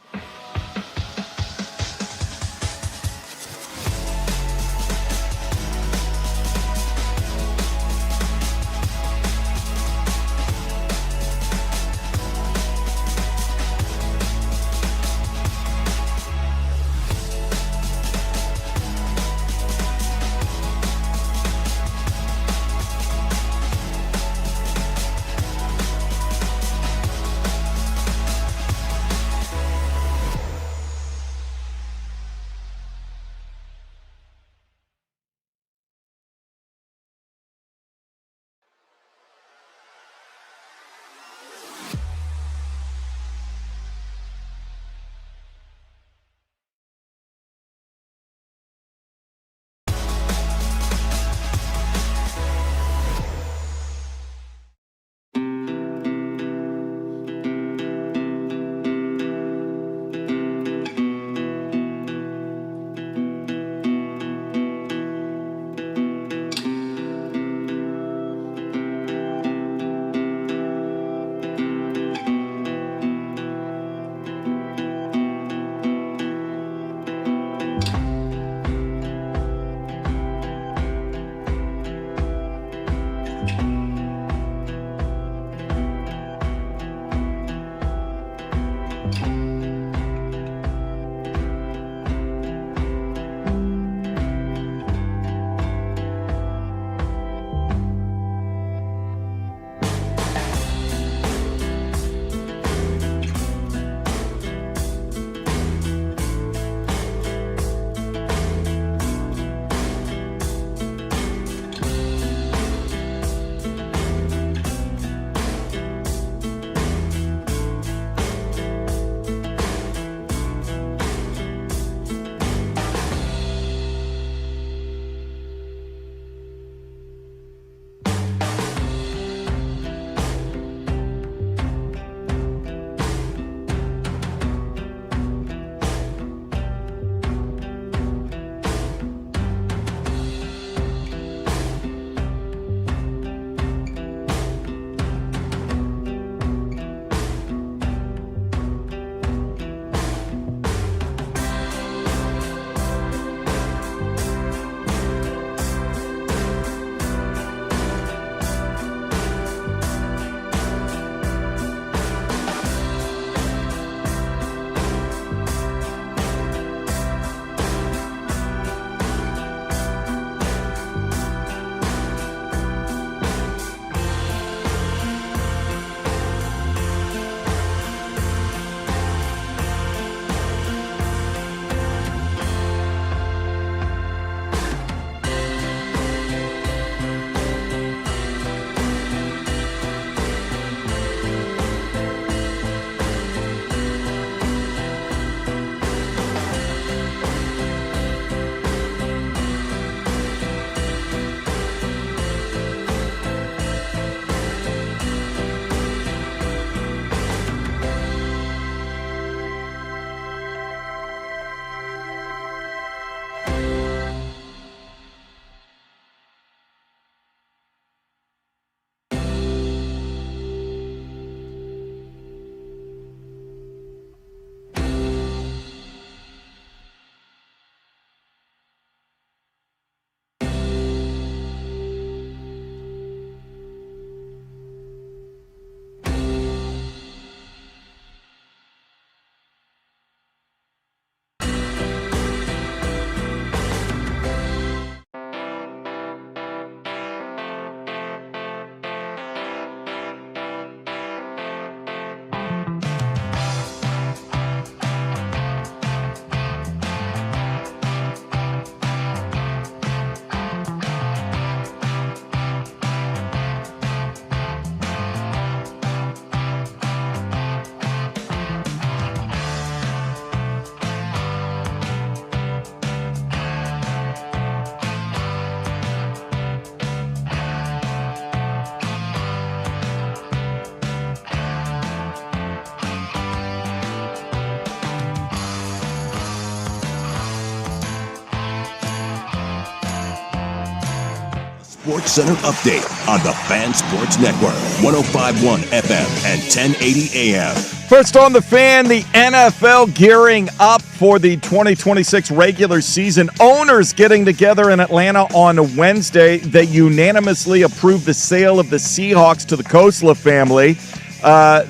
Sports Center update on the Fan Sports Network, 105.1 FM and 1080 AM. First on the Fan, the NFL gearing up for the 2026 regular season. Owners getting together in Atlanta on Wednesday. They unanimously approved the sale of the Seahawks to the Kosla family.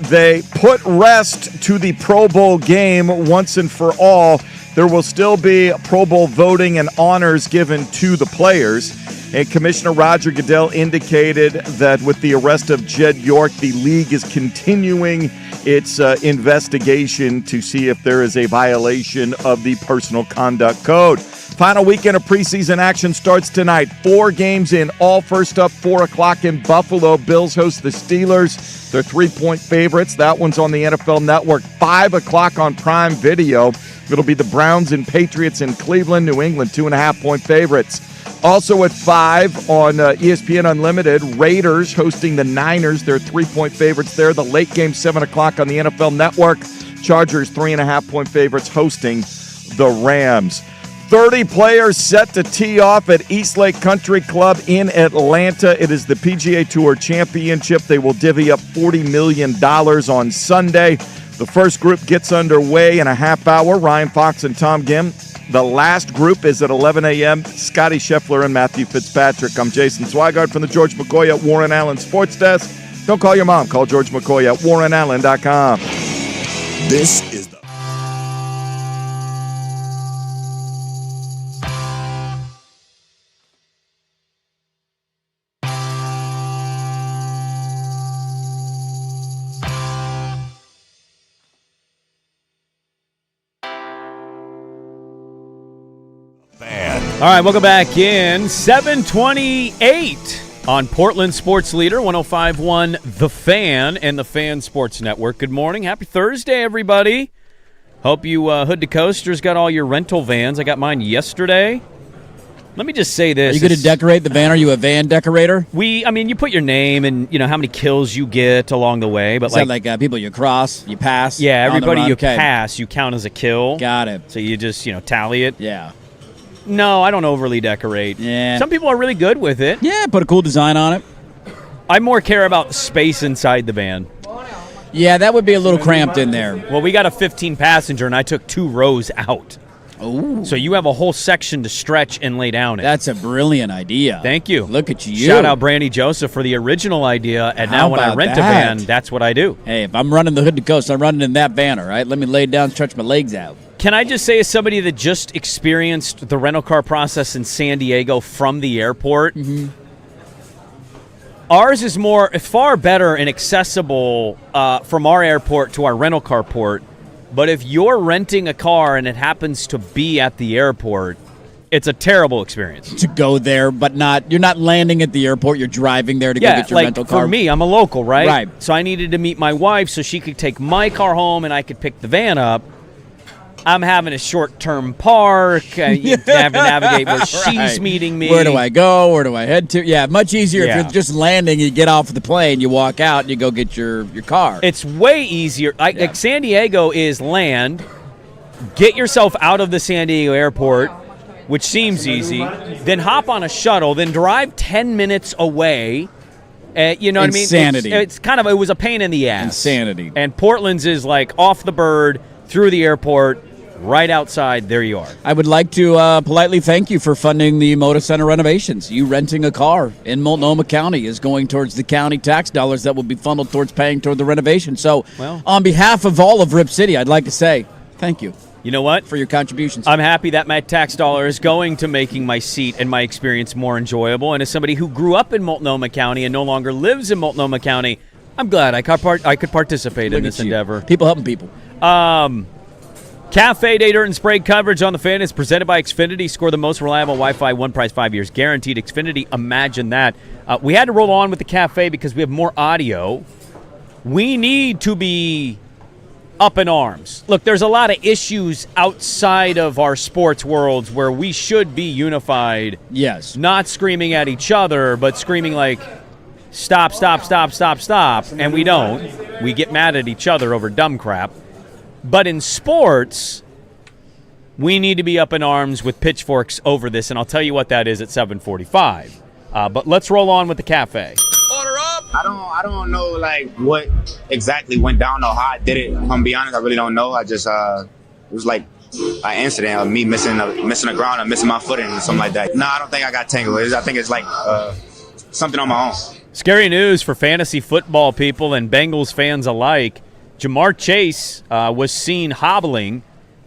They put rest to the Pro Bowl game once and for all. There will still be Pro Bowl voting and honors given to the players. And Commissioner Roger Goodell indicated that with the arrest of Jed York, the league is continuing its investigation to see if there is a violation of the personal conduct code. Final weekend of preseason action starts tonight. 4 games in all. First up, 4 o'clock in Buffalo. Bills host the Steelers. They're 3-point favorites. That one's on the NFL Network. 5 o'clock on Prime Video. It'll be the Browns and Patriots in Cleveland. New England, 2.5-point favorites. Also at 5 on ESPN Unlimited, Raiders hosting the Niners. They're 3-point favorites there. The late game, 7 o'clock on the NFL Network. Chargers, 3.5-point favorites hosting the Rams. 30 players set to tee off at Eastlake Country Club in Atlanta. It is the PGA Tour Championship. They will divvy up $40 million on Sunday. The first group gets underway in a half hour. Ryan Fox and Tom Gim. The last group is at 11 a.m. Scotty Scheffler and Matthew Fitzpatrick. I'm Jason Swigard from the George McCoy at Warren Allen Sports Desk. Don't call your mom. Call George McCoy at warrenallen.com. This is the All right, welcome back in. 728 on Portland Sports Leader, 105.1 The Fan and the Fan Sports Network. Good morning. Happy Thursday, everybody. Hope you Hood to Coasters got all your rental vans. I got mine yesterday. Let me just say this. Are you going to decorate the van? Are you a van decorator? You put your name and, how many kills you get along the way. But Is that like people you cross, you pass? Yeah, everybody you okay. pass, you count as a kill. Got it. So you just, tally it. Yeah. No, I don't overly decorate. Yeah. Some people are really good with it. Yeah, put a cool design on it. I more care about the space inside the van. Yeah, that would be a little cramped in there. Well, we got a 15-passenger, and I took 2 rows out. Oh. So you have a whole section to stretch and lay down in. That's a brilliant idea. Thank you. Look at you. Shout out Brandy Joseph for the original idea, and now when I rent a van, that's what I do. Hey, if I'm running the Hood to Coast, I'm running in that van, all right? Let me lay down, stretch my legs out. Can I just say, as somebody that just experienced the rental car process in San Diego from the airport, ours is far better and accessible from our airport to our rental car port. But if you're renting a car and it happens to be at the airport, it's a terrible experience. To go there, but you're not landing at the airport. You're driving there to go get your rental car. For me, I'm a local, right? Right. So I needed to meet my wife so she could take my car home and I could pick the van up. I'm having a short-term park. You have to navigate where she's meeting me. Where do I go? Where do I head to? Yeah, much easier if you're just landing. You get off the plane, you walk out, and you go get your car. It's way easier. Like San Diego is land. Get yourself out of the San Diego airport, which seems easy. Then hop on a shuttle. Then drive 10 minutes away. You know what I mean? Insanity. It was a pain in the ass. Insanity. And Portland's is like off the bird, through the airport, right outside, there you are. I would like to politely thank you for funding the Moda Center renovations. You renting a car in Multnomah County is going towards the county tax dollars that will be funneled towards paying toward the renovation. So on behalf of all of Rip City, I'd like to say thank you. You know what? For your contributions. I'm happy that my tax dollar is going to making my seat and my experience more enjoyable. And as somebody who grew up in Multnomah County and no longer lives in Multnomah County, I'm glad I could participate in this endeavor. People helping people. Cafe Day Dirt and Sprague coverage on the Fan is presented by Xfinity. Score the most reliable Wi-Fi, one price, 5 years guaranteed. Xfinity, imagine that. We had to roll on with the cafe because we have more audio. We need to be up in arms. Look, there's a lot of issues outside of our sports worlds where we should be unified. Yes. Not screaming at each other, but screaming like, stop, stop, stop, stop, stop. And we don't. We get mad at each other over dumb crap. But in sports, we need to be up in arms with pitchforks over this, and I'll tell you what that is at 7:45. But let's roll on with the cafe. I don't know like what exactly went down or how I did it. I'm gonna be honest, I really don't know. I just it was like an incident of me missing the ground and missing my footing and something like that. No, I don't think I got tangled. I think it's like something on my own. Scary news for fantasy football people and Bengals fans alike. Jamar Chase was seen hobbling,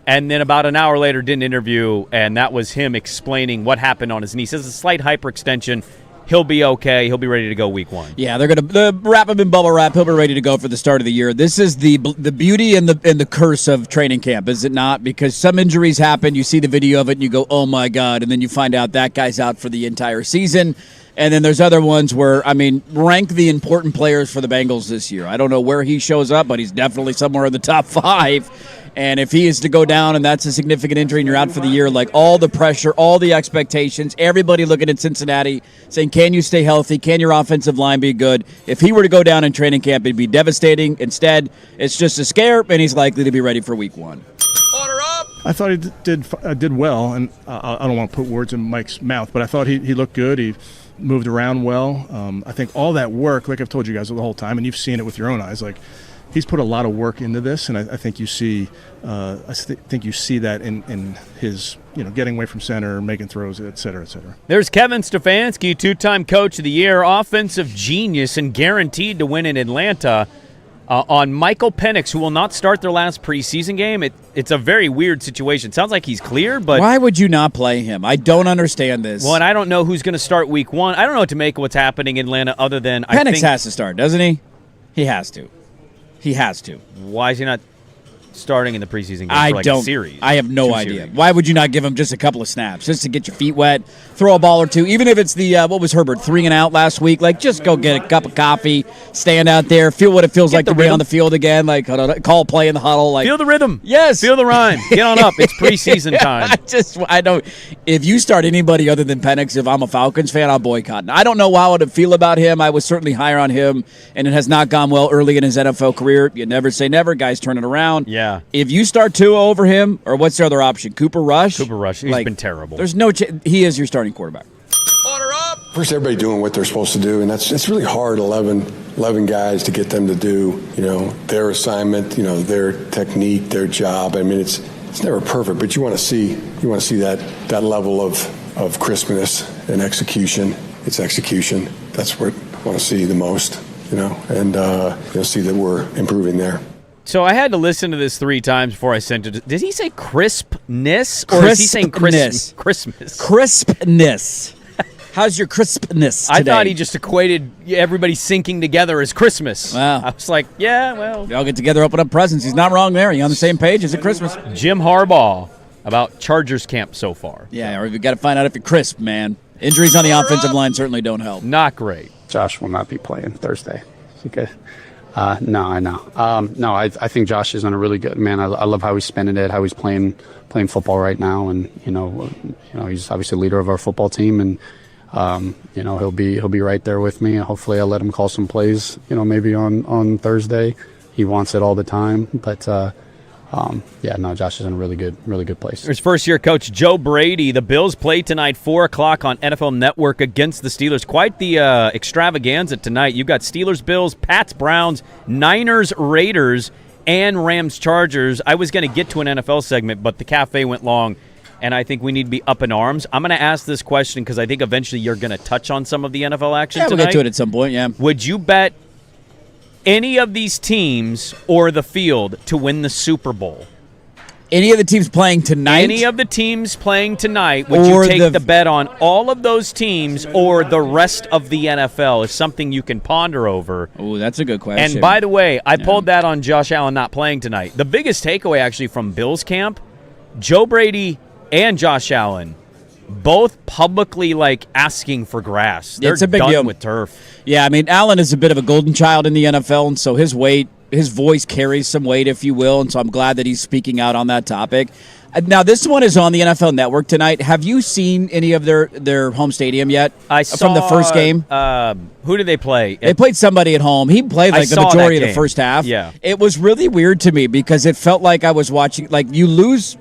and then about an hour later did an interview, and that was him explaining what happened on his knee. He says a slight hyperextension. He'll be okay. He'll be ready to go week 1. Yeah, they're gonna wrap him in bubble wrap. He'll be ready to go for the start of the year. This is the beauty and the curse of training camp, is it not? Because some injuries happen. You see the video of it and you go, "Oh my God!" And then you find out that guy's out for the entire season. And then there's other ones where, rank the important players for the Bengals this year. I don't know where he shows up, but he's definitely somewhere in the top 5. And if he is to go down and that's a significant injury and you're out for the year, like all the pressure, all the expectations, everybody looking at Cincinnati saying, can you stay healthy? Can your offensive line be good? If he were to go down in training camp, it'd be devastating. Instead, it's just a scare, and he's likely to be ready for week 1. I thought he did well, and I don't want to put words in Mike's mouth, but I thought he looked good. He moved around well. I think all that work, like I've told you guys the whole time, and you've seen it with your own eyes, like he's put a lot of work into this, and I think you see that in his getting away from center, making throws, et cetera, et cetera. There's Kevin Stefanski, 2-time Coach of the Year, offensive genius, and guaranteed to win in Atlanta. On Michael Penix, who will not start their last preseason game. It's a very weird situation. Sounds like he's clear, but why would you not play him? I don't understand this. Well, and I don't know who's going to start week 1. I don't know what to make of what's happening in Atlanta other than Penix has to start, doesn't he? He has to. Why is he not starting in the preseason game for a series? I have no idea. Why would you not give him just a couple of snaps just to get your feet wet, throw a ball or two, even if it's the what was Herbert 3 and out last week? Like, just go get a cup of coffee, stand out there, feel what it feels like to be on the field again. Like, call play in the huddle. Like, feel the rhythm. Yes, feel the rhyme. Get on up. It's preseason time. I don't. If you start anybody other than Penix, if I'm a Falcons fan, I'll boycott. I don't know how I would feel about him. I was certainly higher on him, and it has not gone well early in his NFL career. You never say never. Guys turn it around. Yeah. If you start Tua over him, or what's the other option? Cooper Rush? He's been terrible. There's no he is your starting quarterback. First, everybody doing what they're supposed to do, and it's really hard, 11 guys, to get them to do, their assignment, their technique, their job. I mean, it's never perfect, but you want to see that level of crispness and execution. It's execution. That's what I want to see the most, and you'll see that we're improving there. So I had to listen to this 3 times before I sent it. Did he say crispness, or is he saying Christmas? Crispness. How's your crispness today? I thought he just equated everybody syncing together as Christmas. Wow. I was like, yeah, well. Y'all get together, open up presents. He's not wrong there. You on the same page? Is it Christmas? Jim Harbaugh about Chargers camp so far. Yeah, or you got to find out if you're crisp, man. Injuries on the offensive line certainly don't help. Not great. Josh will not be playing Thursday. Okay. No, I know. No, I think Josh is on a really good man. I love how he's spending it, how he's playing football right now, and he's obviously the leader of our football team, and he'll be right there with me. Hopefully, I'll let him call some plays. Maybe on Thursday. He wants it all the time, but Josh is in a really good place. There's first-year coach Joe Brady. The Bills play tonight, 4 o'clock on NFL Network against the Steelers. Quite the extravaganza tonight. You've got Steelers, Bills, Pats, Browns, Niners, Raiders, and Rams, Chargers. I was going to get to an NFL segment, but the cafe went long, and I think we need to be up in arms. I'm going to ask this question because I think eventually you're going to touch on some of the NFL action tonight. We'll get to it at some point, yeah. Would you bet any of these teams or the field to win the Super Bowl? Any of the teams playing tonight? Any of the teams playing tonight, would you take the bet on all of those teams or the rest of the NFL is something you can ponder over. Oh, that's a good question. And by the way, I pulled that on Josh Allen not playing tonight. The biggest takeaway actually from Bills camp, Joe Brady and Josh Allen both publicly asking for grass. They're it's a big done deal with turf. Yeah, I mean, Allen is a bit of a golden child in the NFL, and so his voice carries some weight, if you will, and so I'm glad that he's speaking out on that topic. Now, this one is on the NFL Network tonight. Have you seen any of their home stadium yet? I saw from the first game. Who did they play? They played somebody at home. He played the majority of the first half. Yeah, it was really weird to me because it felt like I was watching. You lose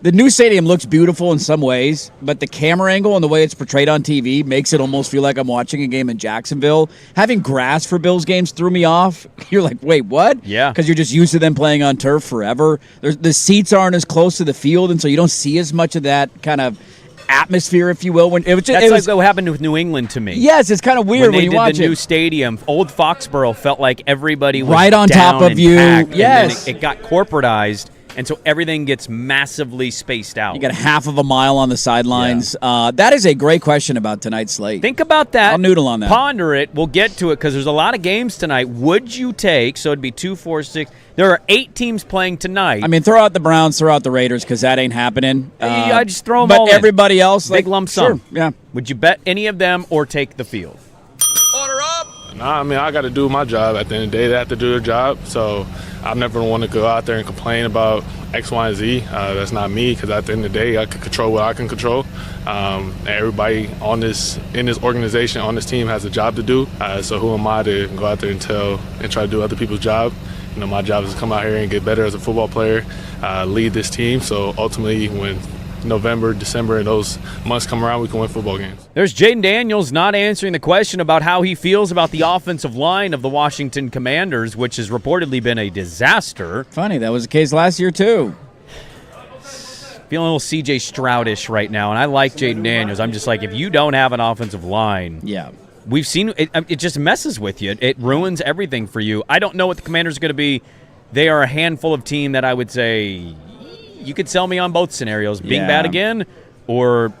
The new stadium looks beautiful in some ways, but the camera angle and the way it's portrayed on TV makes it almost feel like I'm watching a game in Jacksonville. Having grass for Bills games threw me off. You're like, wait, what? Yeah. Because you're just used to them playing on turf forever. The seats aren't as close to the field, and so you don't see as much of that kind of atmosphere, if you will. That's like what happened with New England to me. Yes, it's kind of weird when you watch it. When they did the new stadium, old Foxborough felt like everybody was right on top of you. Packed, yes. And then it got corporatized. And so everything gets massively spaced out. You got half of a mile on the sidelines. Yeah. That is a great question about tonight's slate. Think about that. I'll noodle on that. Ponder it. We'll get to it because there's a lot of games tonight. Would you take, so it'd be 2, 4, 6. There are 8 teams playing tonight. I mean, throw out the Browns, throw out the Raiders because that ain't happening. I just throw them all in. But everybody else, big lump sum. Sure, yeah. Would you bet any of them or take the field? Order up! Nah, I mean, I got to do my job. At the end of the day, they have to do their job. So I never want to go out there and complain about X, Y, and Z. That's not me because at the end of the day, I can control what I can control. And everybody in this organization, on this team has a job to do. So who am I to go out there and try to do other people's job? You know, my job is to come out here and get better as a football player, lead this team. So ultimately, when November, December, and those months come around, we can win football games. There's Jaden Daniels not answering the question about how he feels about the offensive line of the Washington Commanders, which has reportedly been a disaster. Funny, that was the case last year, too. Feeling a little C.J. Stroudish right now, and I like Jaden Daniels. I'm just like, if you don't have an offensive line, yeah, we've seen it just messes with you. It ruins everything for you. I don't know what the Commanders are going to be. They are a handful of team that I would say you could sell me on both scenarios, being bad again or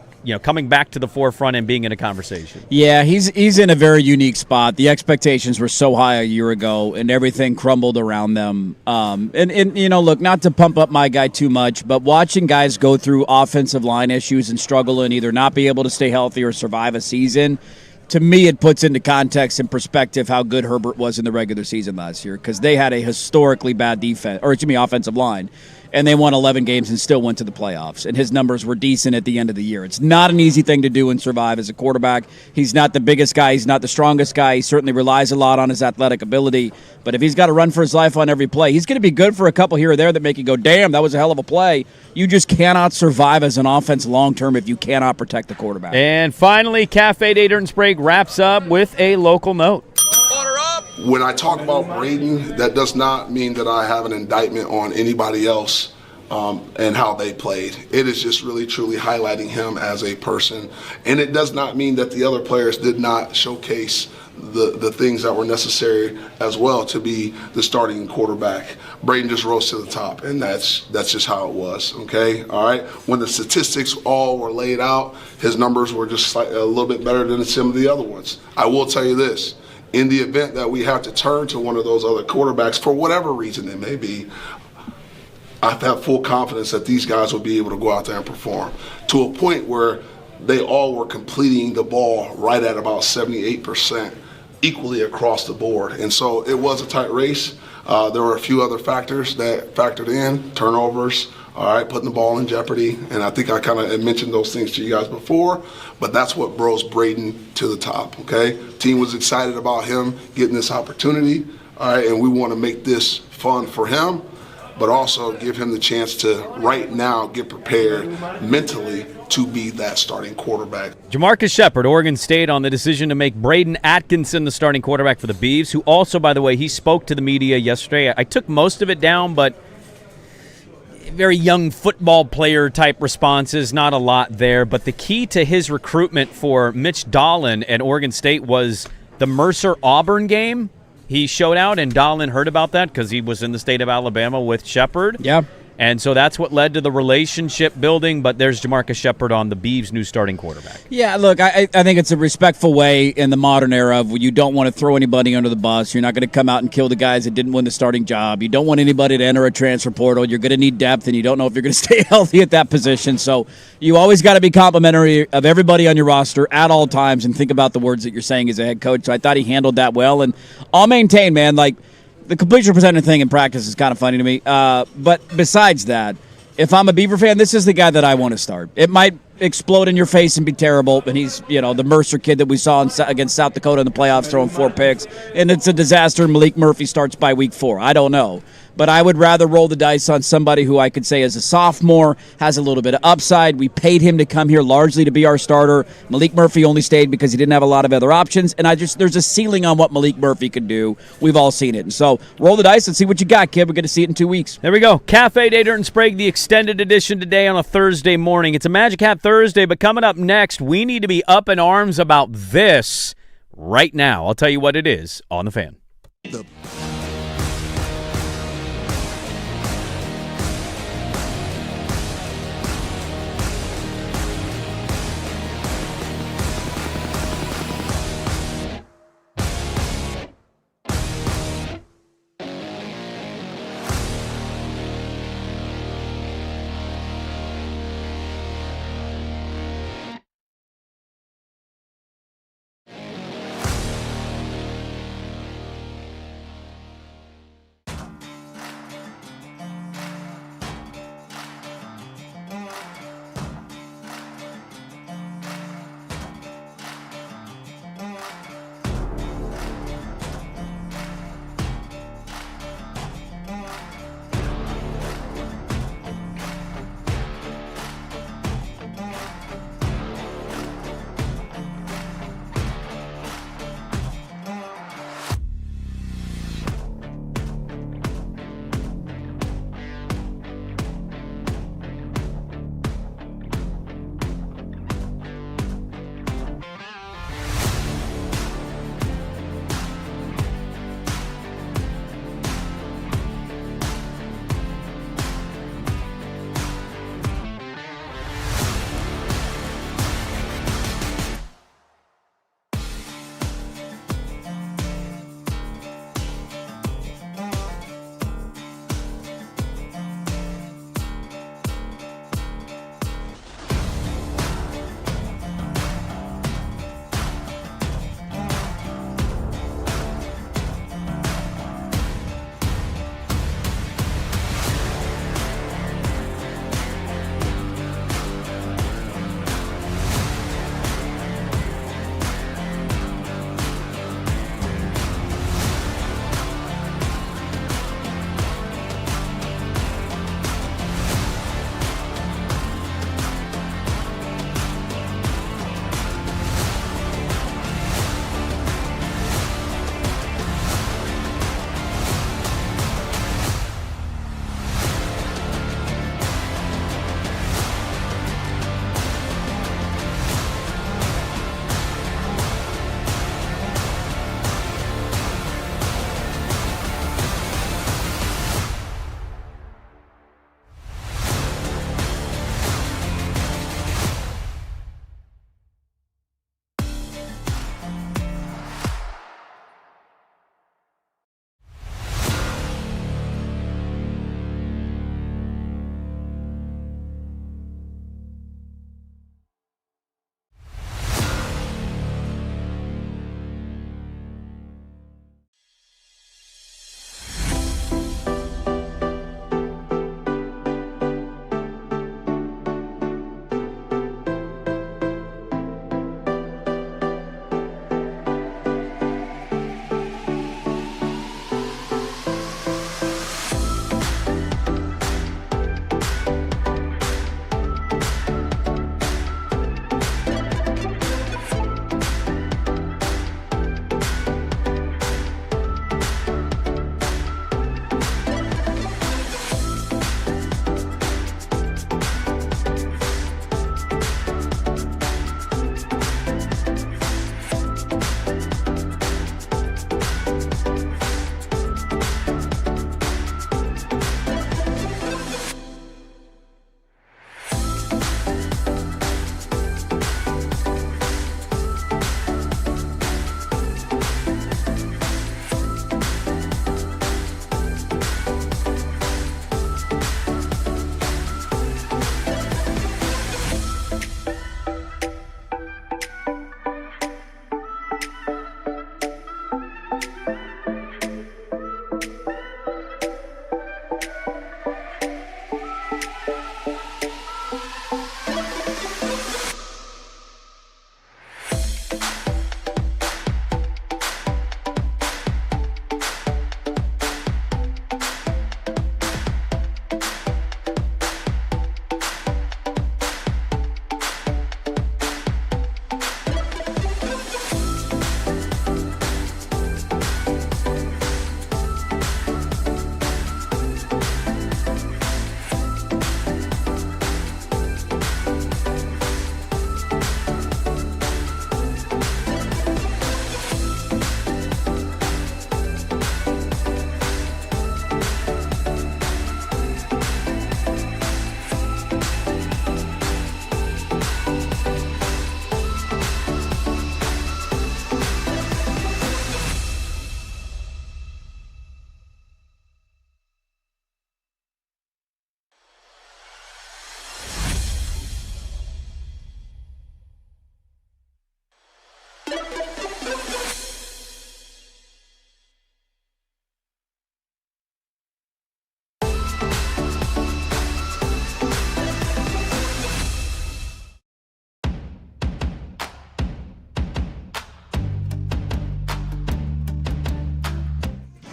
coming back to the forefront and being in a conversation. Yeah, he's in a very unique spot. The expectations were so high a year ago, and everything crumbled around them. And look, not to pump up my guy too much, but watching guys go through offensive line issues and struggle and either not be able to stay healthy or survive a season, to me, it puts into context and perspective how good Herbert was in the regular season last year because they had a historically bad offensive line. And they won 11 games and still went to the playoffs. And his numbers were decent at the end of the year. It's not an easy thing to do and survive as a quarterback. He's not the biggest guy. He's not the strongest guy. He certainly relies a lot on his athletic ability. But if he's got to run for his life on every play, he's going to be good for a couple here or there that make you go, damn, that was a hell of a play. You just cannot survive as an offense long-term if you cannot protect the quarterback. And finally, Cafe Day Dirt and Sprague wraps up with a local note. When I talk about Braden, that does not mean that I have an indictment on anybody else and how they played. It is just really, truly highlighting him as a person. And it does not mean that the other players did not showcase the things that were necessary as well to be the starting quarterback. Braden just rose to the top, and that's just how it was, okay? All right? When the statistics all were laid out, his numbers were just a little bit better than some of the other ones. I will tell you this. In the event that we have to turn to one of those other quarterbacks, for whatever reason it may be, I have full confidence that these guys will be able to go out there and perform to a point where they all were completing the ball right at about 78% equally across the board. And so it was a tight race. There were a few other factors that factored in, turnovers, all right, putting the ball in jeopardy. And I think I kind of mentioned those things to you guys before, but that's what rose Braden to the top, okay? Team was excited about him getting this opportunity, all right, and we want to make this fun for him, but also give him the chance to right now get prepared mentally to be that starting quarterback. Jamarcus Shepard, Oregon State, on the decision to make Braden Atkinson the starting quarterback for the Beavs, who also, by the way, he spoke to the media yesterday. I took most of it down, but very young football player type responses, not a lot there. But the key to his recruitment for Mitch Dahlin at Oregon State was the Mercer-Auburn game. He showed out, and Dahlin heard about that because he was in the state of Alabama with Shepard. Yeah. And so that's what led to the relationship building, but there's Jamarcus Shepard on the Beavs' new starting quarterback. Yeah, look, I think it's a respectful way in the modern era of you don't want to throw anybody under the bus. You're not going to come out and kill the guys that didn't win the starting job. You don't want anybody to enter a transfer portal. You're going to need depth, and you don't know if you're going to stay healthy at that position. So you always got to be complimentary of everybody on your roster at all times and think about the words that you're saying as a head coach. So I thought he handled that well, and I'll maintain, man, like, the completion percentage thing in practice is kind of funny to me. But besides that, if I'm a Beaver fan, this is the guy that I want to start. It might explode in your face and be terrible, but he's, the Mercer kid that we saw against South Dakota in the playoffs throwing 4 picks, and it's a disaster. Malik Murphy starts by week 4. I don't know. but I would rather roll the dice on somebody who I could say is a sophomore, has a little bit of upside. We paid him to come here largely to be our starter. Malik Murphy only stayed because he didn't have a lot of other options, and there's a ceiling on what Malik Murphy could do. We've all seen it. And so roll the dice and see what you got, kid. We're going to see it in 2 weeks. There we go. Cafe Day, Dirt and Sprague, the extended edition today on a Thursday morning. It's a Magic Hat Thursday, but coming up next, we need to be up in arms about this right now. I'll tell you what it is on The Fan.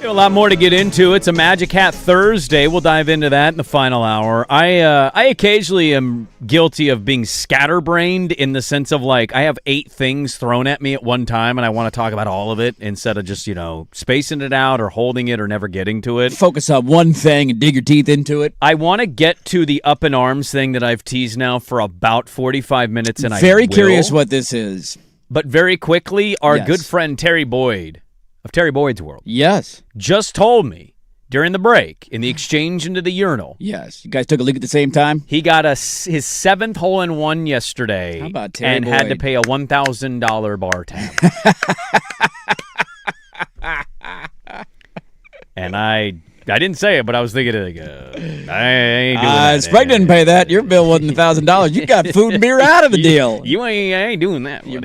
A lot more to get into. It's a Magic Hat Thursday. We'll dive into that in the final hour. I occasionally am guilty of being scatterbrained in the sense of like I have 8 things thrown at me at one time and I want to talk about all of it instead of just, spacing it out or holding it or never getting to it. Focus on one thing and dig your teeth into it. I want to get to the up in arms thing that I've teased now for about 45 minutes and Very curious what this is. But very quickly, our Yes. good friend Terry Boyd of Terry Boyd's World. Yes. Just told me during the break in the exchange into the urinal. Yes. You guys took a leak at the same time? He got his 7th hole-in-one yesterday. How about Terry and had to Boyd? pay a $1,000 bar tab. And I didn't say it, but I was thinking, I ain't doing that. Sprague didn't pay that. Your bill wasn't $1,000. You got food and beer out of the deal. I ain't doing that. You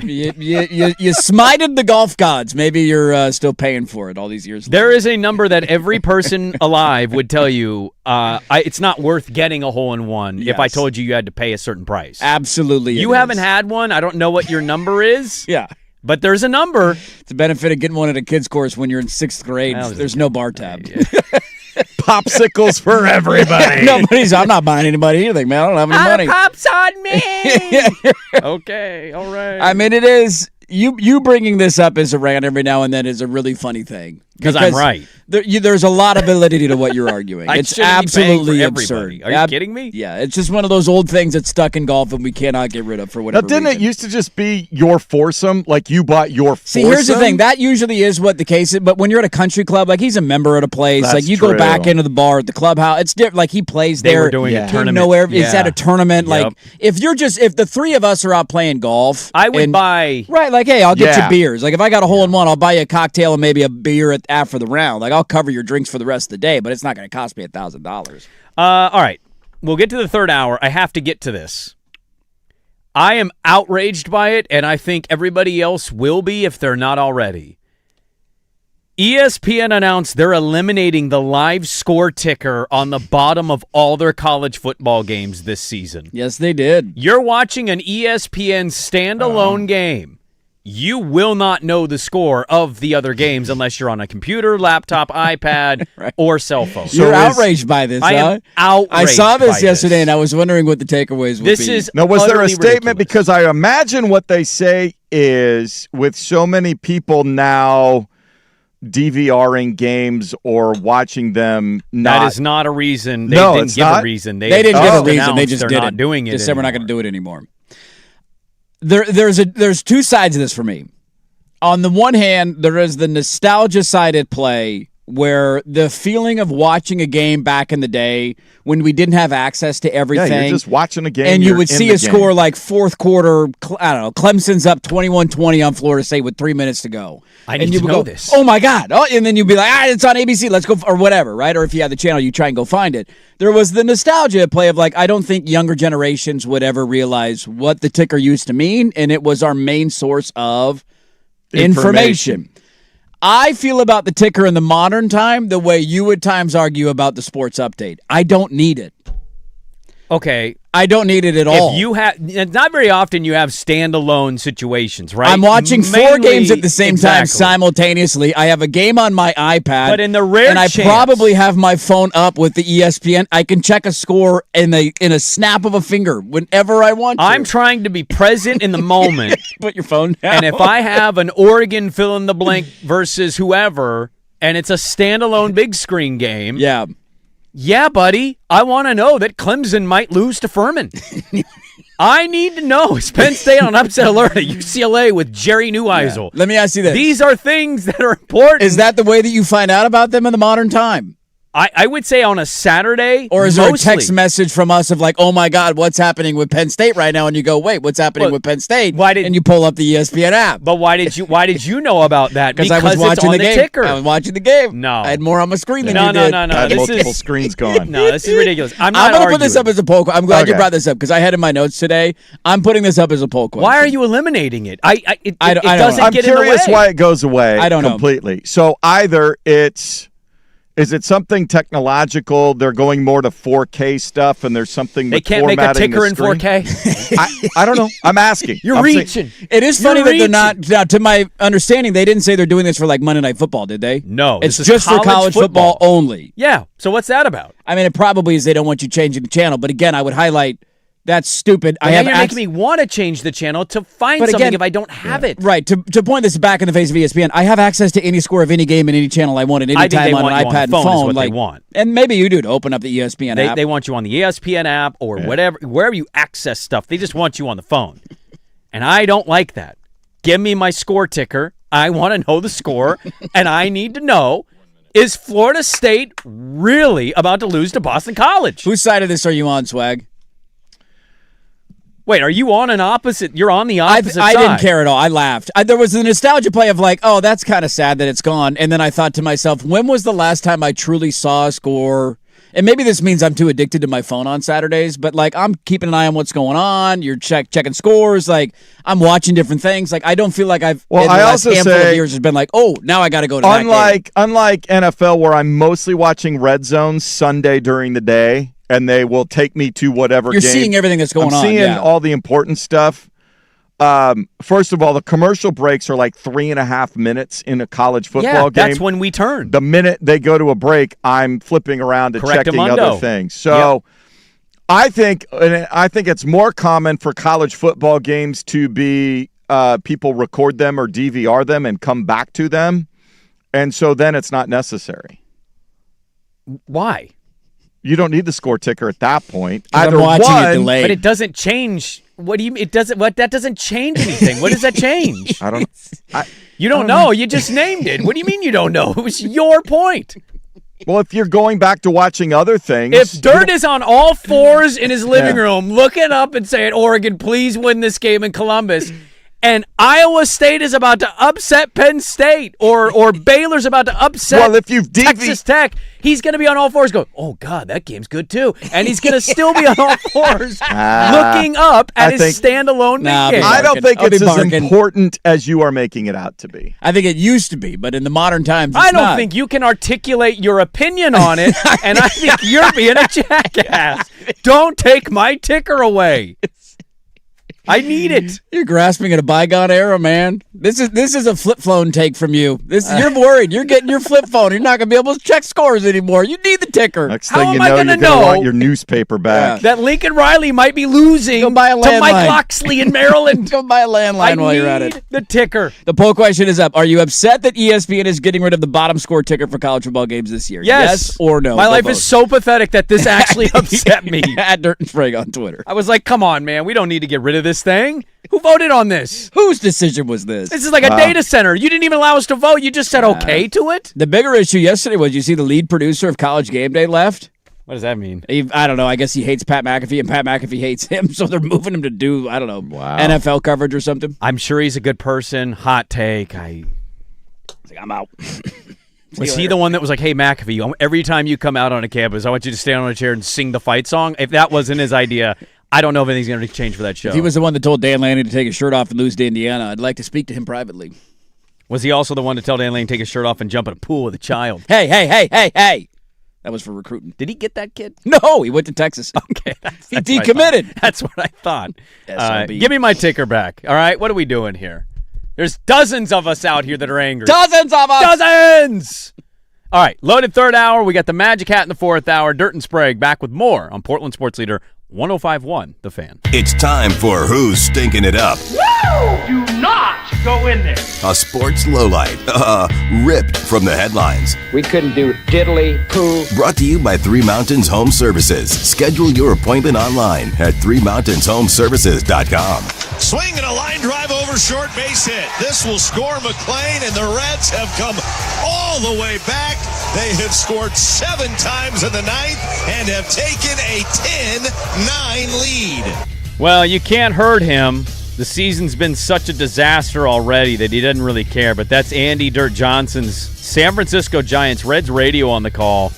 smited the golf gods. Maybe you're still paying for it all these years There is a number that every person alive would tell you it's not worth getting a hole-in-one if I told you had to pay a certain price. Absolutely. You haven't had one. I don't know what your number is. Yeah. But there's a number. It's a benefit of getting one at a kid's course when you're in 6th grade. There's no bar tab. Popsicles for everybody. I'm not buying anybody anything, man. I don't have any money. Pops on me. Okay, all right. I mean, it is. You bringing this up as a rant every now and then is a really funny thing. Because I'm right. There's a lot of validity to what you're arguing. It's absolutely absurd. Are you kidding me? Yeah, it's just one of those old things that's stuck in golf and we cannot get rid of for whatever Now, didn't reason. it used to just be your foursome? Like you bought your foursome? See, here's the thing. That usually is what the case is. But when you're at a country club, like he's a member at a place, That's like you true. go back into the bar at the clubhouse, it's different. Like he plays They there. were doing a tournament. It's at a tournament. Yep. Like if the 3 of us are out playing golf, I would buy. Right, like, hey, I'll get Yeah. you beers. Like, if I got a hole-in-one, I'll buy you a cocktail and maybe a beer after the round. Like, I'll cover your drinks for the rest of the day, but it's not going to cost me $1,000. All right. We'll get to the third hour. I have to get to this. I am outraged by it, and I think everybody else will be if they're not already. ESPN announced they're eliminating the live score ticker on the bottom of all their college football games this season. Yes, they did. You're watching an ESPN standalone game. You will not know the score of the other games unless you're on a computer, laptop, iPad, or cell phone. You're outraged by this, I am outraged I saw this by yesterday, and I was wondering what the takeaways would be. Now, was there a utterly statement? ridiculous. Because I imagine what they say is with so many people now DVRing games or watching them That is not a reason. They No, didn't it's give not? a reason. They didn't give a reason. They announced just they're did not it. doing it Just said we're not anymore. going to do it anymore. There's 2 sides of this for me. On the one hand, there is the nostalgia side at play where the feeling of watching a game back in the day when we didn't have access to everything. Yeah, you're just watching a game. And you you're would in see the a game. score like fourth quarter, I don't know, Clemson's up 21-20 on Florida State with 3 minutes to go. I need and you to would know go, this. Oh, my God. Oh, and then you'd be like, it's on ABC. Let's go, or whatever, right? Or if you had the channel, you try and go find it. There was the nostalgia play of like, I don't think younger generations would ever realize what the ticker used to mean, and it was our main source of information. I feel about the ticker in the modern time the way you would times argue about the sports update. I don't need it. Okay. I don't need it at all. If you have, not very often you have standalone situations, right? I'm watching 4 Mainly- games at the same time Exactly. simultaneously. I have a game on my iPad. But in the rare and I chance- probably have my phone up with the ESPN. I can check a score in a snap of a finger whenever I want to. I'm trying to be present in the moment. Put your phone down. And if I have an Oregon fill in the blank versus whoever, and it's a standalone big screen game. Yeah, buddy, I want to know that Clemson might lose to Furman. I need to know. Is Penn State on upset alert at UCLA with Jerry Neuheisel? Let me ask you this. These are things that are important. Is that the way that you find out about them in the modern time? I would say on a Saturday, or is there a mostly. text message from us of like, oh my God, what's happening with Penn State right now? And you go, wait, what's happening with Penn State? And you pull up the ESPN app. But why did you know about that? Because I was watching it's on the game. ticker. I was watching the game. No. I had more on my screen than No, you no, did. no. I had This multiple is screens going. No, this is ridiculous. I'm going not to put this up arguing. as a poll. I'm glad you Okay. brought this up because I had in my notes today. I'm putting this up as a poll question. Why are you eliminating it? It I don't doesn't know. I'm get in the curious way. why it goes away I don't know. completely. So either it's Is it something technological? They're going more to 4K stuff, and there's something They with can't make a formatting ticker the in screen? 4K? I don't know. I'm asking. You're I'm saying- reaching. It is funny that they're not. Now, to my understanding, they didn't say they're doing this for like Monday Night Football, did they? No, it's this is just for college football only. Yeah. So what's that about? I mean, it probably is they don't want you changing the channel, but again, I would highlight that's stupid. But now you're making me want to change the channel to find But something again- if I don't have it. Right. To point this back in the face of ESPN, I have access to any score of any game and any channel I want at any I think time they on want an you on iPad the and phone is phone. what they like, want. And maybe you do to open up the ESPN app. They want you on the ESPN app or whatever, wherever you access stuff. They just want you on the phone. And I don't like that. Give me my score ticker. I want to know the score, and I need to know, is Florida State really about to lose to Boston College? Whose side of this are you on, Swag? Wait, are you on an opposite? You're on the opposite I side. didn't care at all. I laughed. There was a nostalgia play of like, oh, that's kind of sad that it's gone. And then I thought to myself, when was the last time I truly saw a score? And maybe this means I'm too addicted to my phone on Saturdays, but like I'm keeping an eye on what's going on. You're checking scores. Like I'm watching different things. Like I don't feel like I've in the last handful of years has been like, oh, now I got to go to that game. Unlike NFL, where I'm mostly watching Red Zone Sunday during the day, and they will take me to whatever You're game. seeing everything that's going I'm on, seeing yeah. all the important stuff. First of all, the commercial breaks are like 3.5 minutes in a college football game. That's when we turn. The minute they go to a break, I'm flipping around and checking other things. So I think it's more common for college football games to be people record them or DVR them and come back to them. And so then it's not necessary. Why? You don't need the score ticker at that point. I'm watching it delayed. But it doesn't change. What do you? It doesn't. What that doesn't change anything. What does that change? I don't. You don't know. You just named it. What do you mean you don't know? It was your point. Well, if you're going back to watching other things, If Dirt is on all fours in his living room, looking up and saying, "Oregon, please win this game in Columbus," and Iowa State is about to upset Penn State, or Baylor's about to upset Texas Tech, he's going to be on all fours going, oh, God, that game's good too. And he's going to still be on all fours looking up at his standalone big game. I don't think it's as important as you are making it out to be. I think it used to be, but in the modern times, it's I don't not. think you can articulate your opinion on it, and I think you're being a jackass. Don't take my ticker away. I need it. You're grasping at a bygone era, man. This is a flip phone take from you. You're worried. You're getting your flip phone. You're not going to be able to check scores anymore. You need the ticker. Next thing you know, you're going to want your newspaper back. That Lincoln Riley might be losing to Mike Loxley in Maryland. Go buy a landline while you're at it. The ticker. The poll question is up. Are you upset that ESPN is getting rid of the bottom score ticker for college football games this year? Yes or no? My life Vote. is so pathetic that this actually upset me. At Dirt and Sprague on Twitter. I was like, come on, man. We don't need to get rid of this thing. Who voted on this? Whose decision was this? This is like a data center. You didn't even allow us to vote. You just said okay to it? The bigger issue yesterday was you see the lead producer of College Game Day left. What does that mean? I don't know. I guess he hates Pat McAfee, and Pat McAfee hates him, so they're moving him to do, I don't know, NFL coverage or something. I'm sure he's a good person. Hot take. I'm out. Was he the one that was like, hey, McAfee, every time you come out on a campus, I want you to stand on a chair and sing the fight song? If that wasn't his idea, I don't know if anything's going to change for that show. If he was the one that told Dan Lanning to take his shirt off and lose to Indiana, I'd like to speak to him privately. Was he also the one to tell Dan Lanning to take his shirt off and jump in a pool with a child? Hey. That was for recruiting. Did he get that kid? No, he went to Texas. Okay. He decommitted. That's what I thought. SOB. Give me my ticker back. All right? What are we doing here? There's dozens of us out here that are angry. Dozens of us! Dozens! All right, loaded third hour. We got the Magic Hat in the fourth hour. Dirt and Sprague back with more on Portland Sports Leader 105.1 The Fan. It's time for Who's Stinking It Up? Woo! Do not go in there. A sports lowlight, ripped from the headlines. We couldn't do diddly poo. Brought to you by Three Mountains Home Services. Schedule your appointment online at threemountainshomservices.com. Swinging a line drive over short base hit. This will score McLean, and the Reds have come all the way back. They have scored 7 times in the ninth and have taken a 10-9 lead. Well, you can't hurt him. The season's been such a disaster already that he doesn't really care, but that's Andy Dirt Johnson's San Francisco Giants Reds radio on the call.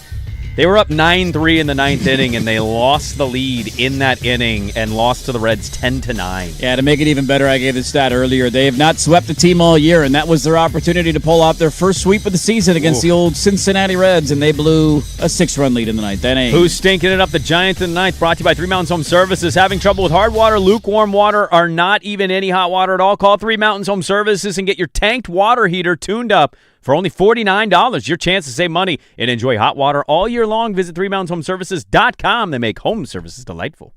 They were up 9-3 in the ninth inning, and they lost the lead in that inning and lost to the Reds 10-9. Yeah, to make it even better, I gave the stat earlier. They have not swept the team all year, and that was their opportunity to pull off their first sweep of the season against the old Cincinnati Reds, and they blew a 6-run lead in the ninth inning. Who's stinking it up? The Giants in the ninth, brought to you by Three Mountains Home Services. Having trouble with hard water, lukewarm water, or not even any hot water at all? Call Three Mountains Home Services and get your tanked water heater tuned up for only $49. Your chance to save money and enjoy hot water all year long. Visit ThreeMountainsHomeServices.com. They make home services delightful.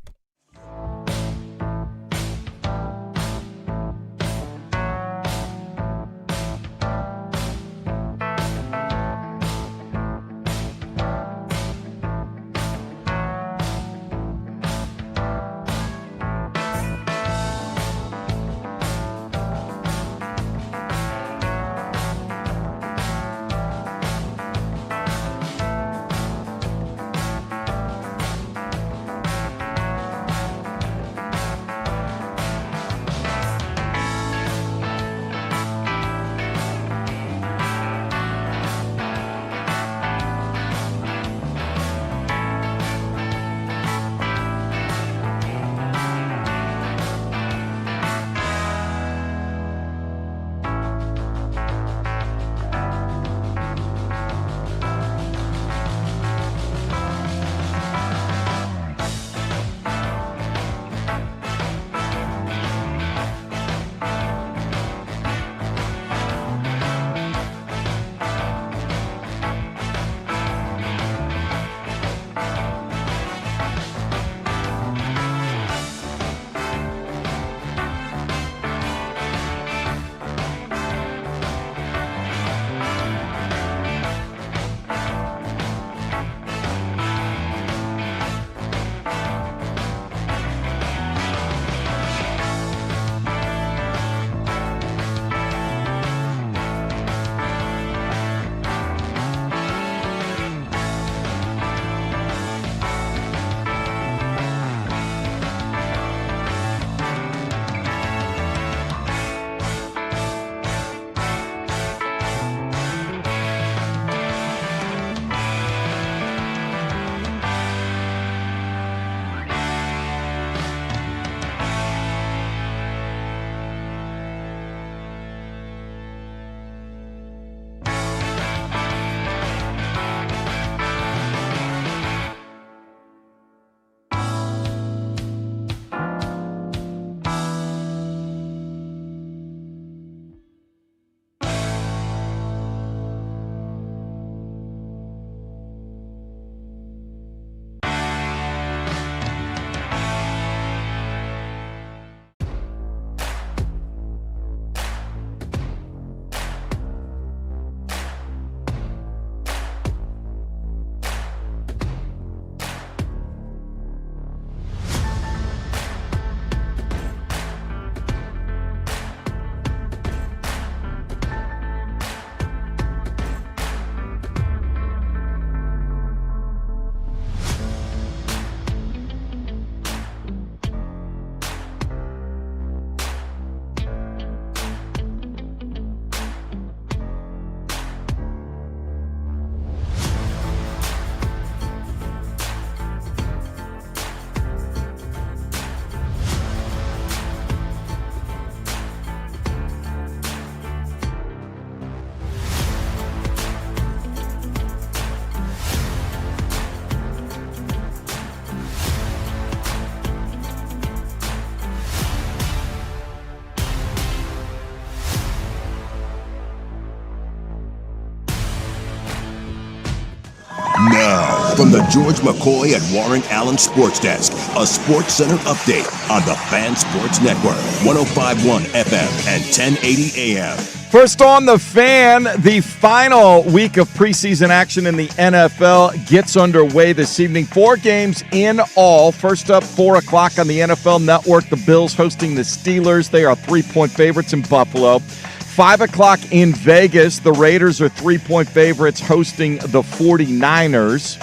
Now, from the George McCoy and Warren Allen Sports Desk, a Sports Center update on the Fan Sports Network, 105.1 FM and 1080 AM. First on the Fan, the final week of preseason action in the NFL gets underway this evening. 4 games in all. First up, 4 o'clock on the NFL Network. The Bills hosting the Steelers. They are 3-point favorites in Buffalo. 5 o'clock in Vegas. The Raiders are 3-point favorites hosting the 49ers.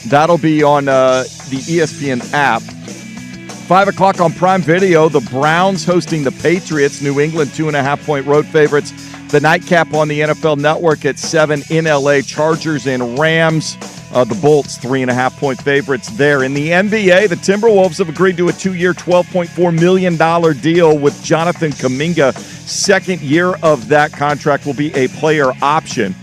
That'll be on the ESPN app. 5 o'clock on Prime Video. The Browns hosting the Patriots. New England 2.5-point road favorites. The nightcap on the NFL Network at 7 in LA. Chargers and Rams. The Bolts, 3.5-point favorites there. In the NBA, the Timberwolves have agreed to a 2-year, $12.4 million deal with Jonathan Kuminga. Second year of that contract will be a player option.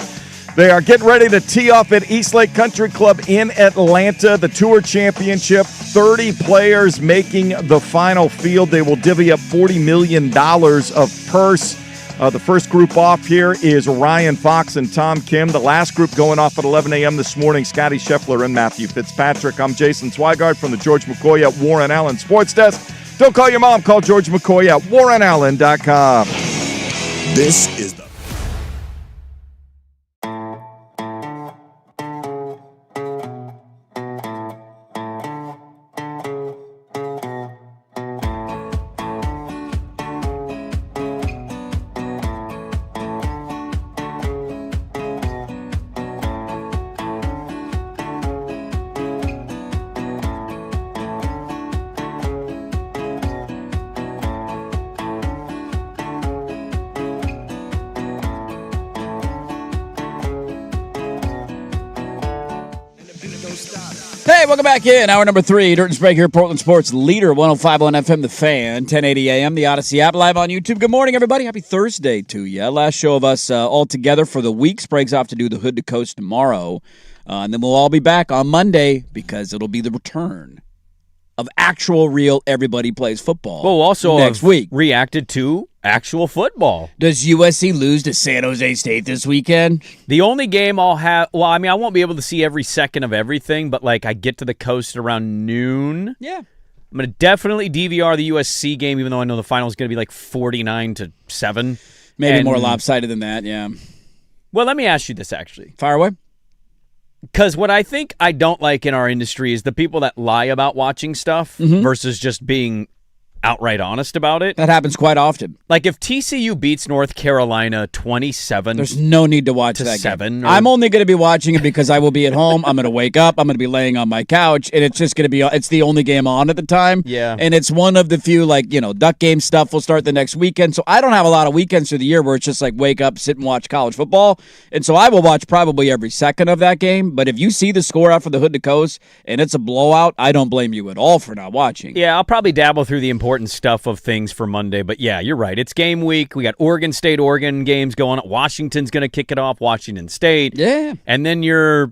They are getting ready to tee off at Eastlake Country Club in Atlanta, the Tour Championship. 30 players making the final field. They will divvy up $40 million of purse. The first group off here is Ryan Fox and Tom Kim. The last group going off at 11 a.m. this morning, Scotty Scheffler and Matthew Fitzpatrick. I'm Jason Swigard from the George McCoy at Warren Allen Sports Desk. Don't call your mom. Call George McCoy at warrenallen.com. This is the Hey, welcome back in. Hour number 3, Dirt and Sprague here, Portland Sports Leader, 105.1 FM, The Fan, 1080 AM, the Odyssey app, live on YouTube. Good morning, everybody. Happy Thursday to you. Last show of us all together for the week. Sprague's off to do the Hood to Coast tomorrow. And then we'll all be back on Monday because it'll be the return of actual, real, everybody plays football. Well, also next week. Reacted to actual football. Does USC lose to San Jose State this weekend? The only game I'll have, well, I mean, I won't be able to see every second of everything, but like I get to the coast around noon. Yeah. I'm going to definitely DVR the USC game, even though I know the final is going to be like 49-7. Maybe more lopsided than that, yeah. Well, let me ask you this, actually. Fire away. Because what I think I don't like in our industry is the people that lie about watching stuff versus just being outright honest about it. That happens quite often. Like if TCU beats North Carolina 27, there's no need to watch that 7. Game. I'm only going to be watching it because I will be at home. I'm going to wake up. I'm going to be laying on my couch, and it's just going to be. It's the only game on at the time. Yeah, and it's one of the few duck game stuff will start the next weekend. So I don't have a lot of weekends through the year where it's just like wake up, sit and watch college football. And so I will watch probably every second of that game. But if you see the score out for the Hood to Coast and it's a blowout, I don't blame you at all for not watching. Yeah, I'll probably dabble through the important stuff of things for Monday, but yeah, you're right. It's game week. We got Oregon games going on. Washington's going to kick it off. Washington State. Yeah, and then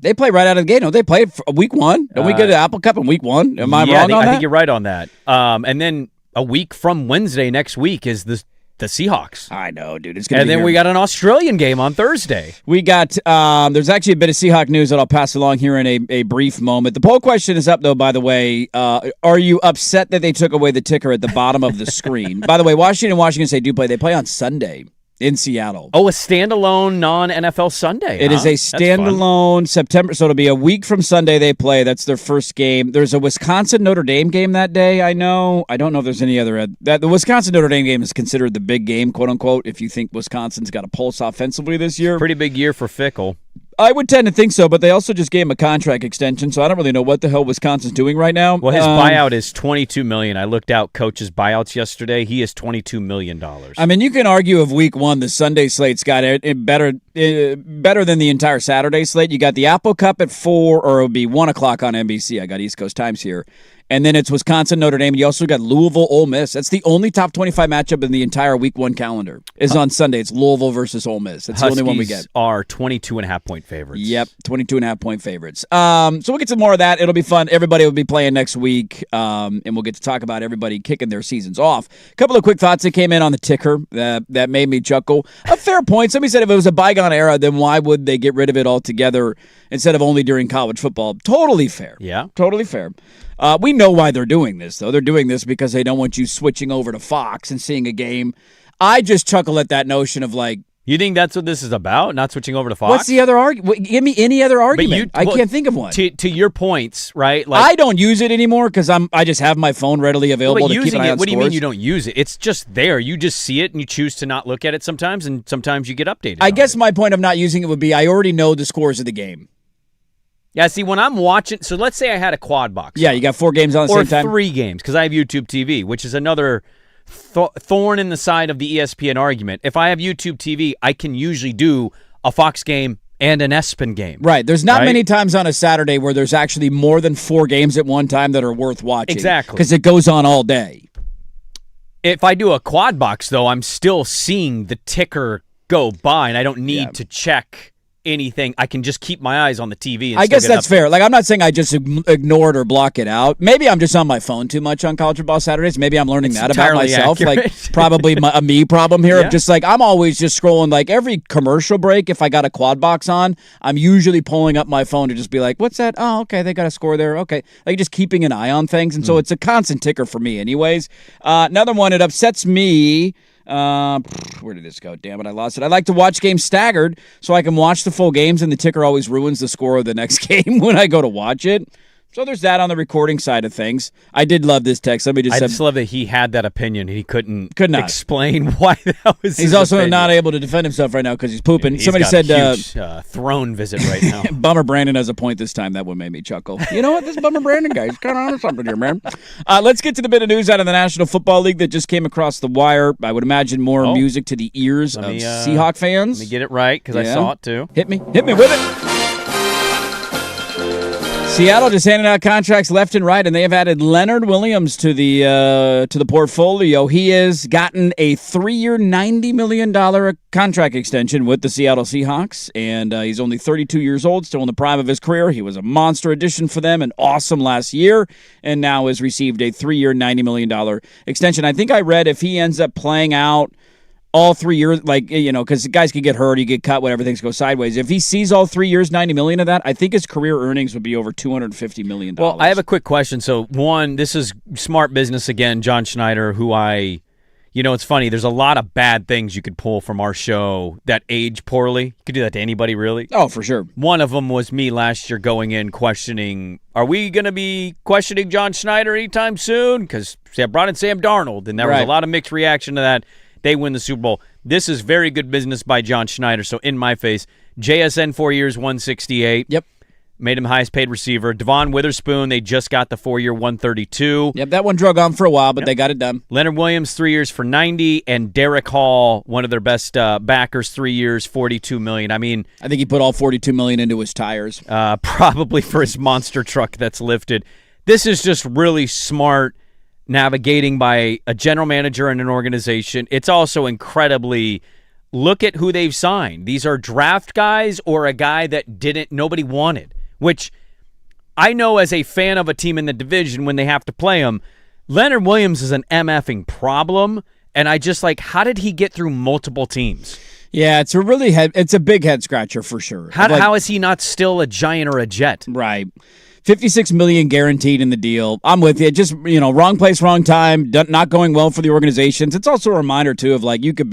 they play right out of the gate. No, they play week 1. Don't we get an Apple Cup in week 1? Am I wrong on that? I think you're right on that. And then a week from Wednesday next week is the Seahawks. I know, dude. It's gonna and then we got an Australian game on Thursday. We got there's actually a bit of Seahawk news that I'll pass along here in a brief moment. The poll question is up, though, by the way. Are you upset that they took away the ticker at the bottom of the screen? By the way, Washington State do play. They play on Sunday in Seattle. Oh, a standalone non-NFL Sunday. It is a standalone September, so it'll be a week from Sunday they play. That's their first game. There's a Wisconsin-Notre Dame game that day, I know. I don't know if there's any other. The Wisconsin-Notre Dame game is considered the big game, quote-unquote, if you think Wisconsin's got a pulse offensively this year. Pretty big year for Fickle. I would tend to think so, but they also just gave him a contract extension, so I don't really know what the hell Wisconsin's doing right now. Well, his buyout is $22 million. I looked out coaches' buyouts yesterday. He is $22 million. I mean, you can argue of week 1, the Sunday slate's got it better than the entire Saturday slate. You got the Apple Cup at 4, or it'll be 1 o'clock on NBC. I got East Coast Times here. And then it's Wisconsin, Notre Dame. You also got Louisville, Ole Miss. That's the only top 25 matchup in the entire week 1 calendar. Is on Sunday. It's Louisville versus Ole Miss. That's Huskies the only one we get. Are 22.5-point favorites. Yep, 22.5-point favorites. So we'll get some more of that. It'll be fun. Everybody will be playing next week, and we'll get to talk about everybody kicking their seasons off. A couple of quick thoughts that came in on the ticker that made me chuckle. A fair point. Somebody said if it was a bygone era, then why would they get rid of it altogether instead of only during college football? Totally fair. Yeah. Totally fair. We know why they're doing this, though. They're doing this because they don't want you switching over to Fox and seeing a game. I just chuckle at that notion of like, you think that's what this is about? Not switching over to Fox? What's the other argument? Give me any other argument. I can't think of one. To your points, right? Like, I don't use it anymore because I just have my phone readily available to keep an eye on What do you mean scores. you don't use it? It's just there. You just see it and you choose to not look at it sometimes, and sometimes you get updated. I guess my point of not using it would be I already know the scores of the game. Yeah, see, when I'm watching, so let's say I had a quad box. Yeah, you got 4 games on the same time. Or 3 games, because I have YouTube TV, which is another thorn in the side of the ESPN argument. If I have YouTube TV, I can usually do a Fox game and an Espen game. Right. There's not right? many times on a Saturday where there's actually more than 4 games at one time that are worth watching. Exactly. Because it goes on all day. If I do a quad box, though, I'm still seeing the ticker go by, and I don't need to check anything. I can just keep my eyes on the TV. And I guess that's fair. Like, I'm not saying I just ignore it or block it out. Maybe I'm just on my phone too much on college football Saturdays. Maybe I'm learning that about myself. Accurate. Like, probably a me problem here. Of just like, I'm always just scrolling. Like, every commercial break, if I got a quad box on, I'm usually pulling up my phone to just be like, what's that? Oh, okay, they got a score there. Okay. Like, just keeping an eye on things. And so it's a constant ticker for me anyways. Another one, it upsets me. Where did this go? Damn it, I lost it. I like to watch games staggered so I can watch the full games, and the ticker always ruins the score of the next game when I go to watch it. So there's that on the recording side of things. I did love this text. Let me just. I just love that he had that opinion. He could not explain why that was. He's his also opinion. not able to defend himself right now because he's pooping. He's Somebody got said a huge, throne visit right now. Bummer Brandon has a point this time. That one made me chuckle. You know what? This Bummer Brandon guy is kind of on something here, man. Let's get to the bit of news out of the National Football League that just came across the wire. I would imagine more music to the ears of Seahawk fans. Let me get it right because I saw it too. Hit me with it. Seattle just handing out contracts left and right, and they have added Leonard Williams to the portfolio. He has gotten a 3-year, $90 million contract extension with the Seattle Seahawks, and he's only 32 years old, still in the prime of his career. He was a monster addition for them and awesome last year, and now has received a 3-year, $90 million extension. I think I read if he ends up playing out all 3 years, like, you know, because guys could get hurt, you get cut, whatever, things go sideways. If he sees all 3 years, $90 million of that, I think his career earnings would be over $250 million. Well, I have a quick question. So, one, this is smart business again, John Schneider, who it's funny, there's a lot of bad things you could pull from our show that age poorly. You could do that to anybody, really. Oh, for sure. One of them was me last year going in questioning, are we going to be questioning John Schneider anytime soon? Because I brought in Sam Darnold, and there was a lot of mixed reaction to that. They win the Super Bowl. This is very good business by John Schneider. So in my face, JSN 4 years, 168. Yep. Made him highest paid receiver. Devon Witherspoon, they just got the 4-year, 132. Yep, that one drug on for a while, but they got it done. Leonard Williams, 3 years for 90, and Derek Hall, one of their best backers, 3 years, $42 million. I mean, I think he put all $42 million into his tires. Probably for his monster truck that's lifted. This is just really smart navigating by a general manager and an organization. It's also incredibly, look at who they've signed. These are draft guys or a guy that nobody wanted, which I know as a fan of a team in the division when they have to play them, Leonard Williams is an MFing problem, and I just how did he get through multiple teams? Yeah, it's a big head scratcher for sure. How is he not still a Giant or a Jet? Right. $56 million guaranteed in the deal. I'm with you. Just, wrong place, wrong time, not going well for the organizations. It's also a reminder, too, of you could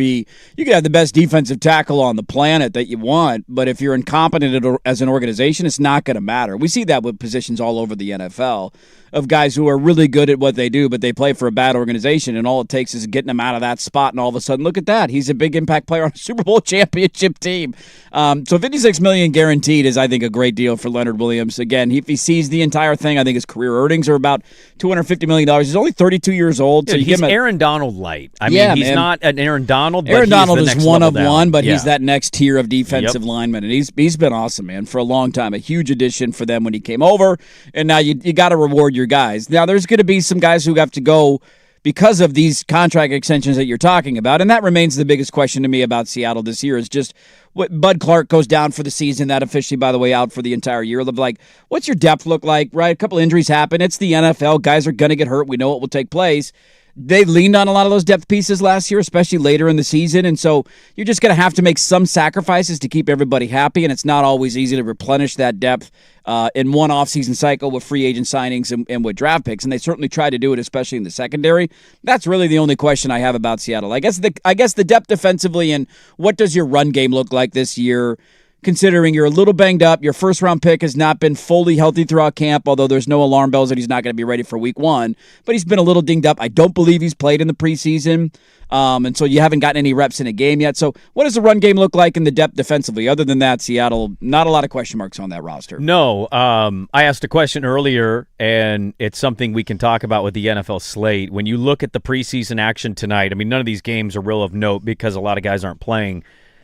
have the best defensive tackle on the planet that you want, but if you're incompetent as an organization, it's not going to matter. We see that with positions all over the NFL of guys who are really good at what they do, but they play for a bad organization, and all it takes is getting them out of that spot, and all of a sudden, look at that. He's a big impact player on a Super Bowl championship team. So $56 million guaranteed is, I think, a great deal for Leonard Williams. Again, if he sees the entire thing, I think his career earnings are about $250 million. He's only 32 years old. So he's Aaron Donald light. I mean, he's not an Aaron Donald, but Aaron Donald is one of one, but he's that next tier of defensive lineman, and he's been awesome, man, for a long time. A huge addition for them when he came over, and now you got to reward your guys. Now, there's going to be some guys who have to go because of these contract extensions that you're talking about, and that remains the biggest question to me about Seattle this year is just what Bud Clark goes down for the season, that officially, by the way, out for the entire year. What's your depth look like, right? A couple injuries happen. It's the NFL. Guys are going to get hurt. We know what will take place. They leaned on a lot of those depth pieces last year, especially later in the season, and so you're just going to have to make some sacrifices to keep everybody happy, and it's not always easy to replenish that depth in one offseason cycle with free agent signings and with draft picks, and they certainly tried to do it, especially in the secondary. That's really the only question I have about Seattle. I guess the depth defensively, and what does your run game look like this year? Considering you're a little banged up, your first-round pick has not been fully healthy throughout camp, although there's no alarm bells that he's not going to be ready for week 1. But he's been a little dinged up. I don't believe he's played in the preseason, and so you haven't gotten any reps in a game yet. So what does the run game look like in the depth defensively? Other than that, Seattle, not a lot of question marks on that roster. No. I asked a question earlier, and it's something we can talk about with the NFL slate. When you look at the preseason action tonight, I mean, none of these games are real of note because a lot of guys aren't playing.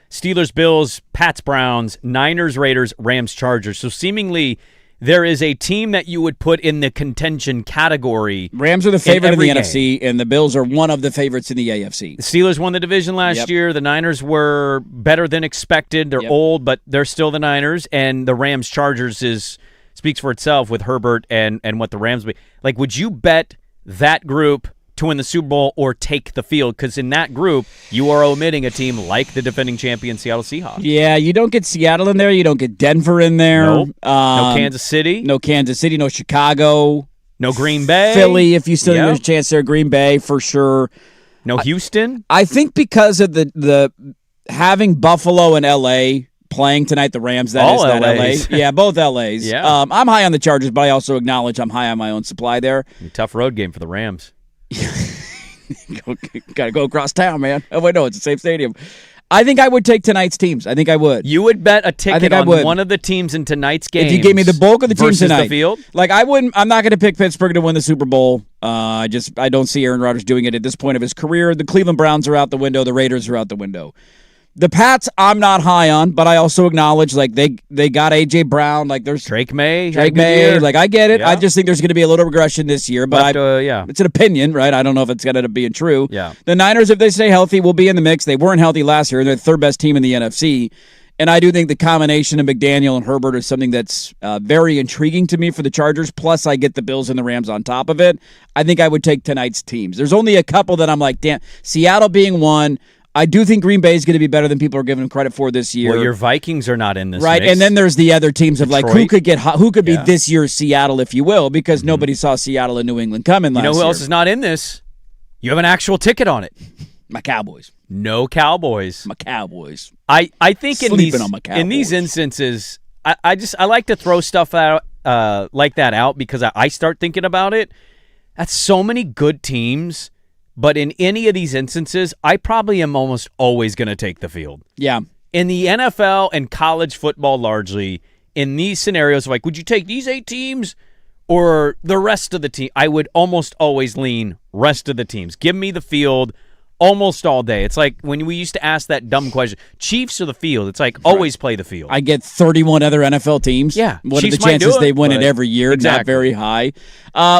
Steelers, Bills, Pats, Browns, Niners, Raiders, Rams, Chargers. So seemingly there is a team that you would put in the contention category. Rams are the favorite in the game. NFC, and the Bills are one of the favorites in the AFC. The Steelers won the division last year. The Niners were better than expected. They're old, but they're still the Niners. And the Rams, Chargers speaks for itself with Herbert and what the Rams be. Like, would you bet that group to win the Super Bowl or take the field? Because in that group, you are omitting a team like the defending champion Seattle Seahawks. Yeah, you don't get Seattle in there. You don't get Denver in there. Nope. No Kansas City. No Kansas City. No Chicago. No Green Bay. Philly, if you still think there's a chance there. Green Bay, for sure. No Houston. I think because of the having Buffalo and L.A. playing tonight, the Rams, All that LAs. LA. Yeah, both LAs. Yeah. I'm high on the Chargers, but I also acknowledge I'm high on my own supply there. Tough road game for the Rams. Got to go across town, man. Oh, wait, no, it's the same stadium. I think I would take tonight's teteams. I think I would. You would bet a ticket on one of the teams in tonight's game. If you gave me the bulk of the teams tonight. The field? Like, I'm not going to pick Pittsburgh to win the Super Bowl. I don't see Aaron Rodgers doing it at this point of his career. The Cleveland Browns are out the window. The Raiders are out the window. The Pats, I'm not high on, but I also acknowledge, like, they got A.J. Brown. Like, there's Drake May. Like, I get it. Yeah. I just think there's going to be a little regression this year. But yeah. It's an opinion, right? I don't know if it's going to end up being true. Yeah. The Niners, if they stay healthy, will be in the mix. They weren't healthy last year. They're the third best team in the NFC. And I do think the combination of McDaniel and Herbert is something that's very intriguing to me for the Chargers. Plus, I get the Bills and the Rams on top of it. I think I would take tonight's teams. There's only a couple that I'm like, damn, Seattle being one. I do think Green Bay is going to be better than people are giving them credit for this year. Well, your Vikings are not in this right? mix. And then there's the other teams of Detroit. like who could be this year's Seattle, if you will, because nobody saw Seattle and New England coming last year. You know who else is not in this? You have an actual ticket on it. My Cowboys. No Cowboys. My Cowboys. I think in these instances, I like to throw stuff out like that out because I start thinking about it. That's so many good teams. But in any of these instances, I probably am almost always going to take the field. Yeah. In the NFL and college football largely, in these scenarios, like, would you take these 8 teams or the rest of the team? I would almost always lean rest of the teams. Give me the field almost all day. It's like when we used to ask that dumb question, Chiefs or the field? It's like always play the field. I get 31 other NFL teams. Yeah. What Chiefs are the chances might do they it, win it but- every year? Exactly. Not very high.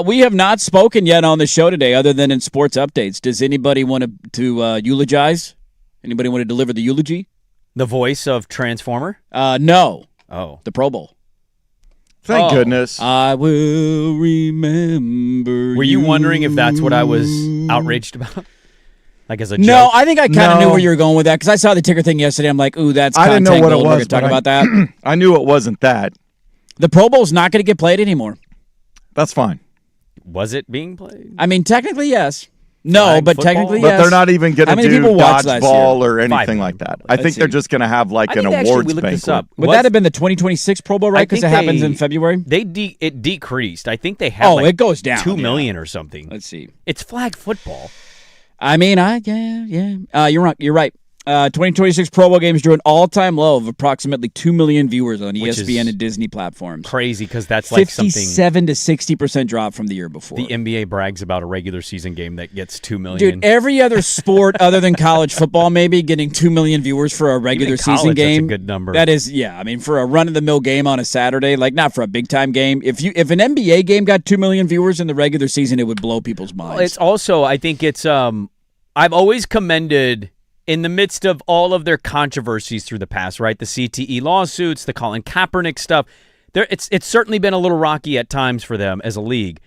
We have not spoken yet on the show today other than in sports updates. Does anybody want to eulogize? Anybody want to deliver the eulogy? The voice of Transformer? No. Oh. The Pro Bowl. Thank goodness. I will remember. Were you wondering if that's what I was outraged about? Like as a No, joke? I think I kind of knew where you were going with that because I saw the ticker thing yesterday. I'm like, ooh, that's I didn't know what it We're was. going to talk but about that. I knew it wasn't that. The Pro Bowl's not going to get played anymore. That's fine. Was it being played? I mean, technically, yes. No, Flag but football? technically, But yes. they're not even going How to many do people watched last dodgeball year? or anything 500. like that. I think Let's they're see. just going to have like I an think actually awards we looked this banquet. up. Would that have been the 2026 Pro Bowl, right? Because it happens in February? It decreased. I think they had it goes down. 2 million or something. Let's see. It's flag football. I mean, you're right. 2026 Pro Bowl games drew an all-time low of approximately 2 million viewers on Which ESPN is and Disney platforms. Crazy because that's like something 57 to 60% drop from the year before. the NBA brags about a regular season game that gets 2 million. Dude, every other sport other than college football maybe getting 2 million viewers for a regular Even college, season game. that's a good number. That is, I mean, for a run-of-the-mill game on a Saturday, like not for a big-time game. If an NBA game got 2 million viewers in the regular season, it would blow people's minds. Well, it's also, I think it's, I've always commended, in the midst of all of their controversies through the past, right? The CTE lawsuits, the Colin Kaepernick stuff. It's certainly been a little rocky at times for them as a league.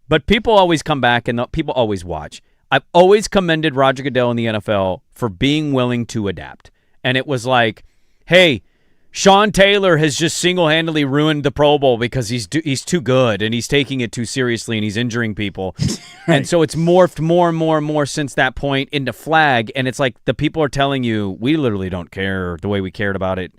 But people always come back and people always watch. I've always commended Roger Goodell in the NFL for being willing to adapt. And it was like, hey, Sean Taylor has just single-handedly ruined the Pro Bowl because he's too good and he's taking it too seriously and he's injuring people. Right. And so it's morphed more and more and more since that point into flag. And it's like the people are telling you, we literally don't care the way we cared about it.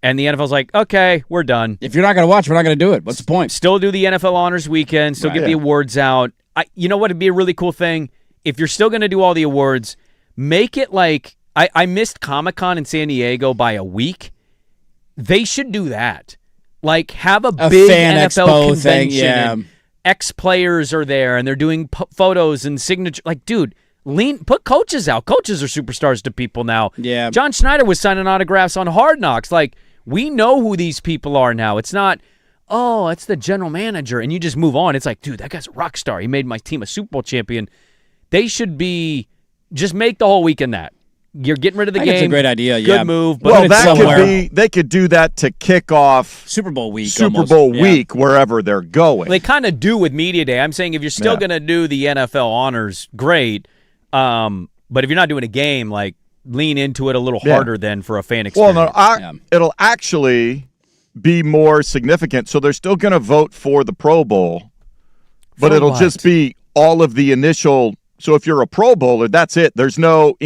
And the NFL's like, okay, we're done. If you're not going to watch, we're not going to do it. What's the point? Still do the NFL Honors Weekend. Still get the awards out. You know what would be a really cool thing? If you're still going to do all the awards, make it like I missed Comic-Con in San Diego by a week. They should do that. Like, have a big fan NFL expo convention. thing, yeah. And ex-players are there, and they're doing photos and signature. Like, dude, put coaches out. Coaches are superstars to people now. Yeah. John Schneider was signing autographs on Hard Knocks. Like, we know who these people are now. It's not, oh, it's the general manager, and you just move on. It's like, dude, that guy's a rock star. He made my team a Super Bowl champion. They should be, just make the whole weekend that. You're getting rid of the game. It's a great idea. Good move. But well, that could be. They could do that to kick off Super Bowl week. Super Bowl week, wherever they're going. They kind of do with Media Day. I'm saying if you're still going to do the NFL honors, great. But if you're not doing a game, like, lean into it a little harder than for a fan experience. Well, no, it'll actually be more significant. So they're still going to vote for the Pro Bowl, but For it'll what? just be all of the initial. So if you're a Pro Bowler, that's it. There's no.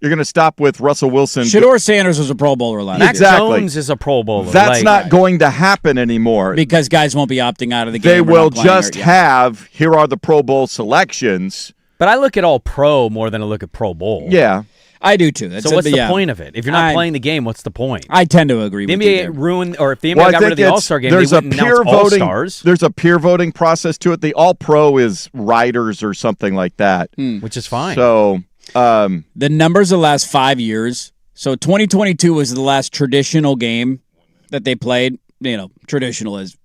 You're going to stop with Russell Wilson. Shador Sanders was a Pro Bowler last year. Mac Jones is a Pro Bowler. That's not going to happen anymore. Because guys won't be opting out of the game. They or will not playing just have, here are the Pro Bowl selections. But I look at all pro more than I look at Pro Bowl. Yeah. I do too. So what's the point of it? If you're not playing the game, what's the point? I tend to agree The with you NBA there. ruined, or if the NBA Well, I got rid think of the All-Star game, there's they a wouldn't peer announce voting. All-Stars. There's a peer voting process to it. The All-Pro is writers or something like that. Which is fine. So the numbers the last 5 years. So 2022 was the last traditional game that they played. Traditional is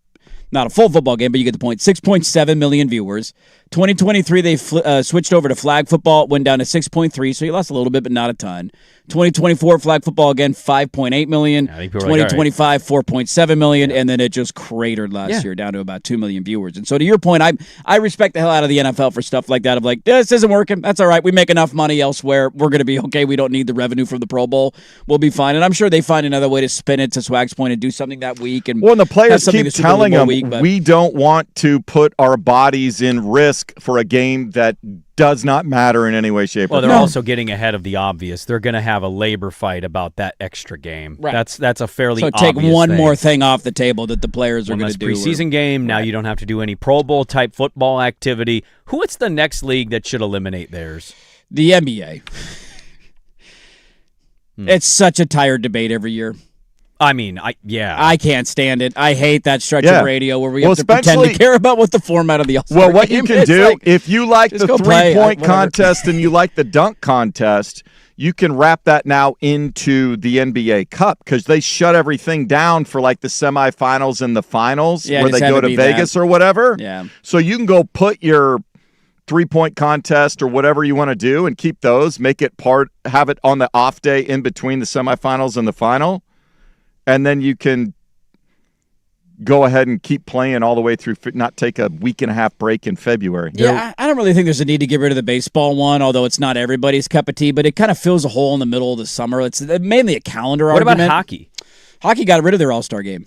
not a full football game, but you get the point. 6.7 million viewers. 2023, they switched over to flag football. It went down to 6.3, so you lost a little bit, but not a ton. 2024, flag football again, 5.8 million. 2025, 4.7 million, and then it just cratered last year down to about 2 million viewers. And so to your point, I respect the hell out of the NFL for stuff like that of like, this isn't working. That's all right. We make enough money elsewhere. We're going to be okay. We don't need the revenue from the Pro Bowl. We'll be fine. And I'm sure they find another way to spin it to Swag's point and do something that week. And the players have something keep to Super Bowl telling them, week, but- we don't want to put our bodies in risk for a game that does not matter in any way, shape, or Well, form. they're also getting ahead of the obvious. They're going to have a labor fight about that extra game. Right. That's a fairly So obvious take one thing. more thing off the table that the players are One going less to do. preseason game. Now you don't have to do any Pro Bowl type football activity. What's the next league that should eliminate theirs? The NBA. It's such a tired debate every year. I mean, I can't stand it. I hate that stretch Yeah. of radio where we Well, have to pretend to especially- care about what the format of the All-Star Well, what you game can is. do, Like, if you like just the go play, three-point whatever. contest and you like the dunk contest, you can wrap that now into the NBA Cup because they shut everything down for like the semifinals and the finals Yeah, where just they have go it to be Vegas that. or whatever. Yeah. So you can go put your three-point contest or whatever you want to do and keep those, have it on the off day in between the semifinals and the final, and then you can go ahead and keep playing all the way through, not take a week and a half break in February. Yeah, I don't really think there's a need to get rid of the baseball one, although it's not everybody's cup of tea, but it kind of fills a hole in the middle of the summer. It's mainly a calendar What argument. about hockey? Hockey got rid of their All-Star game.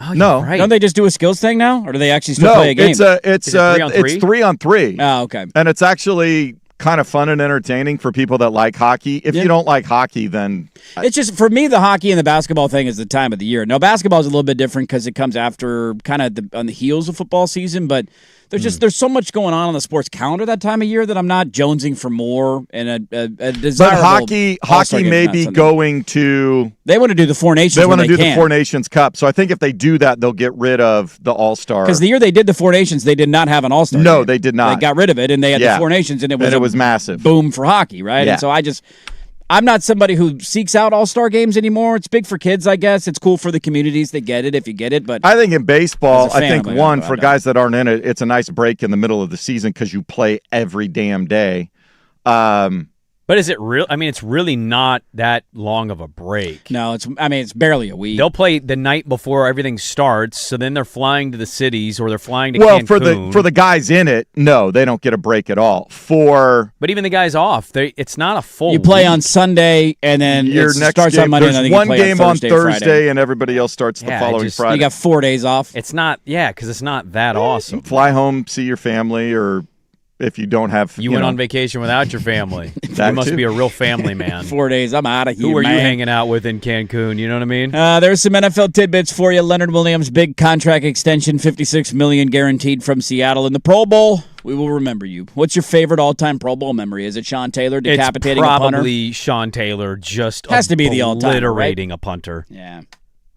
Oh, No. you're right. Don't they just do a skills thing now, or do they actually still No, play a game? it's Is it 3-on-3? it's 3-on-3. Oh, okay. And it's actually kind of fun and entertaining for people that like hockey. If you don't like hockey, then It's just, for me, the hockey and the basketball thing is the time of the year. Now, basketball is a little bit different because it comes after kind of on the heels of football season, but there's so much going on the sports calendar that time of year that I'm not jonesing for more and a desirable but All-Star hockey game's may not be something. going to They want to do the Four Nations. they want to do the Four Nations Cup. So I think if they do that, they'll get rid of the All-Star. Because the year they did the Four Nations, they did not have an All-Star No, game. they did not. They got rid of it, and they had the Four Nations, and it was massive. Boom for hockey, right? Yeah. And so I'm not somebody who seeks out All-Star games anymore. It's big for kids, I guess. It's cool for the communities that get it, if you get it. But I think in baseball, As a I fan, think I'm like, one, oh, for no. guys that aren't in it, it's a nice break in the middle of the season because you play every damn day. But is it real? I mean, it's really not that long of a break. No, it's barely a week. They'll play the night before everything starts, so then they're flying to the cities or they're flying to Well, Cancun. for the guys in it, no, they don't get a break at all. But even the guys off, it's not a full You play week. on Sunday, and then your it next starts game, on Monday, and there's I think you one play game on on Thursday, Thursday, Friday. and everybody else starts the following Friday. You got 4 days off. It's not, because it's not that awesome. Fly home, see your family, or if you don't have, You went on vacation without your family. That You must too. be a real family man. 4 days, I'm out of here. Who are you man. hanging out with in Cancun? You know what I mean? There's some NFL tidbits for you. Leonard Williams, big contract extension, $56 million guaranteed from Seattle in the Pro Bowl. We will remember you. What's your favorite all-time Pro Bowl memory? Is it Sean Taylor decapitating it's a punter? probably Sean Taylor just Has to be the all-time, obliterating a punter. Yeah.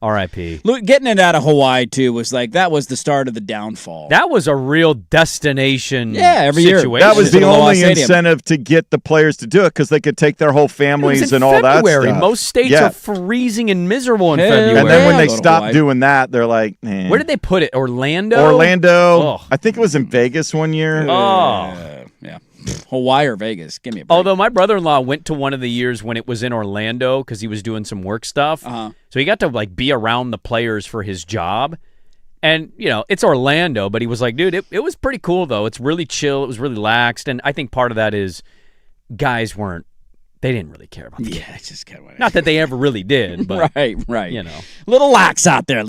R.I.P. Look, getting it out of Hawaii, too, was like, that was the start of the downfall. That was a real destination every year. situation. That was the only incentive to get the players to do it because they could take their whole families and all that stuff. Most states are freezing and miserable in February. And then when they stopped doing that, they're like, Where did they put it? Orlando? Orlando. I think it was in Vegas one year. Yeah. Hawaii or Vegas. Give me a break. Although my brother-in-law went to one of the years when it was in Orlando because he was doing some work stuff. So he got to like be around the players for his job. And, it's Orlando, but he was like, dude, it was pretty cool, though. It's really chill. It was really laxed. And I think part of that is guys they didn't really care about the game. It's just kind of not that they ever really did, but right. Little lax out there. Hey,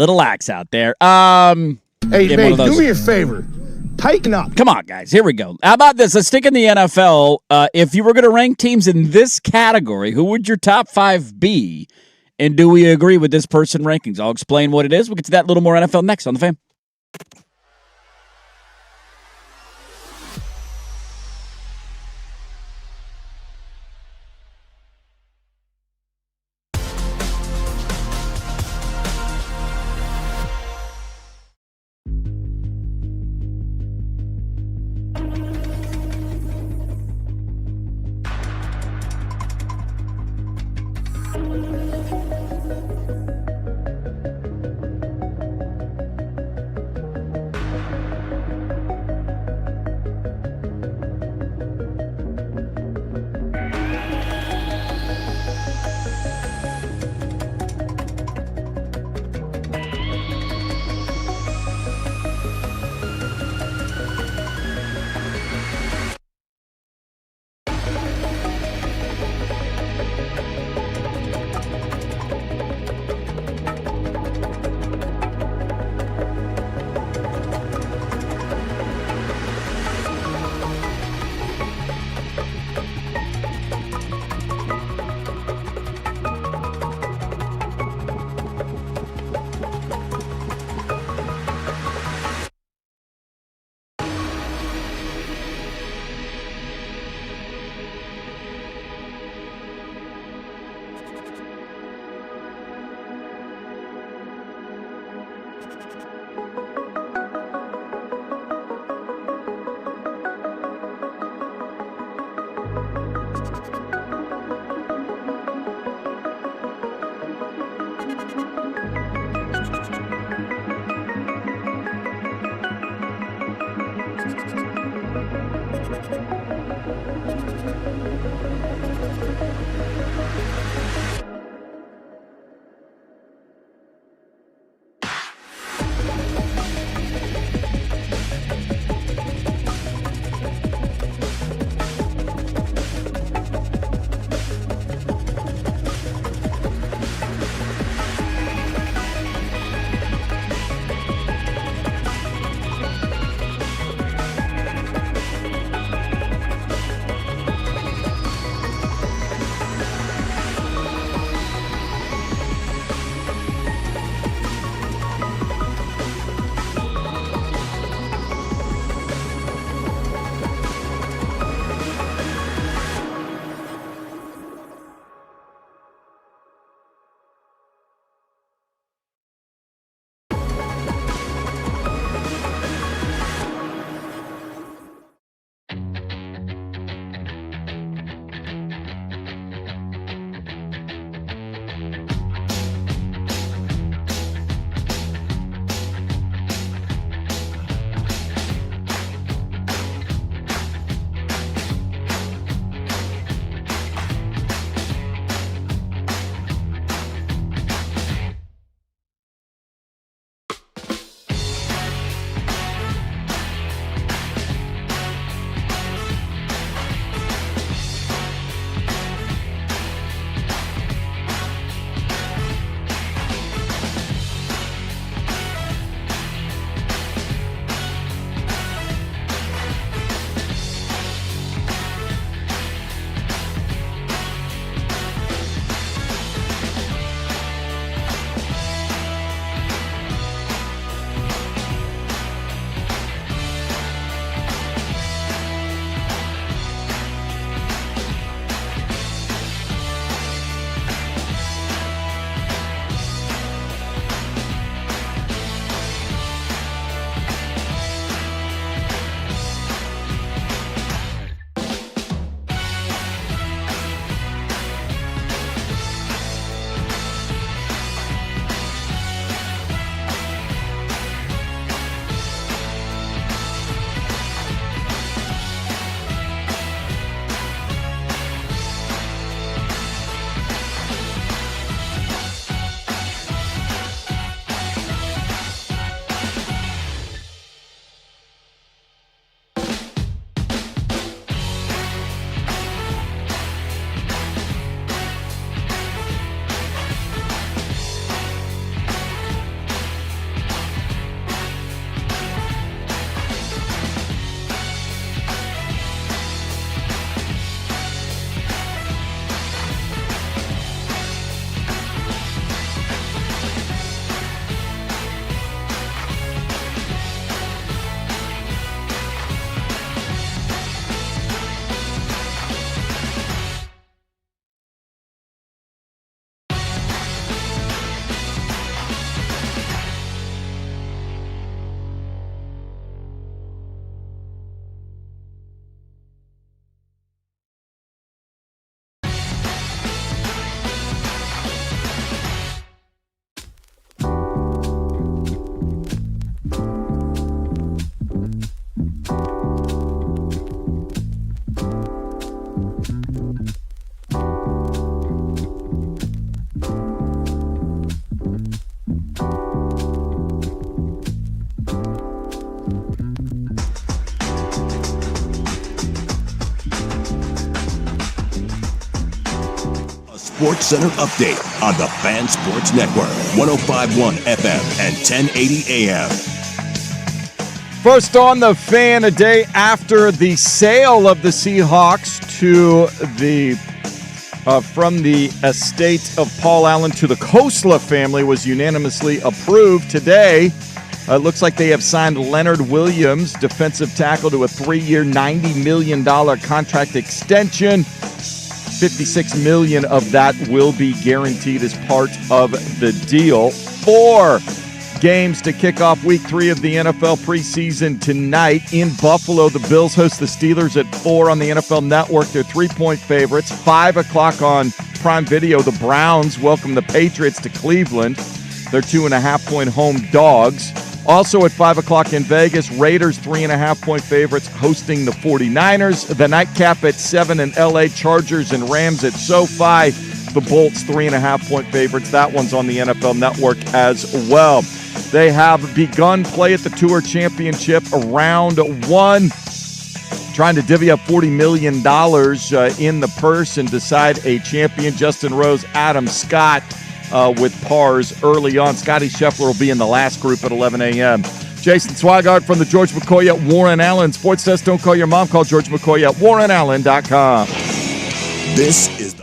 Nate, do me a favor. Tighten up. Come on, guys. Here we go. How about this? Let's stick in the NFL. If you were going to rank teams in this category, who would your top 5 be? And do we agree with this person rankings? I'll explain what it is. We'll get to that little more NFL next on The Fan. Sports Center update on the Fan Sports Network, 105.1 FM and 1080 AM. First on the Fan, a day after the sale of the Seahawks to the from the estate of Paul Allen to the Kosla family was unanimously approved today. It looks like they have signed Leonard Williams, defensive tackle, to a 3-year, $90 million contract extension. $56 million of that will be guaranteed as part of the deal. 4 games to kick off week 3 of the NFL preseason tonight. In Buffalo, the Bills host the Steelers at 4 on the NFL Network. They're 3-point favorites. 5 o'clock on Prime Video, the Browns welcome the Patriots to Cleveland. They're 2.5-point home dogs. Also at 5 o'clock in Vegas, Raiders 3.5-point favorites hosting the 49ers. The nightcap at 7 in L.A., Chargers and Rams at SoFi. The Bolts 3.5-point favorites. That one's on the NFL Network as well. They have begun play at the Tour Championship, round 1, trying to divvy up $40 million in the purse and decide a champion. Justin Rose, Adam Scott with pars early on. Scotty Scheffler will be in the last group at 11 a.m. Jason Swigart from the George McCoy at Warren Allen Sports Desk. Don't call your mom. Call George McCoy at warrenallen.com. This is the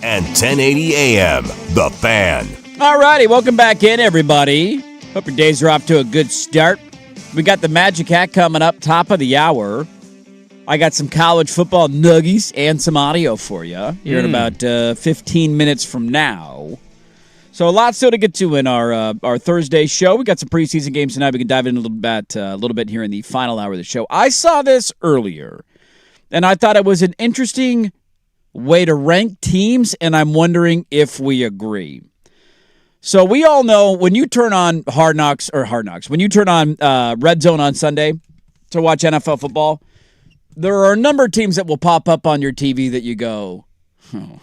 and 1080 AM, The Fan. All righty, welcome back in, everybody. Hope your days are off to a good start. We got the Magic Hat coming up, top of the hour. I got some college football nuggies and some audio for you here in about 15 minutes from now. So a lot still to get to in our Thursday show. We got some preseason games tonight. We can dive in a little bit here in the final hour of the show. I saw this earlier, and I thought it was an interesting way to rank teams, and I'm wondering if we agree. So we all know when you turn on when you turn on Red Zone on Sunday to watch NFL football, there are a number of teams that will pop up on your TV that you go, oh,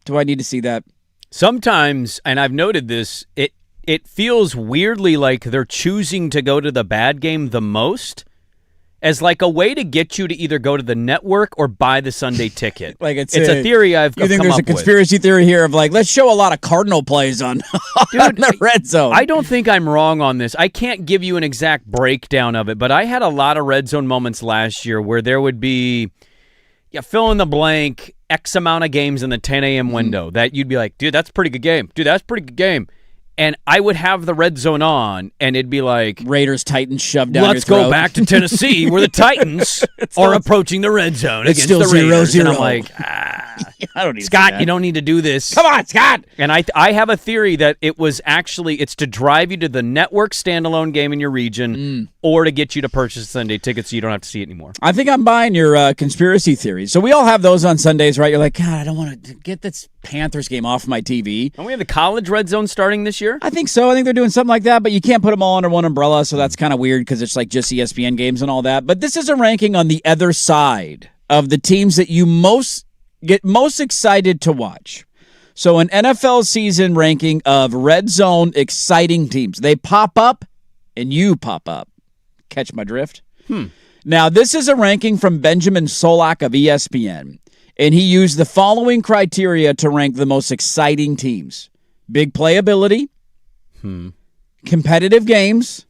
do I need to see that? Sometimes, and I've noted this, it feels weirdly like they're choosing to go to the bad game the most as like a way to get you to either go to the network or buy the Sunday ticket. Like it's a theory I've come up with. You think there's a conspiracy theory here of like, let's show a lot of Cardinal plays on the Red Zone. I don't think I'm wrong on this. I can't give you an exact breakdown of it, but I had a lot of Red Zone moments last year where there would be, fill in the blank, X amount of games in the 10 a.m. window that you'd be like, dude, that's a pretty good game. Dude, that's a pretty good game. And I would have the Red Zone on, and it'd be like, Raiders, Titans shoved down let's your throat. go back to Tennessee where the Titans are approaching the Red Zone it's against still the Raiders. 0-0. And I'm like, I don't need Scott, you don't need to do this. Come on, Scott. And I have a theory that it's to drive you to the network standalone game in your region or to get you to purchase Sunday tickets so you don't have to see it anymore. I think I'm buying your conspiracy theories. So we all have those on Sundays, right? You're like, God, I don't want to get this Panthers game off my TV. Don't we have the college Red Zone starting this year? I think so. I think they're doing something like that, but you can't put them all under one umbrella, so that's kind of weird because it's like just ESPN games and all that. But this is a ranking on the other side of the teams that you get most excited to watch. So an NFL season ranking of Red Zone exciting teams. They pop up and you pop up. Catch my drift? Now, this is a ranking from Benjamin Solak of ESPN, and he used the following criteria to rank the most exciting teams. Big playability, competitive games,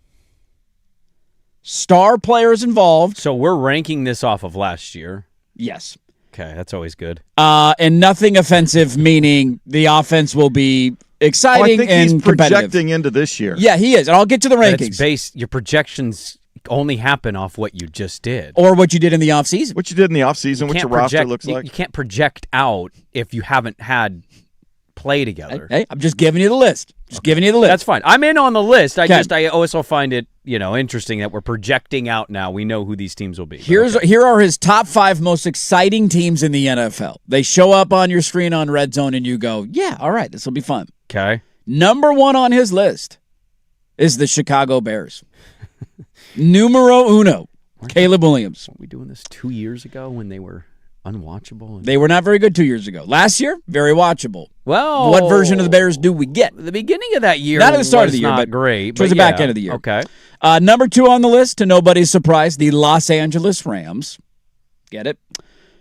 star players involved. So we're ranking this off of last year. Yes. Okay, that's always good. And nothing offensive, meaning the offense will be exciting I think and he's competitive. projecting into this year. Yeah, he is. And I'll get to the rankings. Your projections only happen off what you just did. Or what you did in the offseason. What you did in the offseason, what your roster looks like. You can't project out if you haven't had play together. Hey, I'm just giving you the list. Giving you the list. That's fine. I'm in on the list. I also find it, interesting that we're projecting out now. We know who these teams will be. Here are his top 5 most exciting teams in the NFL. They show up on your screen on Red Zone and you go, yeah, all right, this will be fun. Okay. Number 1 on his list is the Chicago Bears. Numero uno, Caleb Williams. Weren't we doing this 2 years ago when they were Unwatchable. They were not very good 2 years ago. Last year, very watchable. Well, what version of the Bears do we get? The beginning of that year not at the start of the year, not but great. Towards the back end of the year. Okay. Number 2 on the list, to nobody's surprise, the Los Angeles Rams. Get it?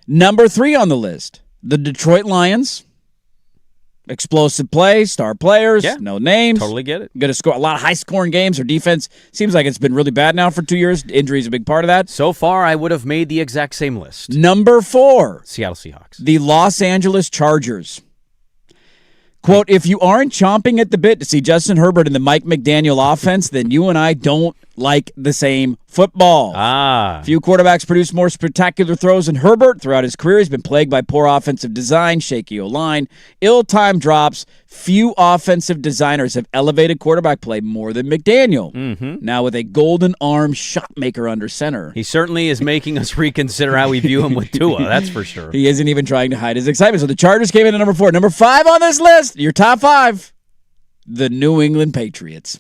Number 3 on the list, the Detroit Lions. Explosive play, star players, no names. Totally get it. Going to score a lot of high-scoring games. Their defense seems like it's been really bad now for 2 years. Injuries a big part of that. So far, I would have made the exact same list. Number 4. Seattle Seahawks. The Los Angeles Chargers. Quote, if you aren't chomping at the bit to see Justin Herbert in the Mike McDaniel offense, then you and I don't like the same football. Few quarterbacks produce more spectacular throws than Herbert. Throughout his career, he's been plagued by poor offensive design, shaky O-line, ill-timed drops. Few offensive designers have elevated quarterback play more than McDaniel. Mm-hmm. Now with a golden arm shot maker under center. He certainly is making us reconsider how we view him with Tua, that's for sure. He isn't even trying to hide his excitement. So the Chargers came in at number 4. Number 5 on this list, your top 5, the New England Patriots.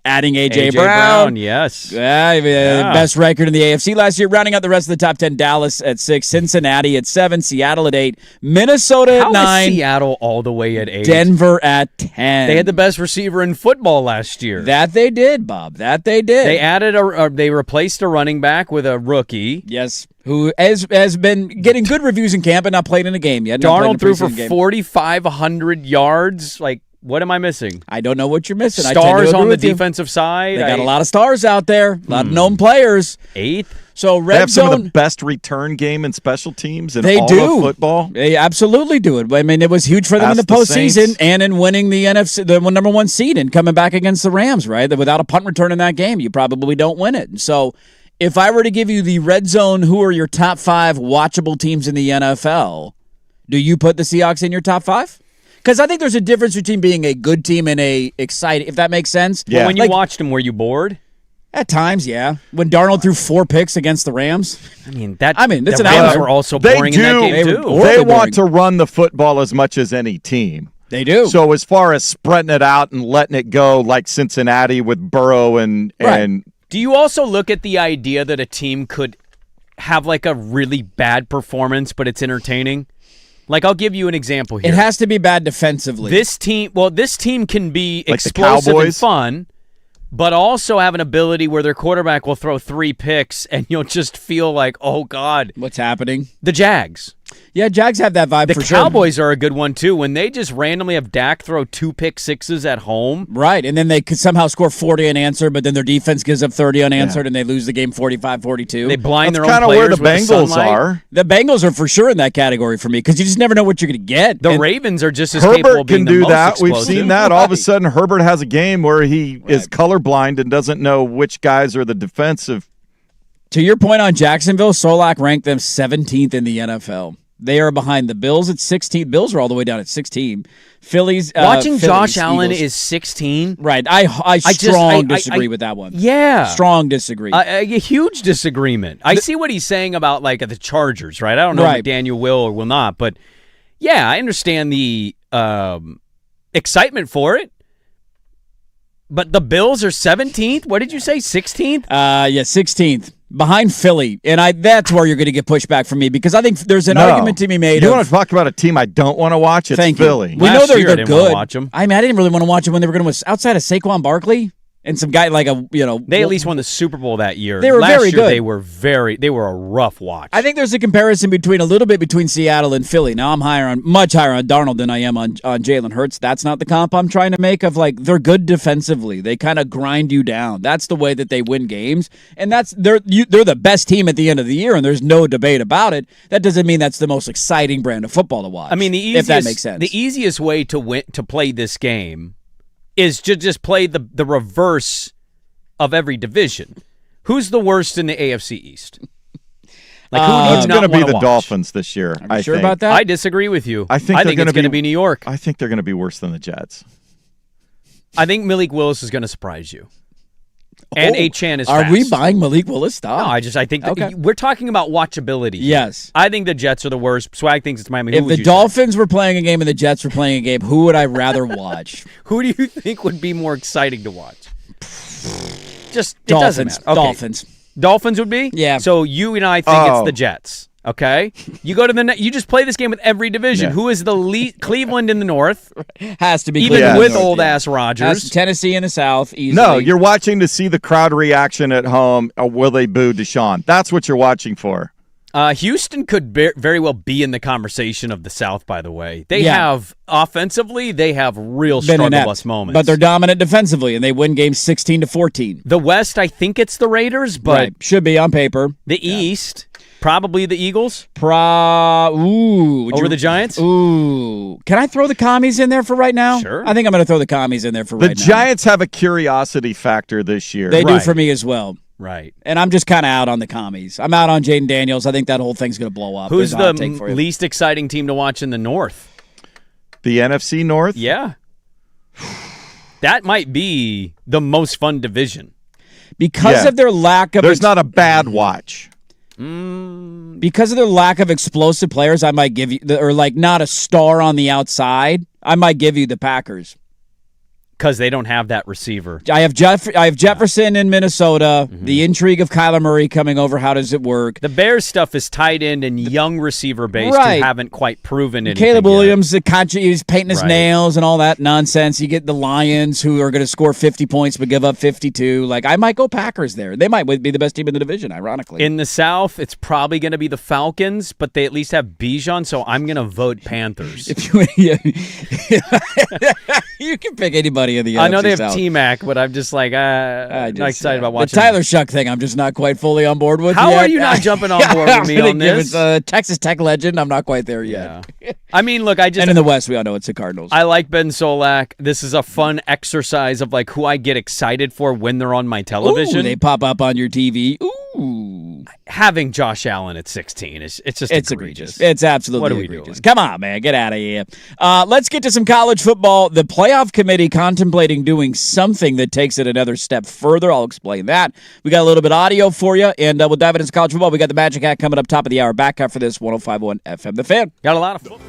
Adding A.J. Brown. Yes. Best record in the AFC last year. Rounding out the rest of the top 10, Dallas at 6, Cincinnati at 7, Seattle at 8, Minnesota at 9. How is Seattle all the way at 8? Denver at 10. They had the best receiver in football last year. That they did, Bob. That they did. They added they replaced a running back with a rookie. Yes. Who has been getting good reviews in camp and not played in a game yet. Darnold threw for 4,500 yards. Like, what am I missing? I don't know what you're missing. Stars on the defensive side. They got a lot of stars out there. A lot of known players. 8th. So red they have zone, some of the best return game and special teams in they all do. of football. They absolutely do it. I mean, it was huge for them in the postseason and in winning the NFC, the number 1 seed and coming back against the Rams, right? That without a punt return in that game, you probably don't win it. So if I were to give you the red zone, who are your top 5 watchable teams in the NFL, do you put the Seahawks in your top 5? Because I think there's a difference between being a good team and a exciting, if that makes sense. Yeah. Well, when you watched them, were you bored? At times, yeah. When Darnold threw 4 picks against the Rams. That's the Rams were also boring in that game, too. They want to run the football as much as any team. They do. So as far as spreading it out and letting it go like Cincinnati with Burrow and do you also look at the idea that a team could have like a really bad performance, but it's entertaining? Like, I'll give you an example here. It has to be bad defensively. This team can be like explosive and fun, but also have an ability where their quarterback will throw 3 picks, and you'll just feel like, oh, God. What's happening? The Jags. Yeah, Jags have that vibe for sure. The Cowboys are a good one, too. When they just randomly have Dak throw 2 pick-sixes at home. Right, and then they could somehow score 40 unanswered, but then their defense gives up 30 unanswered, and they lose the game 45-42. They blind their own players. That's kind of where the Bengals are. The Bengals are for sure in that categgory for me, because you just never know what you're going to get. The Ravens are just as capable of being the most explosive. We've seen that. All of a sudden, Herbert has a game where he is colorblind and doesn't know which guys are the defensive. To your point on Jacksonville, Solak ranked them 17th in the NFL. They are behind the Bills at 16. Bills are all the way down at 16. Phillies. Watching Josh Allen is 16. Right. I disagree with that one. Yeah. Strong disagree. A huge disagreement. I see what he's saying about like the Chargers, right? I don't know if Daniel will or will not, but yeah, I understand the excitement for it. But the Bills are 17th? What did you say, 16th? Yeah, 16th. Behind Philly, and that's where you're going to get pushback from me because I think there's an argument to be made. You want to talk about a team I don't want to watch? It's Philly. We know they're good. Watch them. I mean, I didn't really want to watch them when they were going to outside of Saquon Barkley and some guy like They at least won the Super Bowl that year. They were very good. They were a rough watch. I think there's a comparison a little bit between Seattle and Philly. Now I'm much higher on Darnold than I am on Jalen Hurts. That's not the comp I'm trying to make of like they're good defensively. They kind of grind you down. That's the way that they win games, and they're the best team at the end of the year, and there's no debate about it. That doesn't mean that's the most exciting brand of football to watch. I mean, if that makes sense. The easiest way to play this game is to just play the reverse of every division. Who's the worst in the AFC East? Like who it's going to be the Dolphins this year. Are you sure about that? I disagree with you. I think it's going to be New York. I think they're going to be worse than the Jets. I think Malik Willis is going to surprise you. And Achane is fast. Are we buying Malik Willis? Stop. No, I think we're talking about watchability. Yes. I think the Jets are the worst. Swag thinks it's Miami. If the Dolphins were playing a game and the Jets were playing a game, who would I rather watch? Who do you think would be more exciting to watch? Just Dolphins. Okay. Dolphins would be? Yeah. So you and I think it's the Jets. Okay, you go to you just play this game with every division. Yeah. Who is the lead? Cleveland in the north has to be even Cleveland with North, old ass Rodgers. Tennessee in the south. Easily. No, you're watching to see the crowd reaction at home. Or will they boo Deshaun? That's what you're watching for. Houston could very well be in the conversation of the South. By the way, they have offensively, they have real struggle bus moments, but they're dominant defensively, and they win games 16-14. The West, I think it's the Raiders, but should be on paper. The East. Probably the Eagles. Over the Giants? Ooh. Can I throw the Commies in there for right now? Sure. I think I'm going to throw the Commies in there for right now. The Giants have a curiosity factor this year. They do for me as well. Right. And I'm just kind of out on the Commies. I'm out on Jaden Daniels. I think that whole thing's going to blow up. Who's the least exciting team to watch in the North? The NFC North? Yeah. That might be the most fun division. Because of their lack of... There's not a bad watch. Because of their lack of explosive players, I might give you, or like not a star on the outside, I might give you the Packers. Because they don't have that receiver. I have Jefferson in Minnesota. The intrigue of Kyler Murray coming over. How does it work? The Bears stuff is tight end and young receiver based who haven't quite proven anything. Caleb yet. Williams, he's painting his nails and all that nonsense. You get the Lions who are going to score 50 points but give up 52. Like, I might go Packers there. They might be the best team in the division, ironically. In the South, it's probably going to be the Falcons, but they at least have Bijan, so I'm going to vote Panthers. You can pick anybody in the I know NFC they have South. T-Mac, but I'm just like, not excited about watching. The Tyler Shuck thing, I'm just not quite fully on board with How yet. are you not jumping on board with me on this? Texas Tech legend, I'm not quite there yet. Yeah. I mean, look, and in the West, we all know it's the Cardinals. I like Ben Solak. This is a fun exercise of like who I get excited for when they're on my television. Ooh, they pop up on your TV. Ooh. Having Josh Allen at 16 it's just egregious. It's absolutely what are we egregious. doing? Come on, man. Get out of here. Let's get to some college football. The playoff committee contemplating doing something that takes it another step further. I'll explain that. We got a little bit of audio for you, and we'll dive into college football. We got the Magic Act coming up top of the hour. Back after this, 105.1 FM The Fan. Got a lot of football.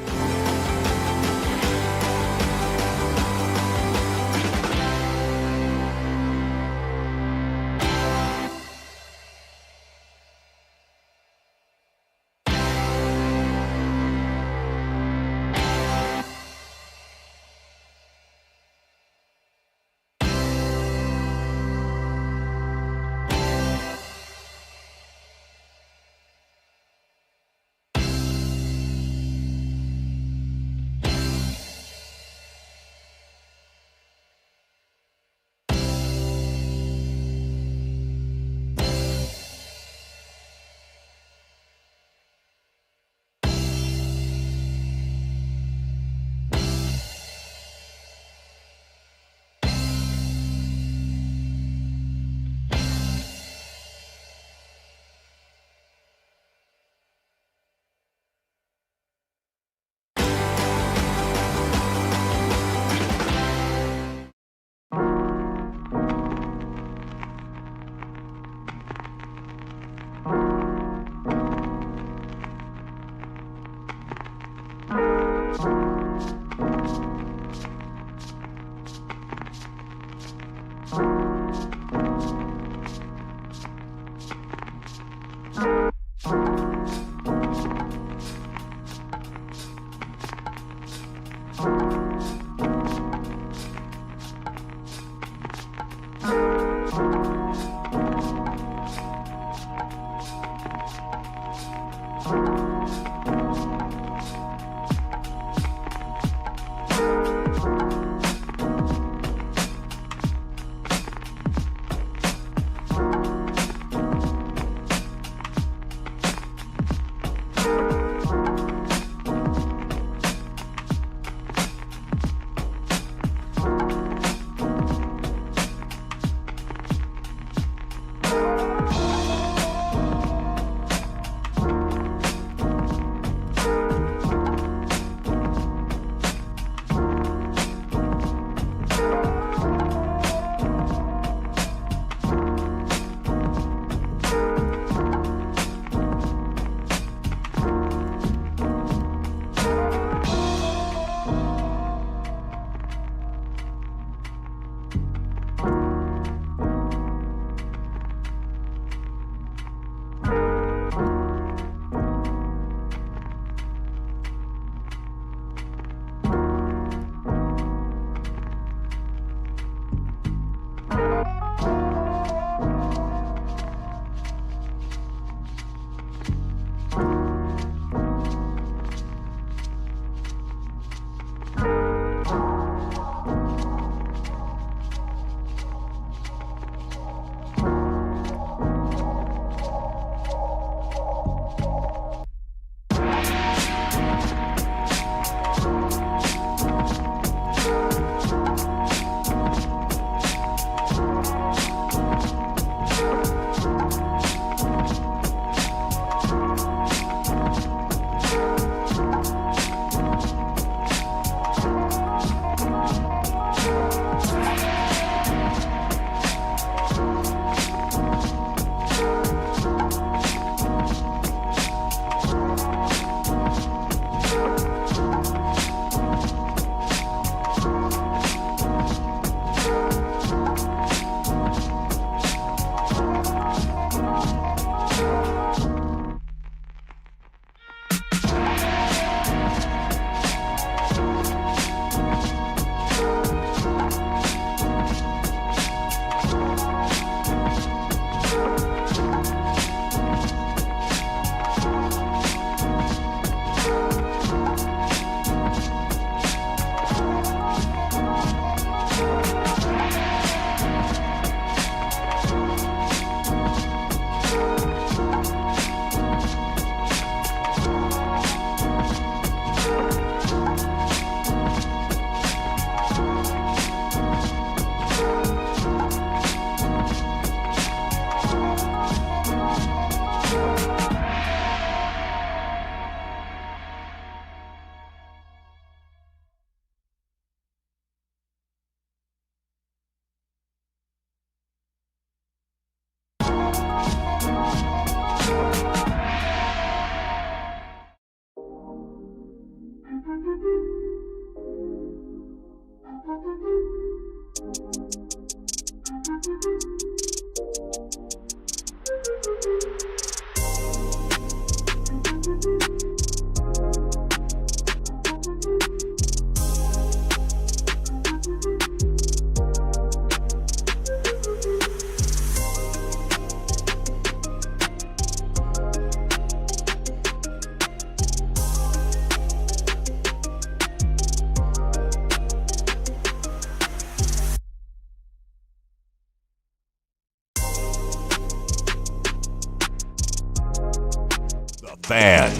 Fan.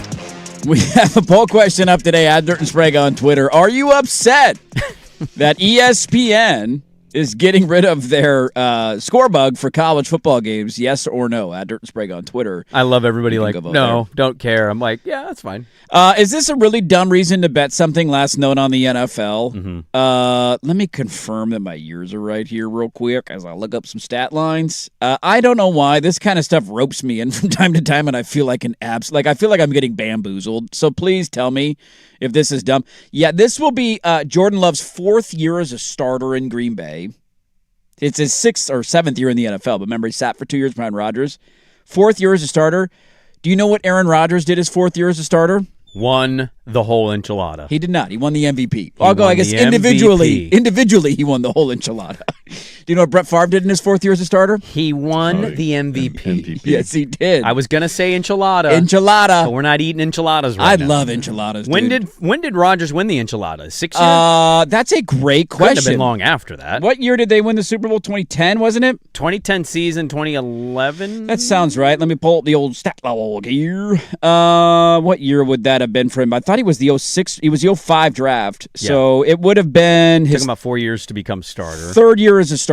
We have a poll question up today at Dirt and Sprague on Twitter. Are you upset that ESPN is getting rid of their score bug for college football games? Yes or no? At Dirt and Sprague on Twitter. I love everybody like, no, don't care. I'm like, yeah, that's fine. Is this a really dumb reason to bet something? Last note on the NFL. Mm-hmm. Let me confirm that my years are right here real quick as I look up some stat lines. I don't know why this kind of stuff ropes me in from time to time, and I feel like I feel like I'm getting bamboozled. So please tell me if this is dumb. Yeah, this will be Jordan Love's 4th year as a starter in Green Bay. It's his 6th or 7th year in the NFL, but remember he sat for 2 years behind Rodgers. 4th year as a starter. Do you know what Aaron Rodgers did his 4th year as a starter? Won the whole enchilada. He did not. He won the MVP. I'll go, I guess, individually. MVP. Individually, he won the whole enchilada. Do you know what Brett Favre did in his 4th year as a starter? He won the MVP. Yes, he did. I was going to say enchilada. Enchilada. But we're not eating enchiladas right now. I love enchiladas, When did Rodgers win the enchilada? 6 years? That's a great question. Couldn't have been long after that. What year did they win the Super Bowl? 2010, wasn't it? 2010 season, 2011? That sounds right. Let me pull up the old stat log here. What year would that have been for him? I thought he was the 06. He was the 05 draft. So it would have been his took him about 4 years to become starter. 3rd year as a starter.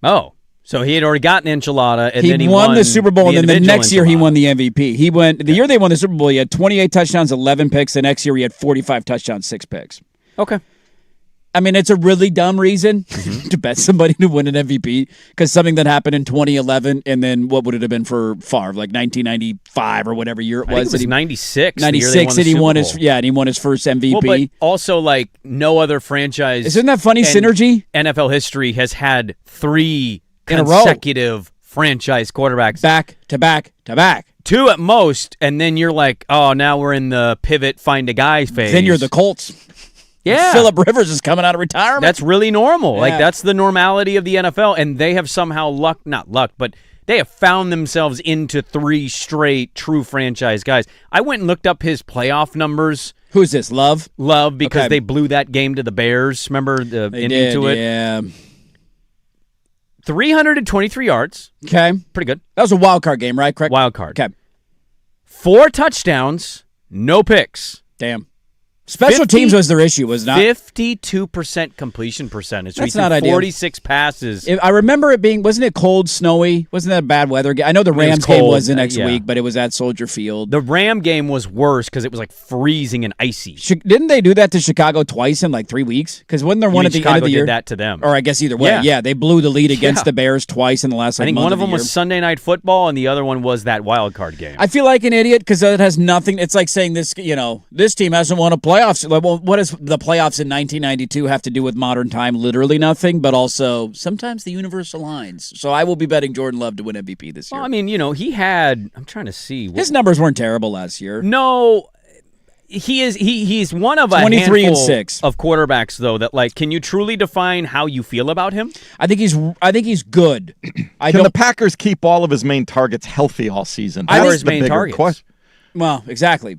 Oh, so he had already gotten enchilada, and then he won the Super Bowl, and then the next year he won the MVP. He went the year they won the Super Bowl. He had 28 touchdowns, 11 picks. The next year he had 45 touchdowns, 6 picks. Okay. I mean, it's a really dumb reason to bet somebody to win an MVP because something that happened in 2011, and then what would it have been for Favre, like 1995 or whatever year it was? I think it was 96. 96, and he won his and he won his first MVP. Well, but also, like, no other franchise. Isn't that funny? Synergy. NFL history has had 3 in a row consecutive franchise quarterbacks back to back to back. 2 at most, and then you're like, oh, now we're in the pivot, find a guy phase. Then you're the Colts. Yeah. Phillip Rivers is coming out of retirement. That's really normal. Yeah. Like, that's the normality of the NFL, and they have somehow but they have found themselves into 3 straight true franchise guys. I went and looked up his playoff numbers. Who's this, Love? Love, because they blew that game to the Bears. Remember the ending to it? Yeah. 323 yards. Okay. Pretty good. That was a wild card game, right? Correct? Wild card. Okay. 4 touchdowns, no picks. Damn. Special teams was their issue, was not 52% completion percentage. That's so not ideal. 46 passes. I remember it being, wasn't it cold, snowy? Wasn't that a bad weather game? I know the Rams game was the next week, but it was at Soldier Field. The Ram game was worse because it was like freezing and icy. Didn't they do that to Chicago twice in like 3 weeks? Because wasn't there one at the end of the year? Did that to them. Or I guess either way. Yeah, they blew the lead against the Bears twice in the last I think month one of them the was Sunday Night Football and the other one was that wild card game. I feel like an idiot because it has nothing. It's like saying this team hasn't won a playoffs. Like, well, what does the playoffs in 1992 have to do with modern time? Literally nothing, but also sometimes the universe aligns. So I will be betting Jordan Love to win MVP this year. Well, I mean, he had, I'm trying to see. His numbers weren't terrible last year. No, he's one of a 23 handful and 6 of quarterbacks, though, that, like, can you truly define how you feel about him? I think he's good. Can the Packers keep all of his main targets healthy all season? Who are his main targets? Question. Well, exactly.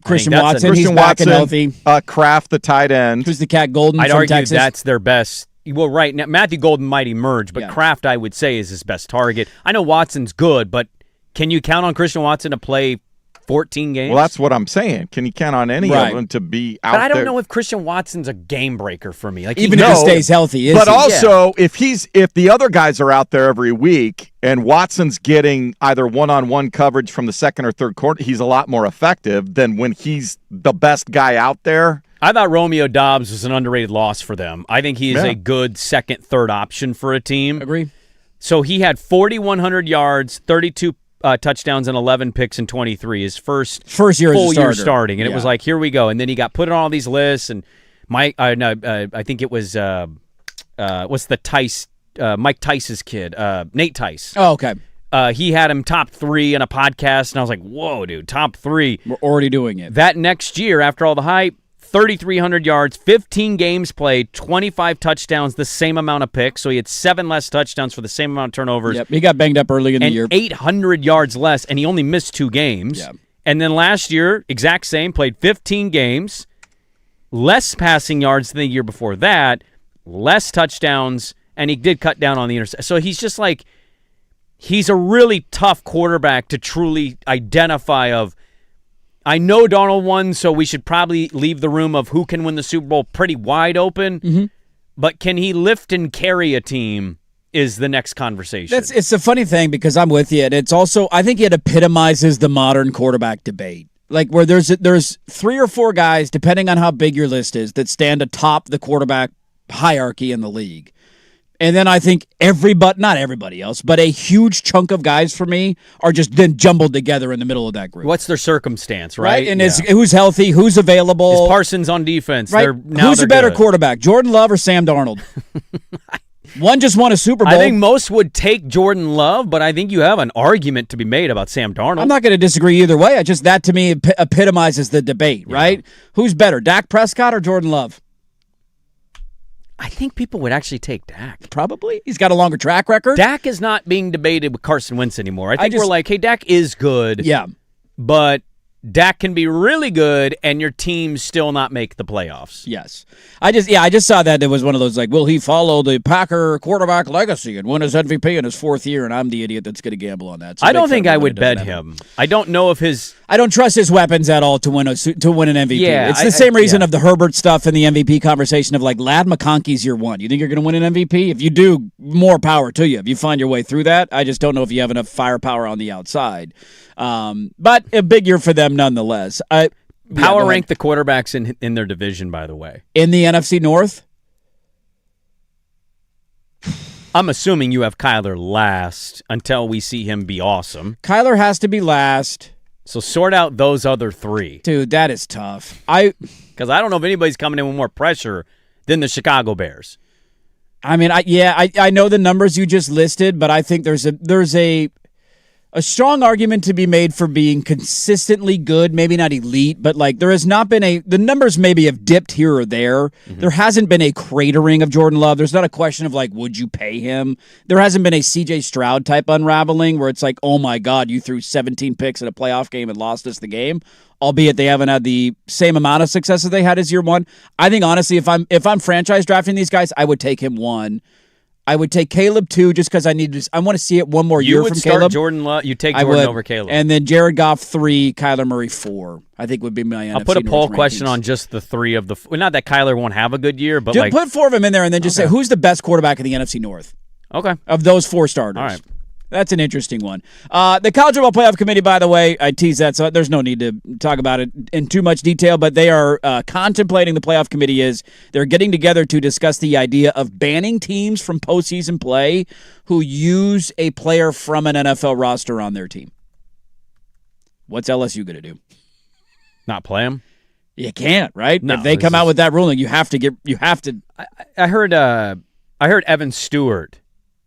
Christian Watson, Christian he's back and Watson, healthy. Kraft, the tight end. Who's the cat? Golden I'd from argue Texas. that's their best. Well, right now, Matthew Golden might emerge, but Kraft, I would say, is his best target. I know Watson's good, but can you count on Christian Watson to play 14 games? Well, that's what I'm saying. Can you count on any of them to be out there? But I don't know if Christian Watson's a game breaker for me. Like, even if he stays healthy, but also if the other guys are out there every week and Watson's getting either one-on-one coverage from the second or third quarter, he's a lot more effective than when he's the best guy out there. I thought Romeo Doubs was an underrated loss for them. I think he is a good second, third option for a team. Agree. So he had 4,100 yards, 32 touchdowns and 11 picks in 23. His first year full as a year starter. starting, and it was like, here we go. And then he got put on all these lists, and I think it was what's the Tice? Mike Tice's kid, Nate Tice. Oh, okay. He had him top 3 in a podcast, and I was like, whoa, dude, top 3. We're already doing it. That next year, after all the hype, 3,300 yards, 15 games played, 25 touchdowns, the same amount of picks. So he had 7 less touchdowns for the same amount of turnovers. Yep, he got banged up early in the year. 800 yards less, and he only missed 2 games. Yep. And then last year, exact same, played 15 games, less passing yards than the year before that, less touchdowns, and he did cut down on the interception. So he's just like, he's a really tough quarterback to truly identify of, I know Darnold won, so we should probably leave the room of who can win the Super Bowl pretty wide open. But can he lift and carry a team is the next conversation. It's a funny thing because I'm with you. And it's also, I think it epitomizes the modern quarterback debate. Like where there's 3 or 4 guys, depending on how big your list is, that stand atop the quarterback hierarchy in the league. And then I think not everybody else, but a huge chunk of guys for me are just then jumbled together in the middle of that group. What's their circumstance, right? And it's who's healthy, who's available. Is Parsons on defense? Right? Who's a better quarterback, Jordan Love or Sam Darnold? One just won a Super Bowl. I think most would take Jordan Love, but I think you have an argument to be made about Sam Darnold. I'm not going to disagree either way. That to me epitomizes the debate, right? Who's better, Dak Prescott or Jordan Love? I think people would actually take Dak. Probably. He's got a longer track record. Dak is not being debated with Carson Wentz anymore. I think we're like, hey, Dak is good. Yeah. But Dak can be really good and your team still not make the playoffs. Yes. I just saw that it was one of those like, will he follow the Packer quarterback legacy and win his MVP in his 4th year? And I'm the idiot that's going to gamble on that. So I don't think I would bet him. I don't know if I don't trust his weapons at all to win an MVP. Yeah, it's the same reason of the Herbert stuff and the MVP conversation of like Lad McConkey's year 1. You think you're going to win an MVP? If you do, more power to you. If you find your way through that, I just don't know if you have enough firepower on the outside. But a big year for them nonetheless. Power rank the quarterbacks in their division, by the way. In the NFC North? I'm assuming you have Kyler last until we see him be awesome. Kyler has to be last. So sort out those other 3. Dude, that is tough. Because I don't know if anybody's coming in with more pressure than the Chicago Bears. I mean, I know the numbers you just listed, but I think there's a strong argument to be made for being consistently good, maybe not elite, but like there has not been the numbers maybe have dipped here or there. Mm-hmm. There hasn't been a cratering of Jordan Love. There's not a question of like, would you pay him? There hasn't been a CJ Stroud type unraveling where it's like, oh my God, you threw 17 picks in a playoff game and lost us the game. Albeit they haven't had the same amount of success as they had as year 1. I think honestly, if I'm franchise drafting these guys, I would take him 1. I would take Caleb 2 just because I want to see it one more year from Caleb. You would start Jordan Love. You take Jordan over Caleb. And then Jared Goff 3, Kyler Murray 4. I think would be my NFC I'll put a poll North question rankings. on just the 3 of the. Well, not that Kyler won't have a good year, but just put 4 of them in there and then just say who's the best quarterback in the NFC North. Okay. Of those 4 starters. All right. That's an interesting one. The College Football Playoff Committee, by the way, I teased that, so there's no need to talk about it in too much detail, but they are contemplating, the playoff committee they're getting together to discuss the idea of banning teams from postseason play who use a player from an NFL roster on their team. What's LSU going to do? Not play them? You can't, right? No, if they come out with that ruling, you have to. I heard Evan Stewart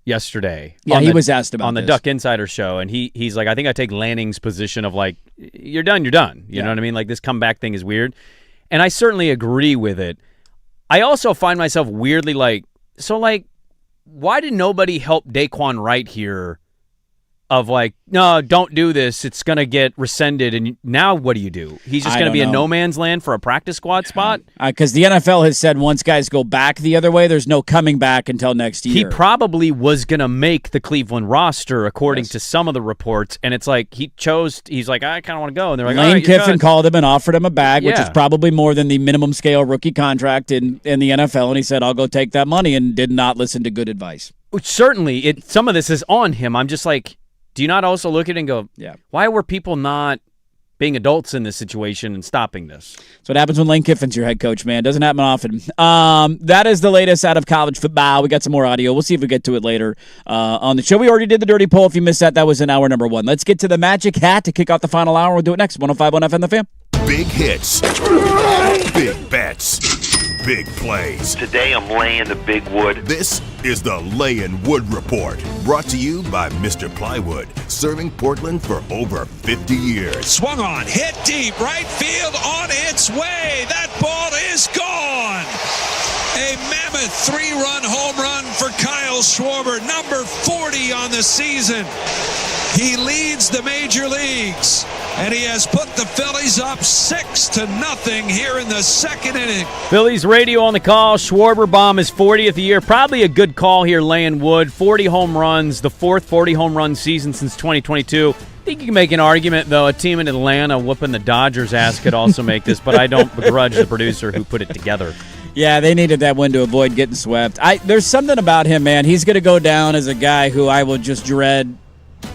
yesterday. Yeah, he was asked about on the Duck Insider show, and he's like, I think I take Lanning's position of like, you're done. You know what I mean? Like this comeback thing is weird, and I certainly agree with it. I also find myself weirdly like, so like, why did nobody help Daquan Wright here? Of like, no, don't do this. It's going to get rescinded. And now what do you do? He's just going to be in no man's land for a practice squad spot? Because the NFL has said once guys go back the other way, there's no coming back until next year. He probably was going to make the Cleveland roster, according to some of the reports. And it's like he's like, I kind of want to go. And they're like, Lane Kiffin called him and offered him a bag, which is probably more than the minimum scale rookie contract in the NFL. And he said, I'll go take that money, and did not listen to good advice. Which certainly, some of this is on him. I'm just like, do you not also look at it and go, why were people not being adults in this situation and stopping this? That's what happens when Lane Kiffin's your head coach, man. Doesn't happen often. That is the latest out of college football. We got some more audio. We'll see if we get to it later on the show. We already did the dirty poll. If you missed that was in hour number 1. Let's get to the magic hat to kick off the final hour. We'll do it next. 105.1 FM The Fan. Big hits. Big bets. big plays. Today I'm laying the big wood. This is the Layin' Wood Report, brought to you by Mr. Plywood, serving Portland for over 50 years. Swung on, hit deep, right field on its way. That ball is gone. A mammoth 3-run home run for Kyle Schwarber, number 40 on the season. He leads the major leagues, and he has put the Phillies up 6-0 here in the second inning. Phillies radio on the call. Schwarber bomb his 40th year. Probably a good call here, laying wood. 40 home runs, the fourth 40 home run season since 2022. I think you can make an argument, though, a team in Atlanta whooping the Dodgers' ass could also make this, but I don't begrudge the producer who put it together. Yeah, they needed that win to avoid getting swept. There's something about him, man. He's going to go down as a guy who I will just dread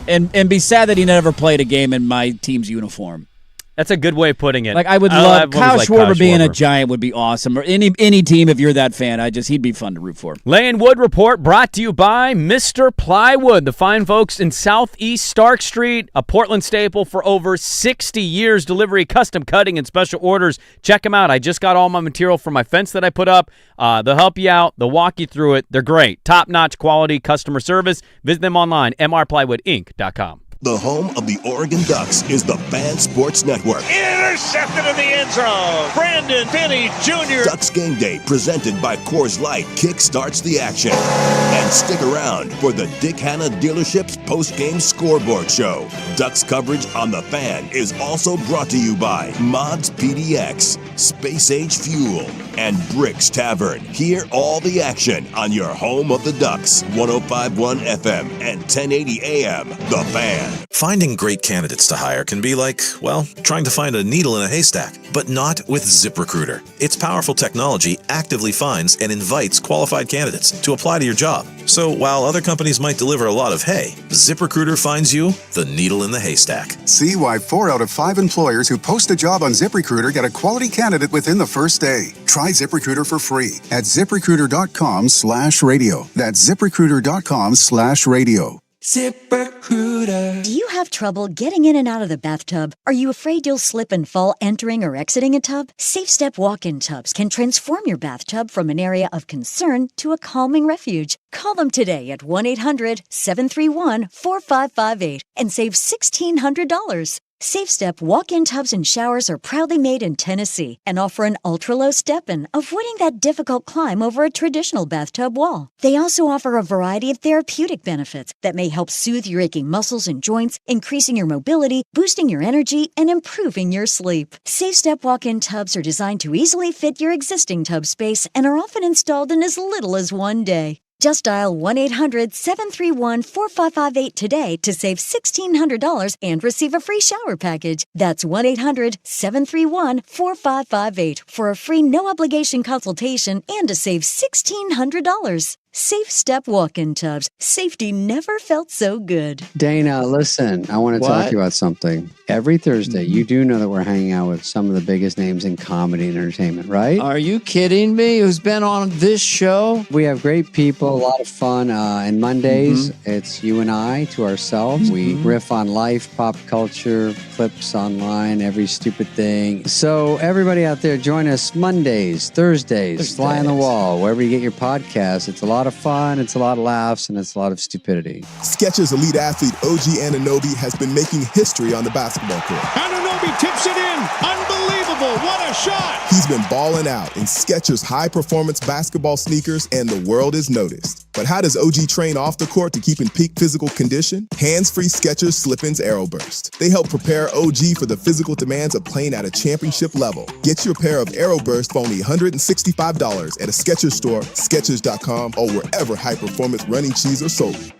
and be sad that he never played a game in my team's uniform. That's a good way of putting it. Like, I would love Kyle Schwarber being a Giant would be awesome. Or any team, if you're that fan, he'd be fun to root for. Layin' Wood Report brought to you by Mr. Plywood, the fine folks in Southeast Stark Street, a Portland staple for over 60 years. Delivery, custom cutting, and special orders. Check them out. I just got all my material for my fence that I put up. They'll help you out. They'll walk you through it. They're great. Top-notch quality customer service. Visit them online, mrplywoodinc.com. The home of the Oregon Ducks is the Fan Sports Network. Intercepted in the end zone. Brandon Finney Jr. Ducks Game Day, presented by Coors Light, kickstarts the action. And stick around for the Dick Hanna Dealership's post-game scoreboard show. Ducks coverage on The Fan is also brought to you by Mods PDX, Space Age Fuel, and Bricks Tavern. Hear all the action on your home of the Ducks, 105.1 FM and 1080 AM. The Fan. Finding great candidates to hire can be like, well, trying to find a needle in a haystack, but not with ZipRecruiter. Its powerful technology actively finds and invites qualified candidates to apply to your job. So while other companies might deliver a lot of hay, ZipRecruiter finds you the needle in the haystack. See why 4 out of 5 employers who post a job on ZipRecruiter get a quality candidate within the first day. Try ZipRecruiter for free at ZipRecruiter.com/radio. That's ZipRecruiter.com/radio. ZipRecruiter. Do you have trouble getting in and out of the bathtub? Are you afraid you'll slip and fall entering or exiting a tub? Safe Step walk-in tubs can transform your bathtub from an area of concern to a calming refuge. Call them today at 1-800-731-4558 and save $1,600. Safe Step walk-in tubs and showers are proudly made in Tennessee and offer an ultra-low step-in, avoiding that difficult climb over a traditional bathtub wall. They also offer a variety of therapeutic benefits that may help soothe your aching muscles and joints, increasing your mobility, boosting your energy, and improving your sleep. Safe Step walk-in tubs are designed to easily fit your existing tub space and are often installed in as little as one day. Just dial 1-800-731-4558 today to save $1,600 and receive a free shower package. That's 1-800-731-4558 for a free no-obligation consultation and to save $1,600. Safe Step walk-in tubs. Safety never felt so good. Dana, listen, I want to talk to you about something. Every Thursday, you do know that we're hanging out with some of the biggest names in comedy and entertainment, right? Are you kidding me? Who's been on this show? We have great people, a lot of fun. And Mondays, it's you and I to ourselves. We riff on life, pop culture, clips online, every stupid thing. So everybody out there, join us Mondays, Thursdays, Fly on the Wall, wherever you get your podcasts. It's a lot of fun, it's a lot of laughs, and it's a lot of stupidity. Skechers elite athlete OG Anunoby has been making history on the basketball court. Anunoby tips it in. Unbelievable. What a shot. He's been balling out in Skechers high-performance basketball sneakers, and the world is noticed. But how does OG train off the court to keep in peak physical condition? Hands-free Skechers Slip-ins Aeroburst. They help prepare OG for the physical demands of playing at a championship level. Get your pair of Aeroburst for only $165 at a Skechers store, Skechers.com, or wherever high-performance running shoes are sold.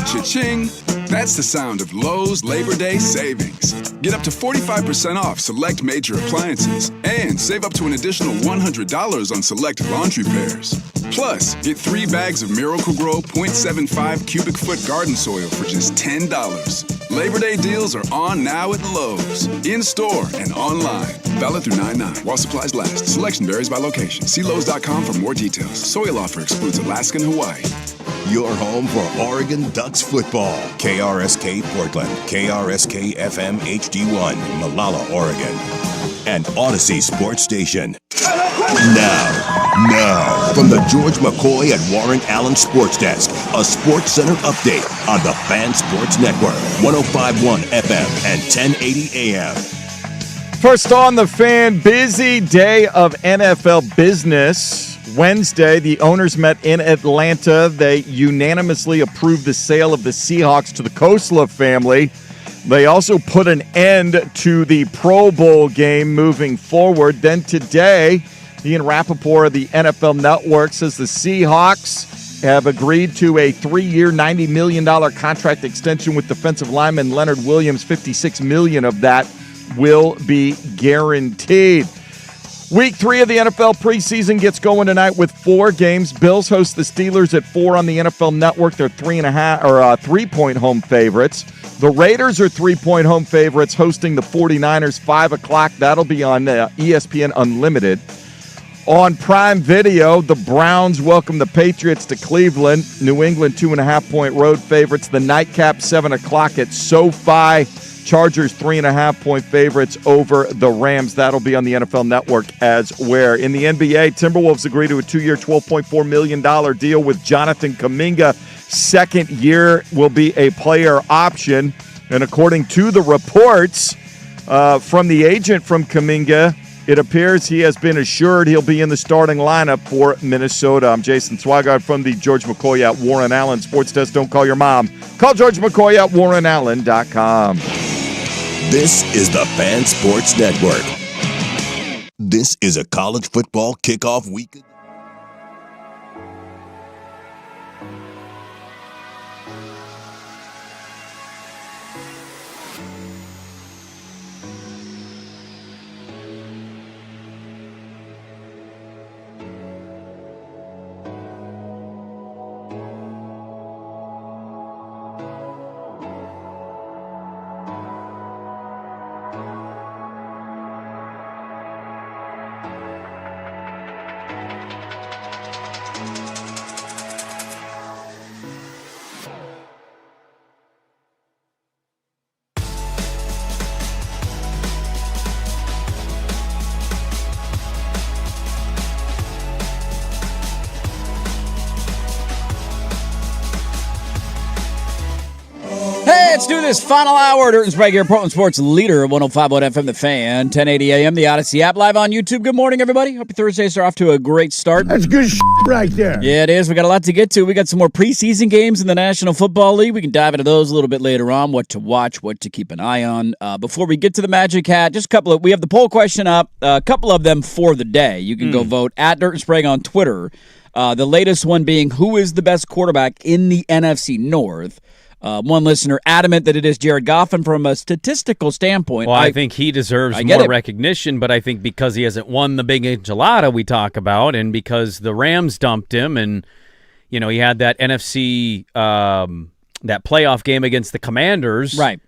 Cha-ching! That's the sound of Lowe's Labor Day savings. Get up to 45% off select major appliances and save up to an additional $100 on select laundry pairs. Plus, get 3 bags of Miracle-Gro 0.75 cubic foot garden soil for just $10. Labor Day deals are on now at Lowe's, in-store and online. Valid through 9/9 while supplies last. Selection varies by location. See Lowe's.com for more details. Soil offer excludes Alaska and Hawaii. Your home for Oregon Ducks football. KRSK Portland, KRSK FM HD1, Malala, Oregon. and Odyssey Sports Station. Now, from the George McCoy and Warren Allen Sports Desk, a Sports Center update on the Fan Sports Network, 105.1 FM and 1080 AM. First on the Fan, busy day of NFL business. Wednesday, the owners met in Atlanta. They unanimously approved the sale of the Seahawks to the Kosla family. They also put an end to the Pro Bowl game moving forward. Then today, Ian Rappaport of the NFL Network says the Seahawks have agreed to a 3-year, $90 million contract extension with defensive lineman Leonard Williams. $56 million of that will be guaranteed. Week 3 of the NFL preseason gets going tonight with 4 games. Bills host the Steelers at 4 on the NFL Network. They're 3-point home favorites. The Raiders are 3-point home favorites hosting the 49ers 5 o'clock. That'll be on ESPN Unlimited. On Prime Video, the Browns welcome the Patriots to Cleveland. New England 2.5-point road favorites. The nightcap 7 o'clock at SoFi. Chargers 3.5-point favorites over the Rams. That'll be on the NFL Network as well. In the NBA, Timberwolves agree to a 2-year, $12.4 million deal with Jonathan Kuminga. Second year will be a player option. And according to the reports from the agent from Kuminga, it appears he has been assured he'll be in the starting lineup for Minnesota. I'm Jason Swigard from the George McCoy at Warren Allen Sports Desk. Don't call your mom. Call George McCoy at warrenallen.com. This is the Fan Sports Network. This is a college football kickoff week. Let's do this final hour. Dirt and Sprague here, Portland Sports leader, 105.1 FM, The Fan, 1080 AM, the Odyssey app, live on YouTube. Good morning, everybody. Hope your Thursdays are off to a great start. That's good right there. Yeah, it is. We got a lot to get to. We got some more preseason games in the National Football League. We can dive into those a little bit later on, what to watch, what to keep an eye on. Before we get to the Magic Hat, just a couple of, we have the poll question up, a couple of them for the day. You can go vote at Dirt and Sprague on Twitter. The latest one being, who is the best quarterback in the NFC North? One listener adamant that it is Jared Goff, and from a statistical standpoint, well, I think he deserves more recognition, but I think because he hasn't won the big enchilada we talk about, and because the Rams dumped him, and he had that NFC that playoff game against the Commanders, right?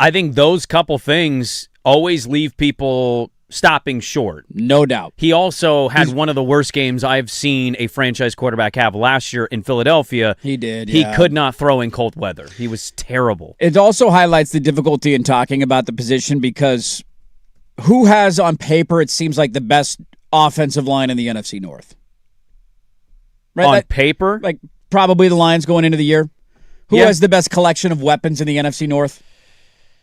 I think those couple things always leave people stopping short. No doubt. He also had one of the worst games I've seen a franchise quarterback have last year in Philadelphia. He did, He could not throw in cold weather. He was terrible. It also highlights the difficulty in talking about the position, because who has on paper, it seems like, the best offensive line in the NFC North? Right? On paper? Like probably the Lions going into the year. Who has the best collection of weapons in the NFC North?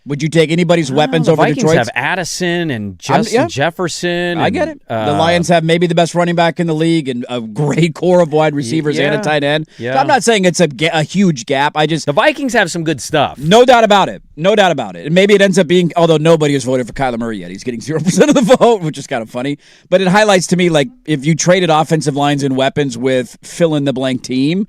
Would you take anybody's weapons over Detroit's? The Vikings have Addison and Justin Jefferson. I get it. The Lions have maybe the best running back in the league and a great core of wide receivers and a tight end. Yeah. So I'm not saying it's a huge gap. The Vikings have some good stuff. No doubt about it. No doubt about it. And maybe it ends up being, although nobody has voted for Kyler Murray yet. He's getting 0% of the vote, which is kind of funny. But it highlights to me, like, if you traded offensive lines and weapons with fill-in-the-blank team,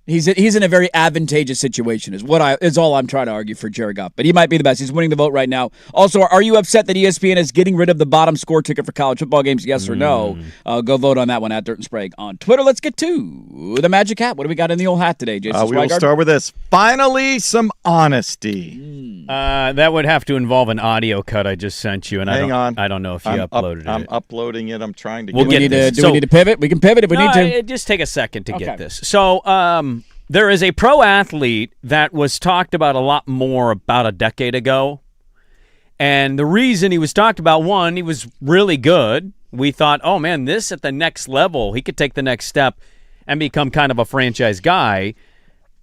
He's in a very advantageous situation is all I'm trying to argue for Jared Goff. But he might be the best. He's winning the vote right now. Also, are you upset that ESPN is getting rid of the bottom score ticket for college football games? Yes or no? Go vote on that one at Dirt and Sprague on Twitter. Let's get to the Magic Hat. What do we got in the old hat today, Jason We will start with this. Finally, some honesty. That would have to involve an audio cut I just sent you. And Hang on. I don't know if you uploaded it. I'm uploading it. I'm trying to get it. Do we need to pivot? We can pivot if we need to. Just take a second to get this. So, there is a pro athlete that was talked about a lot more about a decade ago, And the reason he was talked about, one, he was really good. We thought, oh, man, this at the next level, he could take the next step and become kind of a franchise guy.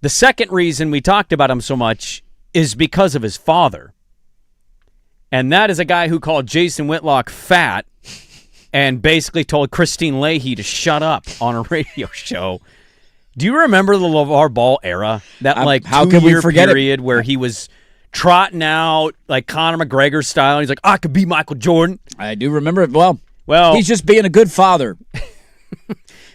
The second reason we talked about him so much is because of his father. And that is a guy who called Jason Whitlock fat and basically told Christine Leahy to shut up on a radio show. Do you remember the LeVar Ball era? That how can we 2-year forget period where he was trotting out like Conor McGregor style. And he's like, I could be Michael Jordan. I do remember it well. Well, he's just being a good father.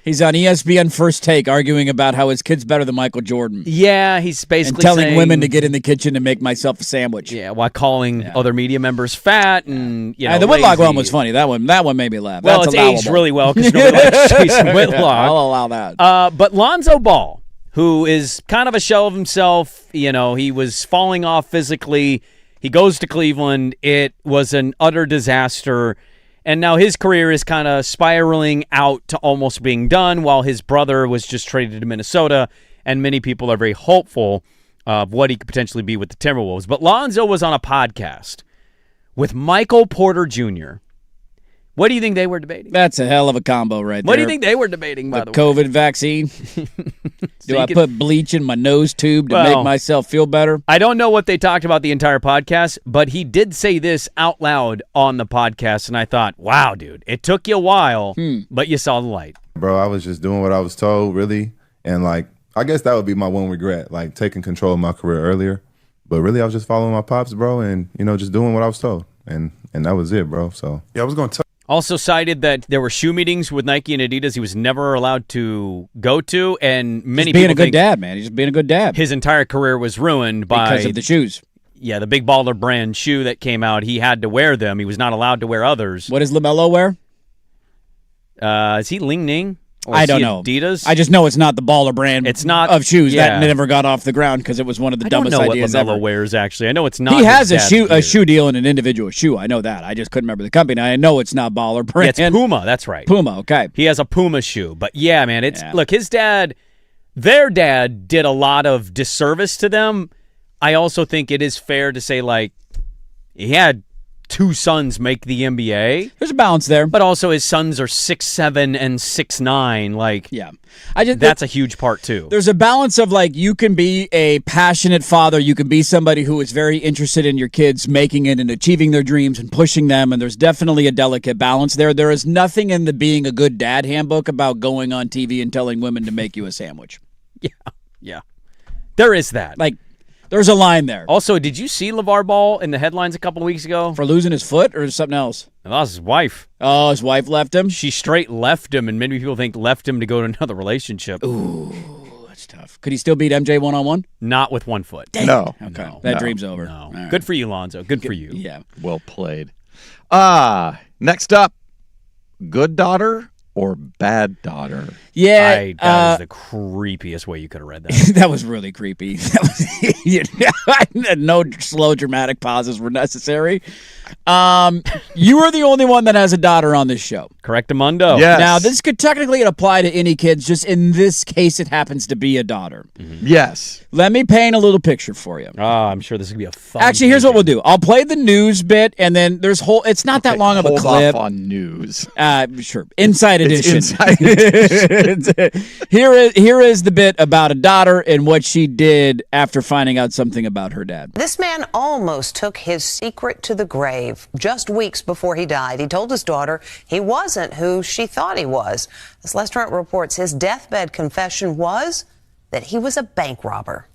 He's on ESPN First Take arguing about how his kid's better than Michael Jordan. Yeah, he's basically and telling saying, women to get in the kitchen and make myself a sandwich. Yeah, while calling other media members fat and the Whitlock one was funny. That one made me laugh. Well, That's it's allowable. aged really well because nobody likes Jason Whitlock. I'll allow that. But Lonzo Ball, who is kind of a shell of himself, he was falling off physically. He goes to Cleveland. It was an utter disaster. And now his career is kind of spiraling out to almost being done while his brother was just traded to Minnesota, and many people are very hopeful of what he could potentially be with the Timberwolves. But Lonzo was on a podcast with Michael Porter Jr. What do you think they were debating? That's a hell of a combo right there. What do you think they were debating, by the way? COVID vaccine? Do I put bleach in my nose tube to make myself feel better? I don't know what they talked about the entire podcast, but he did say this out loud on the podcast, and I thought, wow, dude, it took you a while, but you saw the light. Bro, I was just doing what I was told, really, and, I guess that would be my one regret, taking control of my career earlier. But really, I was just following my pops, bro, and, just doing what I was told, and that was it, bro. So, yeah, I was going to Also cited that there were shoe meetings with Nike and Adidas he was never allowed to go to, and many people being a good dad, man. He's just being a good dad. His entire career was ruined because of the shoes. Yeah, the Big Baller brand shoe that came out. He had to wear them. He was not allowed to wear others. What does LaMelo wear? Is he Ling Ning? I don't know. Adidas? I just know it's not the Baller brand. It's not of shoes yeah. that never got off the ground because it was one of the dumbest ideas I don't know what LaMelo ever. wears. Actually, I know it's not. He has a shoe deal and an individual shoe. I know that. I just couldn't remember the company. I know it's not Baller brand. Yeah, it's Puma. That's right. Puma. Okay. He has a Puma shoe, but yeah, man, look. His dad, their dad, did a lot of disservice to them. I also think it is fair to say he had 2 sons make the NBA. There's a balance there. But also his sons are 6'7" and 6'9". Yeah. That's a huge part too. There's a balance of you can be a passionate father, you can be somebody who is very interested in your kids making it and achieving their dreams and pushing them, and there's definitely a delicate balance there. There is nothing in the being a good dad handbook about going on TV and telling women to make you a sandwich. Yeah. There is that. There's a line there. Also, did you see LeVar Ball in the headlines a couple of weeks ago? For losing his foot or something else? That was his wife. Oh, his wife left him? She straight left him, and many people think left him to go to another relationship. Ooh, that's tough. Could he still beat MJ one-on-one? Not with 1 foot. Dang. No. Okay. No. That dream's over. No. Right. Good for you, Lonzo. Good for you. Yeah. Well played. Next up, good daughter or bad daughter? Yeah. That is the creepiest way you could have read that. That was really creepy. No slow dramatic pauses were necessary. You are the only one that has a daughter on this show. Correctamundo. Yes. Now, this could technically apply to any kids. Just in this case, it happens to be a daughter. Mm-hmm. Yes. Let me paint a little picture for you. I'm sure this is going to be a fun Actually, here's what we'll do. I'll play the news bit, and then there's it's not that long of a clip. Off on news. Sure. Inside edition. Inside edition. Here is the bit about a daughter and what she did after finding out something about her dad. This man almost took his secret to the grave. Just weeks before he died, he told his daughter he wasn't who she thought he was. As Les Trent reports, his deathbed confession was that he was a bank robber.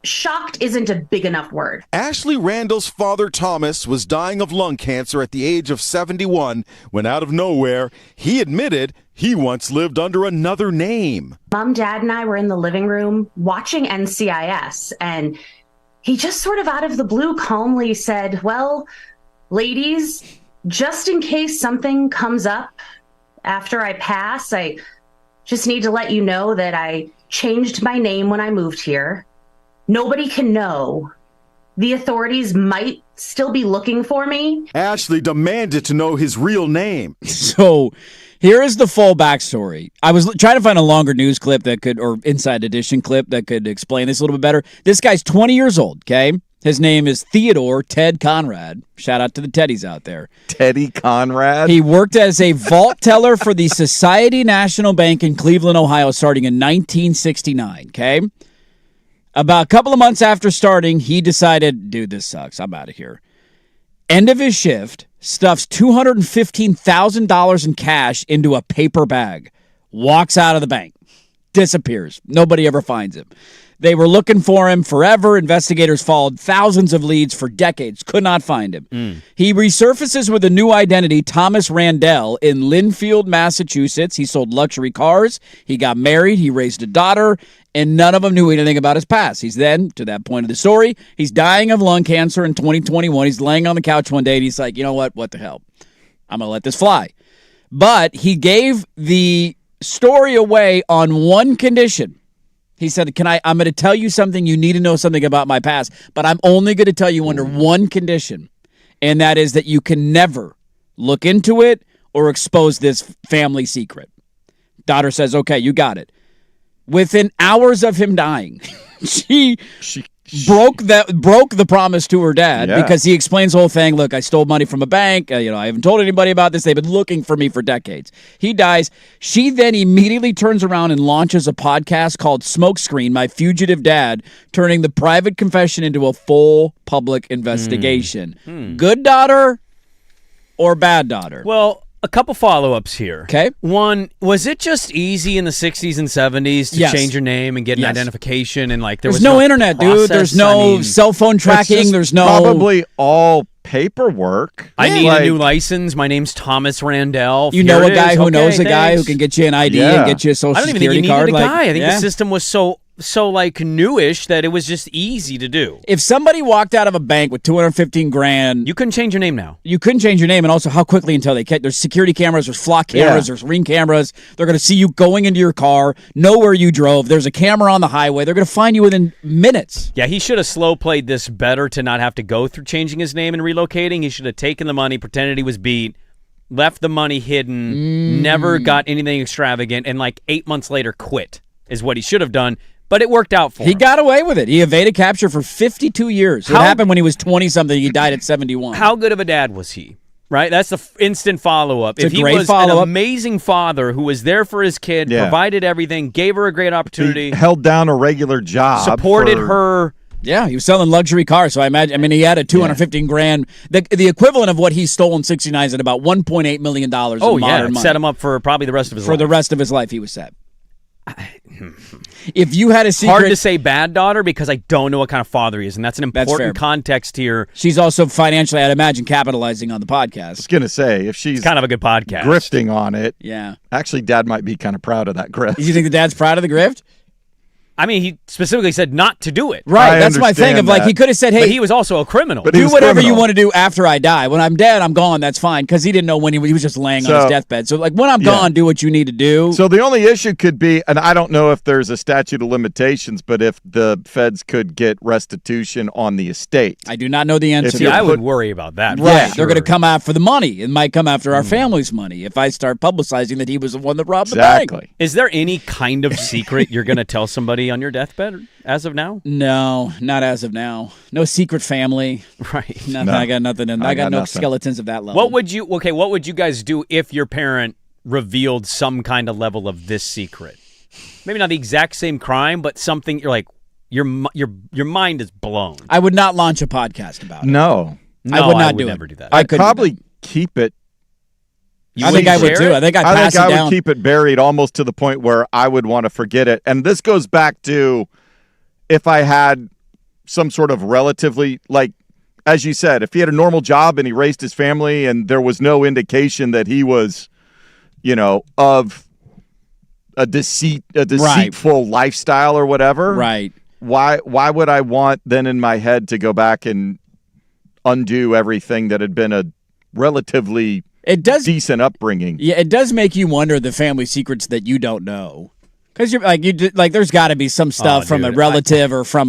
Shocked isn't a big enough word. Ashley Randall's father, Thomas, was dying of lung cancer at the age of 71 when out of nowhere, he admitted he once lived under another name. Mom, Dad, and I were in the living room watching NCIS, and he just sort of out of the blue calmly said, well, ladies, just in case something comes up after I pass, I just need to let you know that I changed my name when I moved here. Nobody can know. The authorities might still be looking for me. Ashley demanded to know his real name. So here is the full backstory. I was trying to find a longer news clip or Inside Edition clip that could explain this a little bit better. This guy's 20 years old, okay? His name is Theodore Ted Conrad. Shout out to the Teddies out there. Teddy Conrad? He worked as a vault teller for the Society National Bank in Cleveland, Ohio, starting in 1969, okay? About a couple of months after starting, he decided, dude, this sucks. I'm out of here. End of his shift, stuffs $215,000 in cash into a paper bag, walks out of the bank, disappears. Nobody ever finds him. They were looking for him forever. Investigators followed thousands of leads for decades, could not find him. He resurfaces with a new identity, Thomas Randell, in Linfield, Massachusetts. He sold luxury cars. He got married. He raised a daughter, and none of them knew anything about his past. He's then, to that point of the story, he's dying of lung cancer in 2021. He's laying on the couch one day, and he's like, you know what? What the hell? I'm going to let this fly. But he gave the story away on one condition. He said, I'm going to tell you something. You need to know something about my past, but I'm only going to tell you under one condition, and that is that you can never look into it or expose this family secret. Daughter says, okay, you got it. Within hours of him dying, she broke the promise to her dad because he explains the whole thing. Look, I stole money from a bank. I haven't told anybody about this. They've been looking for me for decades. He dies. She then immediately turns around and launches a podcast called Smokescreen, My Fugitive Dad, turning the private confession into a full public investigation. Good daughter or bad daughter? Well, a couple follow-ups here. Okay. One, was it just easy in the 60s and 70s to change your name and get an identification? And there's no internet, dude. There's no cell phone tracking. There's no... Probably all paperwork. I need a new license. My name's Thomas Randell. You know a guy who knows a guy who can get you an ID and get you a social security card. I don't even think you needed a guy. I think the system was so newish that it was just easy to do. If somebody walked out of a bank with $215,000, you couldn't change your name now. You couldn't change your name, and also how quickly until they catch. There's security cameras, there's flock cameras, there's ring cameras. They're going to see you going into your car, know where you drove. There's a camera on the highway. They're going to find you within minutes. Yeah, he should have slow played this better to not have to go through changing his name and relocating. He should have taken the money, pretended he was beat, left the money hidden, never got anything extravagant, and 8 months later quit is what he should have done. But it worked out for him. He got away with it. He evaded capture for 52 years. It happened when he was 20-something. He died at 71. How good of a dad was he? Right? That's the instant follow-up. If he was an amazing father who was there for his kid, provided everything, gave her a great opportunity. He held down a regular job. Supported her. Yeah, he was selling luxury cars, so I mean, he had a $215,000. The equivalent of what he stole in 69 is at about $1.8 million in modern money. Set him up for probably the rest of his life. For the rest of his life, he was set. If you had a secret... Hard to say bad daughter because I don't know what kind of father he is, and that's an important context here. She's also financially, I'd imagine, capitalizing on the podcast. I was going to say, if she's... kind of a good podcast. Grifting on it. Yeah. Actually, Dad might be kind of proud of that grift. You think the dad's proud of the grift? I mean, he specifically said not to do it. Right, that's my thing. Of he could have said, hey... But he was also a criminal. Do whatever you want to do after I die. When I'm dead, I'm gone. That's fine. Because he didn't know when he was just laying on his deathbed. So, when I'm gone, do what you need to do. So the only issue could be, and I don't know if there's a statute of limitations, but if the feds could get restitution on the estate. I do not know the answer. See, I would worry about that. Right. They're going to come after the money. It might come after our family's money if I start publicizing that he was the one that robbed the bank. Is there any kind of secret you're going to tell somebody on your deathbed? As of now? No, not as of now. No secret family. Right. Nothing. No. I got nothing. I got no skeletons of that level. What would you guys do if your parent revealed some kind of level of this secret? Maybe not the exact same crime, but something you're like, your mind is blown. I would not launch a podcast about it. No. I would not never do that. I'd probably keep it. I think I would too. I think I would keep it buried almost to the point where I would want to forget it. And this goes back to if I had some sort of relatively, as you said, if he had a normal job and he raised his family and there was no indication that he was, of a deceitful lifestyle or whatever. Right. Why would I want then in my head to go back and undo everything that had been a relatively decent upbringing? Yeah, it does make you wonder the family secrets that you don't know. Because there's got to be some stuff from a relative or from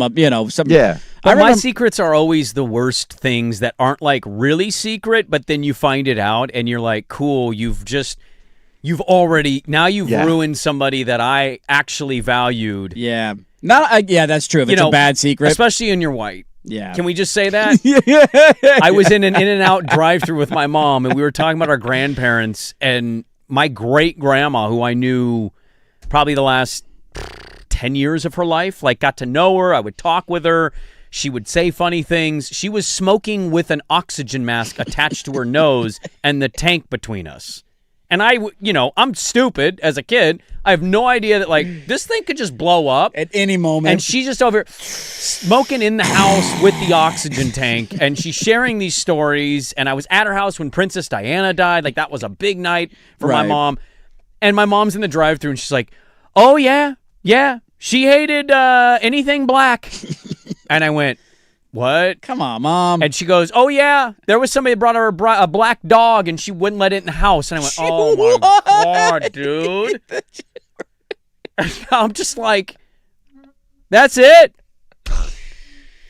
some. Yeah. But my secrets are always the worst things that aren't really secret, but then you find it out and you're like, cool, you've ruined somebody that I actually valued. Yeah. Yeah, that's true. If it's a bad secret. Especially in your white. Yeah. Can we just say that? I was in an In-N-Out drive-thru with my mom, and we were talking about our grandparents, and my great-grandma, who I knew probably the last 10 years of her life, like got to know her. I would talk with her. She would say funny things. She was smoking with an oxygen mask attached to her nose and the tank between us. And I'm stupid as a kid. I have no idea that, like, this thing could just blow up at any moment. And she's just over here smoking in the house with the oxygen tank. And she's sharing these stories. And I was at her house when Princess Diana died. Like, that was a big night for my mom. And my mom's in the drive-thru, and she's like, oh, yeah, she hated anything black. And I went, what? Come on, Mom. And she goes, oh, yeah, there was somebody that brought her a black dog, and she wouldn't let it in the house. And I went, oh, my God, dude. I'm just like, that's it.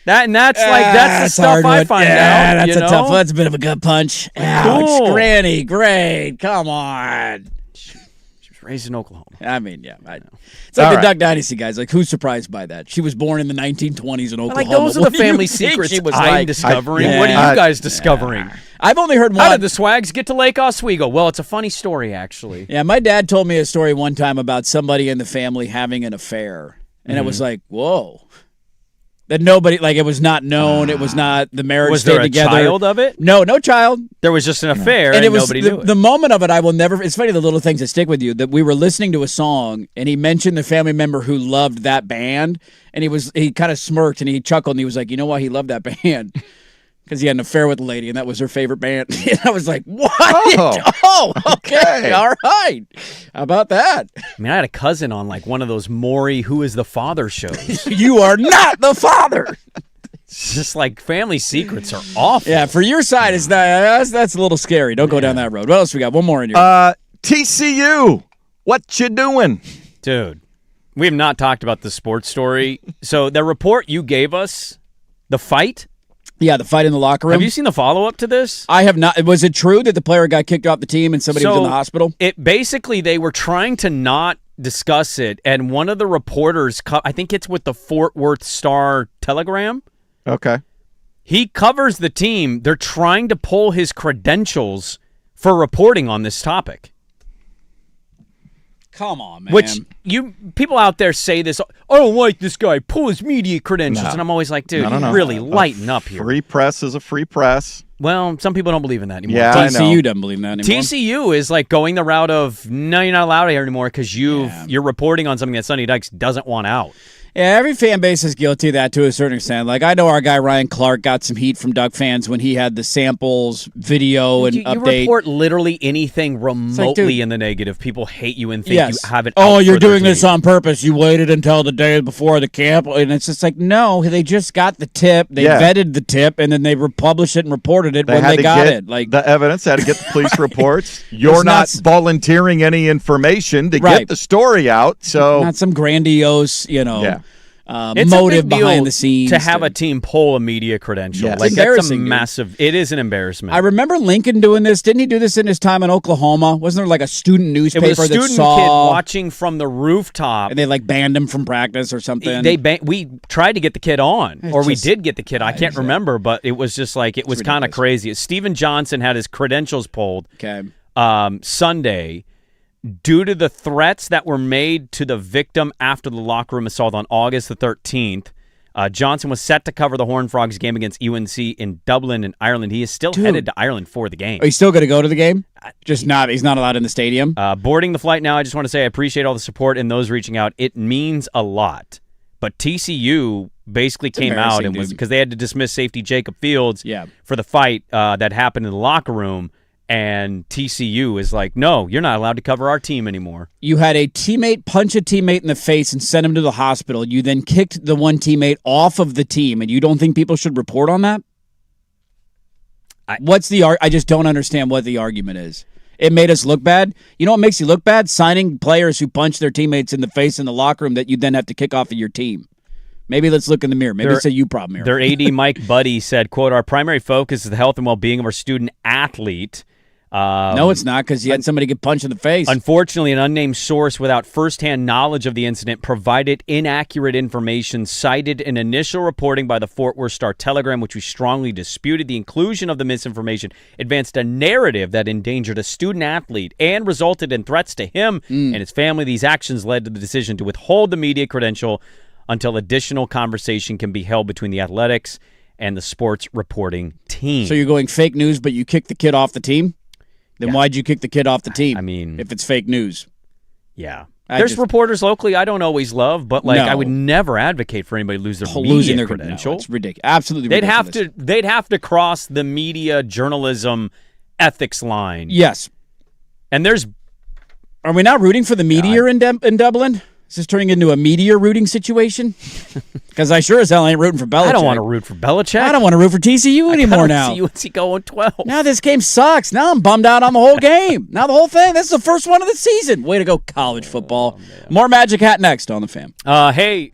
That's the stuff I find out. That's a bit of a gut punch. Ouch, cool. Granny, great. Come on. Raised in Oklahoma. I mean, yeah, I know. It's like the Duck Dynasty guys. Like, who's surprised by that? She was born in the 1920s in Oklahoma. Like, those are the family secrets I'm discovering. What are you guys discovering? I've only heard one. How did the Swags get to Lake Oswego? Well, it's a funny story, actually. Yeah, my dad told me a story one time about somebody in the family having an affair. And it was like, whoa. That nobody, like, it was not known. It was not the marriage was there together. A child of it? No child. There was just an affair, and nobody knew it. The moment of it, I will never. It's funny, the little things that stick with you. That we were listening to a song, and he mentioned the family member who loved that band, and he kind of smirked and he chuckled, and he was like, you know why he loved that band? Because he had an affair with the lady, and that was her favorite band. And I was like, what? Oh, okay. All right. How about that? I mean, I had a cousin on like one of those Maury Who is the Father shows. You are not the father. It's just like family secrets are awful. Yeah, for your side, that's a little scary. Don't go down that road. What else we got? One more in here. TCU, what you doing? Dude, we have not talked about the sports story. So the report you gave us, the fight? Yeah, the fight in the locker room. Have you seen the follow-up to this? I have not. Was it true that the player got kicked off the team and somebody was in the hospital? It basically, they were trying to not discuss it, and one of the reporters, I think it's with the Fort Worth Star-Telegram. Okay. He covers the team. They're trying to pull his credentials for reporting on this topic. Come on, man. Which people out there say this, I don't like this guy, pull his media credentials. And I'm always like, dude, you really lighten up here. Free press is a free press. Well, some people don't believe in that anymore. Yeah, TCU doesn't believe in that anymore. TCU is like going the route of, no, you're not allowed here anymore because you're reporting on something that Sonny Dykes doesn't want out. Yeah, every fan base is guilty of that to a certain extent. Like, I know our guy Ryan Clark got some heat from Duck fans when he had the samples, video, and update. You report literally anything remotely in the negative. People hate you and think you have it. Oh, you're doing this on purpose. You waited until the day before the camp. And it's just like, no, they just got the tip. They vetted the tip, and then they republished it and reported it when they got it. Like the evidence, they had to get the police reports. You're not volunteering any information to get the story out. So not some grandiose, it's motive a big behind deal the scenes to have a team pull a media credential. Yes. Like, It's that's a embarrassing, massive. It is an embarrassment. I remember Lincoln doing this. Didn't he do this in his time in Oklahoma? Wasn't there like a student newspaper it was a student that saw kid watching from the rooftop, and they like banned him from practice or something? We tried to get the kid on, we did get the kid. I can't remember, but it was just like it was kind of crazy. Stephen Johnson had his credentials pulled. Sunday. Due to the threats that were made to the victim after the locker room assault on August the 13th, Johnson was set to cover the Horned Frogs game against UNC in Dublin in Ireland. He is still headed to Ireland for the game. Are you still going to go to the game? He's not allowed in the stadium? Boarding the flight now, I just want to say I appreciate all the support and those reaching out. It means a lot. But TCU basically came out and was because they had to dismiss safety Jacob Fields for the fight that happened in the locker room. And TCU is like, no, you're not allowed to cover our team anymore. You had a teammate punch a teammate in the face and send him to the hospital. You then kicked the one teammate off of the team, and you don't think people should report on that? I just don't understand what the argument is. It made us look bad. You know what makes you look bad? Signing players who punch their teammates in the face in the locker room that you then have to kick off of your team. Maybe let's look in the mirror. Maybe it's a you problem here. Their AD, Mike Buddy, said, quote, our primary focus is the health and well-being of our student athlete. No, it's not, because he had somebody get punched in the face. Unfortunately, an unnamed source without firsthand knowledge of the incident provided inaccurate information, cited an initial reporting by the Fort Worth Star-Telegram, which we strongly disputed. The inclusion of the misinformation advanced a narrative that endangered a student-athlete and resulted in threats to him and his family. These actions led to the decision to withhold the media credential until additional conversation can be held between the athletics and the sports reporting team. So you're going fake news, but you kicked the kid off the team? Then why'd you kick the kid off the team? I mean, if it's fake news. Yeah. There's reporters locally I don't always love, but I would never advocate for anybody to lose their media credential. No, it's ridiculous. Absolutely ridiculous. They'd have to cross the media journalism ethics line. Yes. And are we not rooting for the media in Dublin? Is this turning into a media rooting situation? Because I sure as hell ain't rooting for Belichick. I don't want to root for Belichick. I don't want to root for TCU anymore now. I see UNC going 12. Now this game sucks. Now I'm bummed out on the whole game. Now the whole thing. This is the first one of the season. Way to go, college football. More Magic Hat next on The Fan. Hey.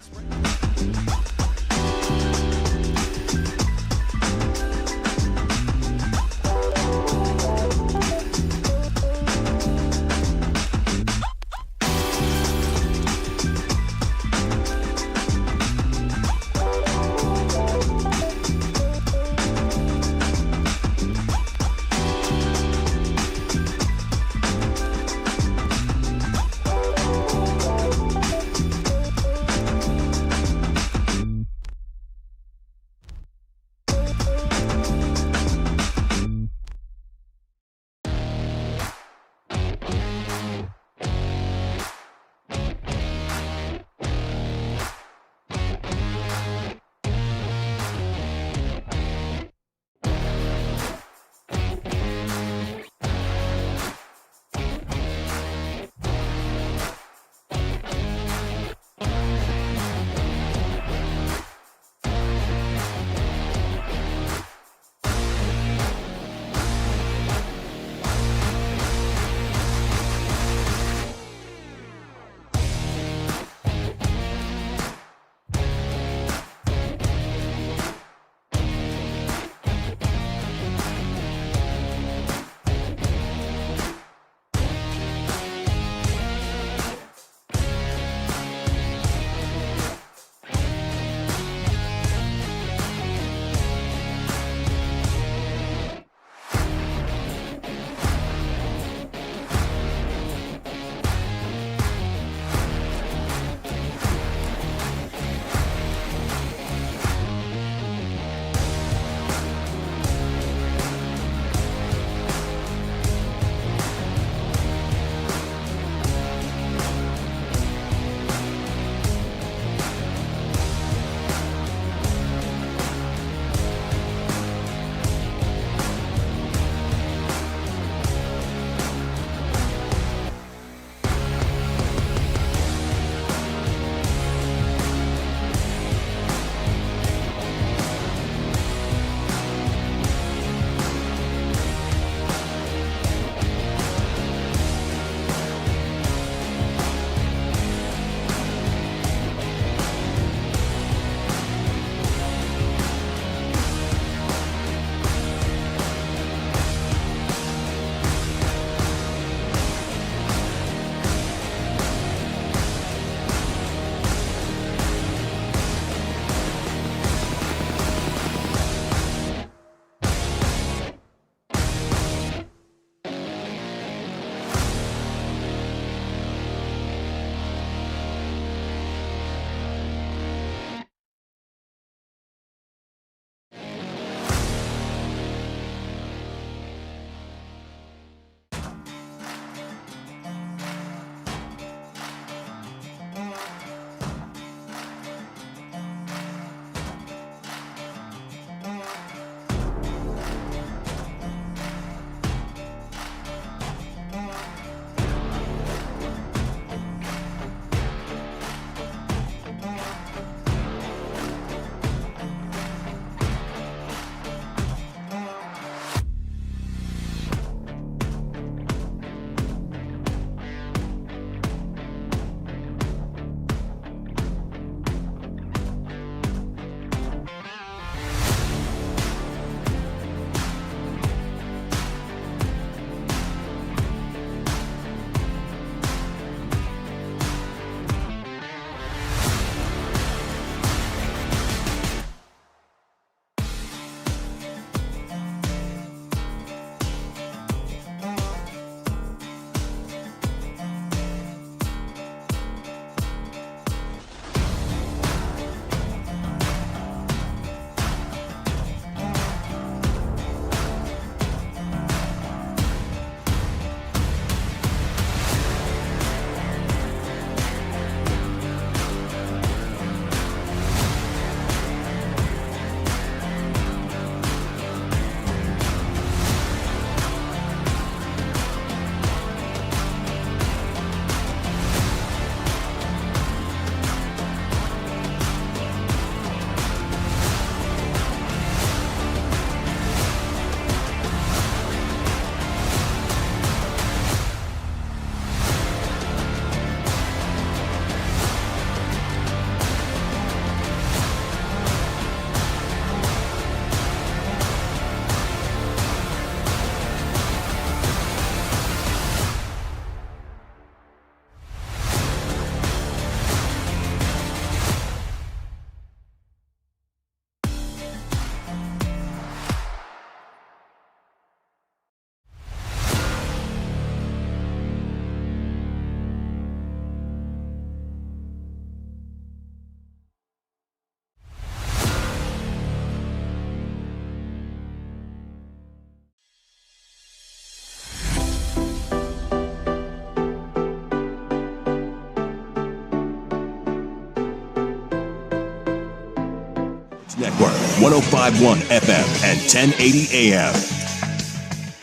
Network, 105.1 FM and 1080 AM.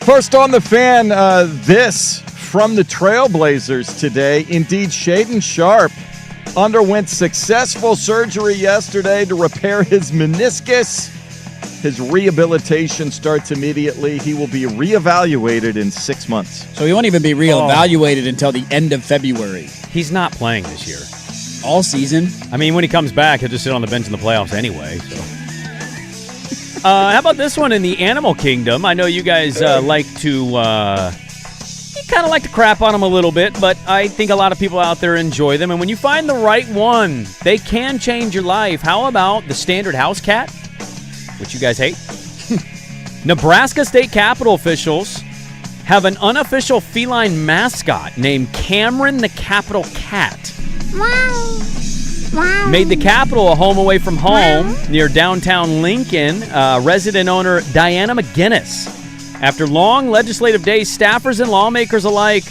First on the Fan, this from the Trailblazers today. Indeed, Shaedon Sharpe underwent successful surgery yesterday to repair his meniscus. His rehabilitation starts immediately. He will be reevaluated in 6 months. So he won't even be reevaluated until the end of February. He's not playing this year. All season? I mean, when he comes back, he'll just sit on the bench in the playoffs anyway. So. How about this one in the animal kingdom? I know you guys like to... you kind of like to crap on them a little bit, but I think a lot of people out there enjoy them. And when you find the right one, they can change your life. How about the standard house cat? Which you guys hate. Nebraska state capitol officials have an unofficial feline mascot named Cameron the Capitol Cat. Wow. Made the Capitol a home away from home near downtown Lincoln. Resident owner Diana McGinnis. After long legislative days, staffers and lawmakers alike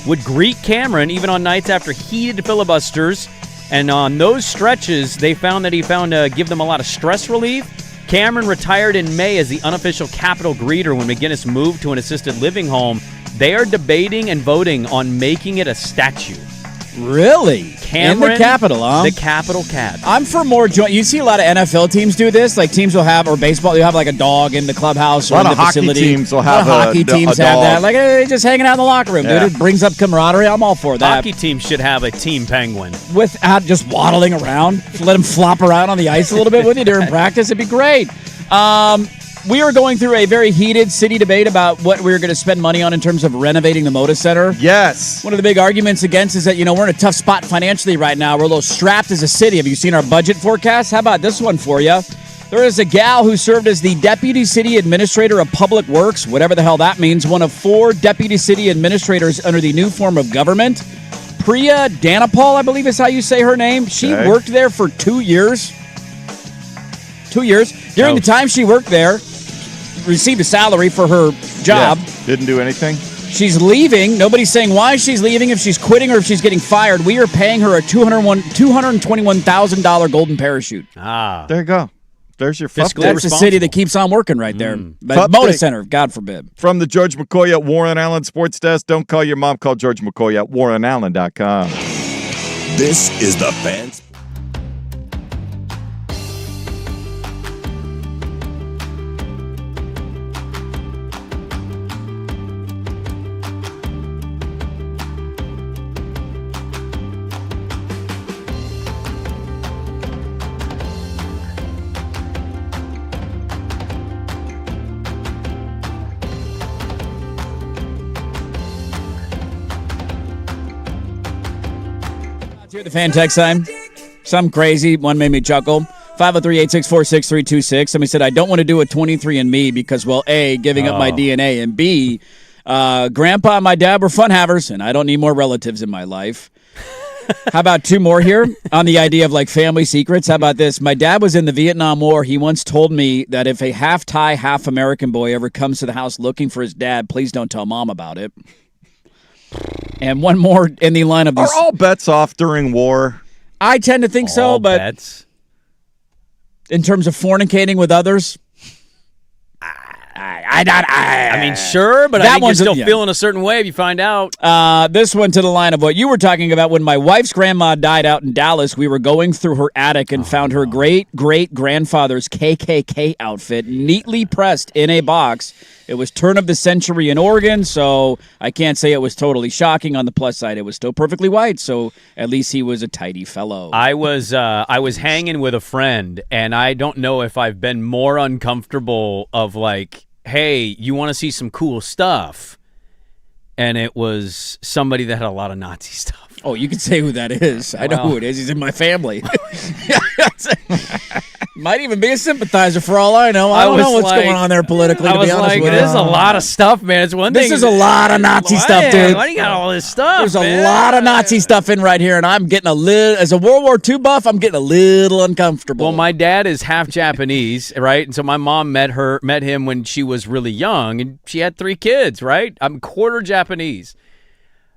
would greet Cameron even on nights after heated filibusters. And on those stretches, they found that he give them a lot of stress relief. Cameron retired in May as the unofficial Capitol greeter when McGinnis moved to an assisted living home. They are debating and voting on making it a statue. Really? Cameron, in the Capitol, huh? The Capitol Cat. I'm for more joint. You see a lot of NFL teams do this. Like teams will have, or baseball, they'll have like a dog in the clubhouse or in the facility. A lot of hockey teams will have hockey teams have that. Like hey, just hanging out in the locker room, dude. It brings up camaraderie. I'm all for that. Hockey teams should have a team penguin. Without just waddling around. Let him flop around on the ice a little bit with you during practice. It'd be great. We are going through a very heated city debate about what we're going to spend money on in terms of renovating the Moda Center. Yes. One of the big arguments against is that, we're in a tough spot financially right now. We're a little strapped as a city. Have you seen our budget forecast? How about this one for you? There is a gal who served as the Deputy City Administrator of Public Works, whatever the hell that means, one of 4 Deputy City Administrators under the new form of government. Priya Danapal, I believe is how you say her name. She worked there for 2 years. 2 years. During the time she worked there, received a salary for her job. Yeah, didn't do anything. She's leaving. Nobody's saying why she's leaving, if she's quitting or if she's getting fired. We are paying her a $221,000 golden parachute. There you go. There's your fiscal. That's the city that keeps on working right there. But Moda Center, God forbid. From the George McCoy at Warren Allen Sports Desk, don't call your mom, call George McCoy at warrenallen.com. This is the Fans. Here at the Fan Text time. Some crazy. One made me chuckle. 503-864-6326. Somebody said, I don't want to do a 23andMe because, well, A, giving up my DNA, and B, Grandpa and my dad were fun havers, and I don't need more relatives in my life. How about 2 more here on the idea of like family secrets? How about this? My dad was in the Vietnam War. He once told me that if a half Thai, half American boy ever comes to the house looking for his dad, please don't tell mom about it. And one more in the line of these. Are all bets off during war? I tend to think so, but bets. In terms of fornicating with others, I mean, sure, but I think you're still feeling a certain way if you find out. This one to the line of what you were talking about. When my wife's grandma died out in Dallas, we were going through her attic and found her great-great-grandfather's KKK outfit neatly pressed in a box. It was turn of the century in Oregon, so I can't say it was totally shocking. On the plus side, it was still perfectly white, so at least he was a tidy fellow. I was hanging with a friend, and I don't know if I've been more uncomfortable of like, hey, you want to see some cool stuff? And it was somebody that had a lot of Nazi stuff. Oh, you can say who that is. I know who it is. He's in my family. Might even be a sympathizer for all I know. I don't know what's going on there politically, to be honest with you. There's a lot of stuff, man. It's one thing. This is a lot of Nazi stuff, dude. Why do you got all this stuff, There's a lot of Nazi stuff in right here, and I'm getting a little, as a World War II buff, I'm getting a little uncomfortable. Well, my dad is half Japanese, right? And so my mom met him when she was really young, and she had 3 kids, right? I'm quarter Japanese.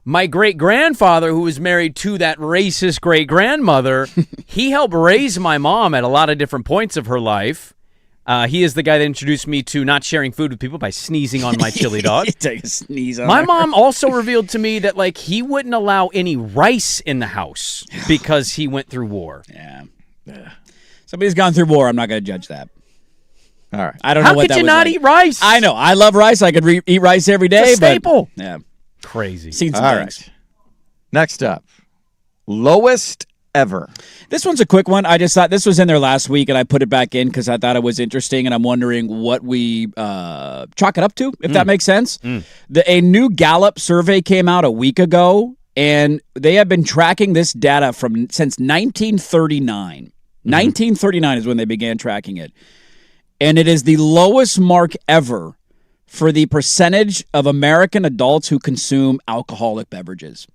My great-grandfather, who was married to that racist great-grandmother, he helped raise my mom at a lot of different points of her life. He is the guy that introduced me to not sharing food with people by sneezing on my chili dog. Take a sneeze on my her. mom also revealed to me that like he wouldn't allow any rice in the house because he went through war. Yeah. Somebody's gone through war. I'm not going to judge that. All right. I don't know what that was. How could you not eat rice? I know. I love rice. I could eat rice every day. It's a staple. But, yeah. Crazy. Seen some All things. right. Next up, lowest ever. This one's a quick one. I just thought this was in there last week, and I put it back in because I thought it was interesting, and I'm wondering what we chalk it up to, if that makes sense. A new Gallup survey came out a week ago, and they have been tracking this data since 1939. 1939 is when they began tracking it. And it is the lowest mark ever for the percentage of American adults who consume alcoholic beverages.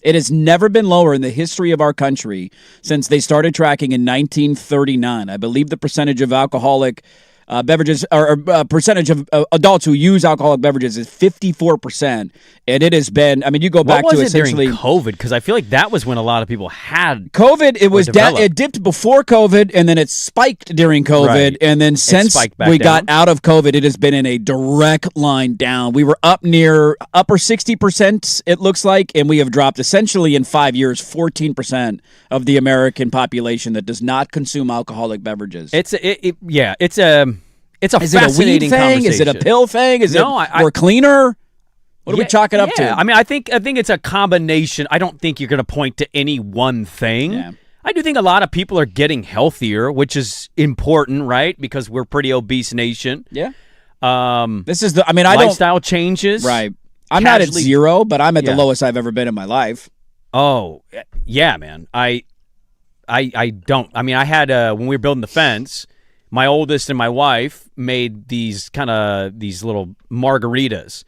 It has never been lower in the history of our country since they started tracking in 1939. I believe the percentage of alcoholic beverages, or percentage of adults who use alcoholic beverages is 54%. And it has been, I mean, you go back what to was it essentially during COVID, because I feel like that was when a lot of people had COVID. It was developed. it dipped before COVID, and then it spiked during COVID, Right. and then since spiked back we down. got out of COVID, it has been in a direct line down. We were up near upper 60%, it looks like, and we have dropped essentially in 5 years 14% of the American population that does not consume alcoholic beverages. It's a Is it a weed fascinating thing? Is it a conversation. pill thing? Is No, it we're cleaner? What do we chalk it up yeah. to? I mean, I think it's a combination. I don't think you're going to point to any one thing. Yeah. I do think a lot of people are getting healthier, which is important, right? Because we're a pretty obese nation. Yeah. This is I don't lifestyle changes. Right. I'm not at Casually- zero, but I'm at the Yeah. lowest I've ever been in my life. Oh, yeah, man. I don't. I mean, I had when we were building the fence, my oldest and my wife made these little margaritas,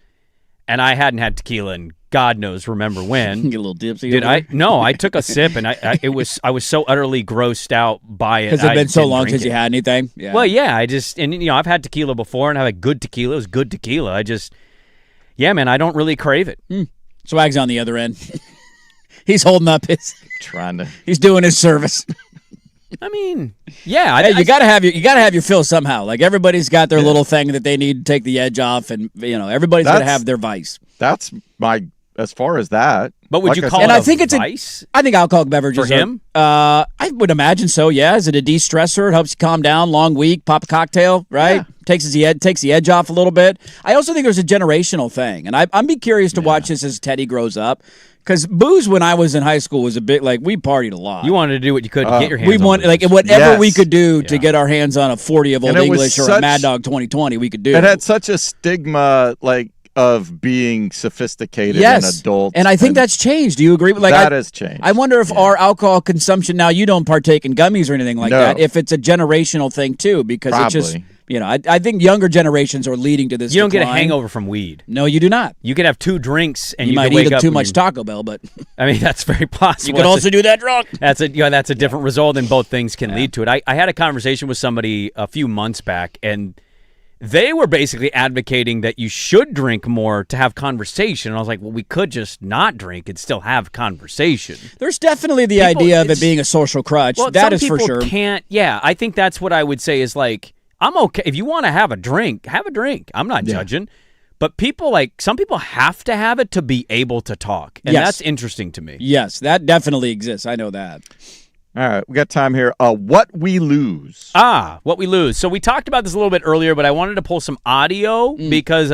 and I hadn't had tequila in God knows remember when. Get a little dipsy. Did I? No, I took a sip, and I was so utterly grossed out by it. Because it's been so didn't long drink since you it. had anything. Yeah. Well, yeah, I've had tequila before, and I've had good tequila. It was good tequila. Yeah, man, I don't really crave it. Swag's on the other end. He's holding up he's doing his service. I mean, yeah. Hey, you gotta have your fill somehow. Like everybody's got their little thing that they need to take the edge off, and everybody's gonna have their vice. That's as far as that. But would you call and it I think it's vice? I think alcoholic beverages For him? I would imagine so. Yeah, is it a de-stressor? It helps you calm down. Long week, pop a cocktail, right? Yeah. Takes the edge off a little bit. I also think there's a generational thing, and I'm be curious to watch this as Teddy grows up. Because booze, when I was in high school, was a bit like we partied a lot. You wanted to do what you could to get your hands we on want booze. like whatever we Yes. could do to get our hands on a 40 of Old And it was English or a such- Mad Dog 2020. We could do. It had such a stigma, of being sophisticated yes, and adult. and I think that's changed. Do you agree? That has changed. I wonder if our alcohol consumption now. You don't partake in gummies or anything like No. that. If it's a generational thing too, because it's just Probably. I think younger generations are leading to this. You don't get a decline. hangover from weed. No, you do not. You could have 2 drinks and You you might could wake eat up too and much Taco Bell, but I mean, that's very possible. you could also do that drunk. That's a different result, and both things can lead to it. I had a conversation with somebody a few months back, and they were basically advocating that you should drink more to have conversation. And I was like, well, we could just not drink and still have conversation. There's definitely the idea of it being a social crutch. Well, that some is for people sure. Can't. Yeah, I think that's what I would say is like, I'm okay if you want to have a drink. Have a drink. I'm not judging. But some people have to have it to be able to talk, and that's interesting to me. Yes, that definitely exists. I know that. All right, we got time here. What we lose. What we lose. So we talked about this a little bit earlier, but I wanted to pull some audio because,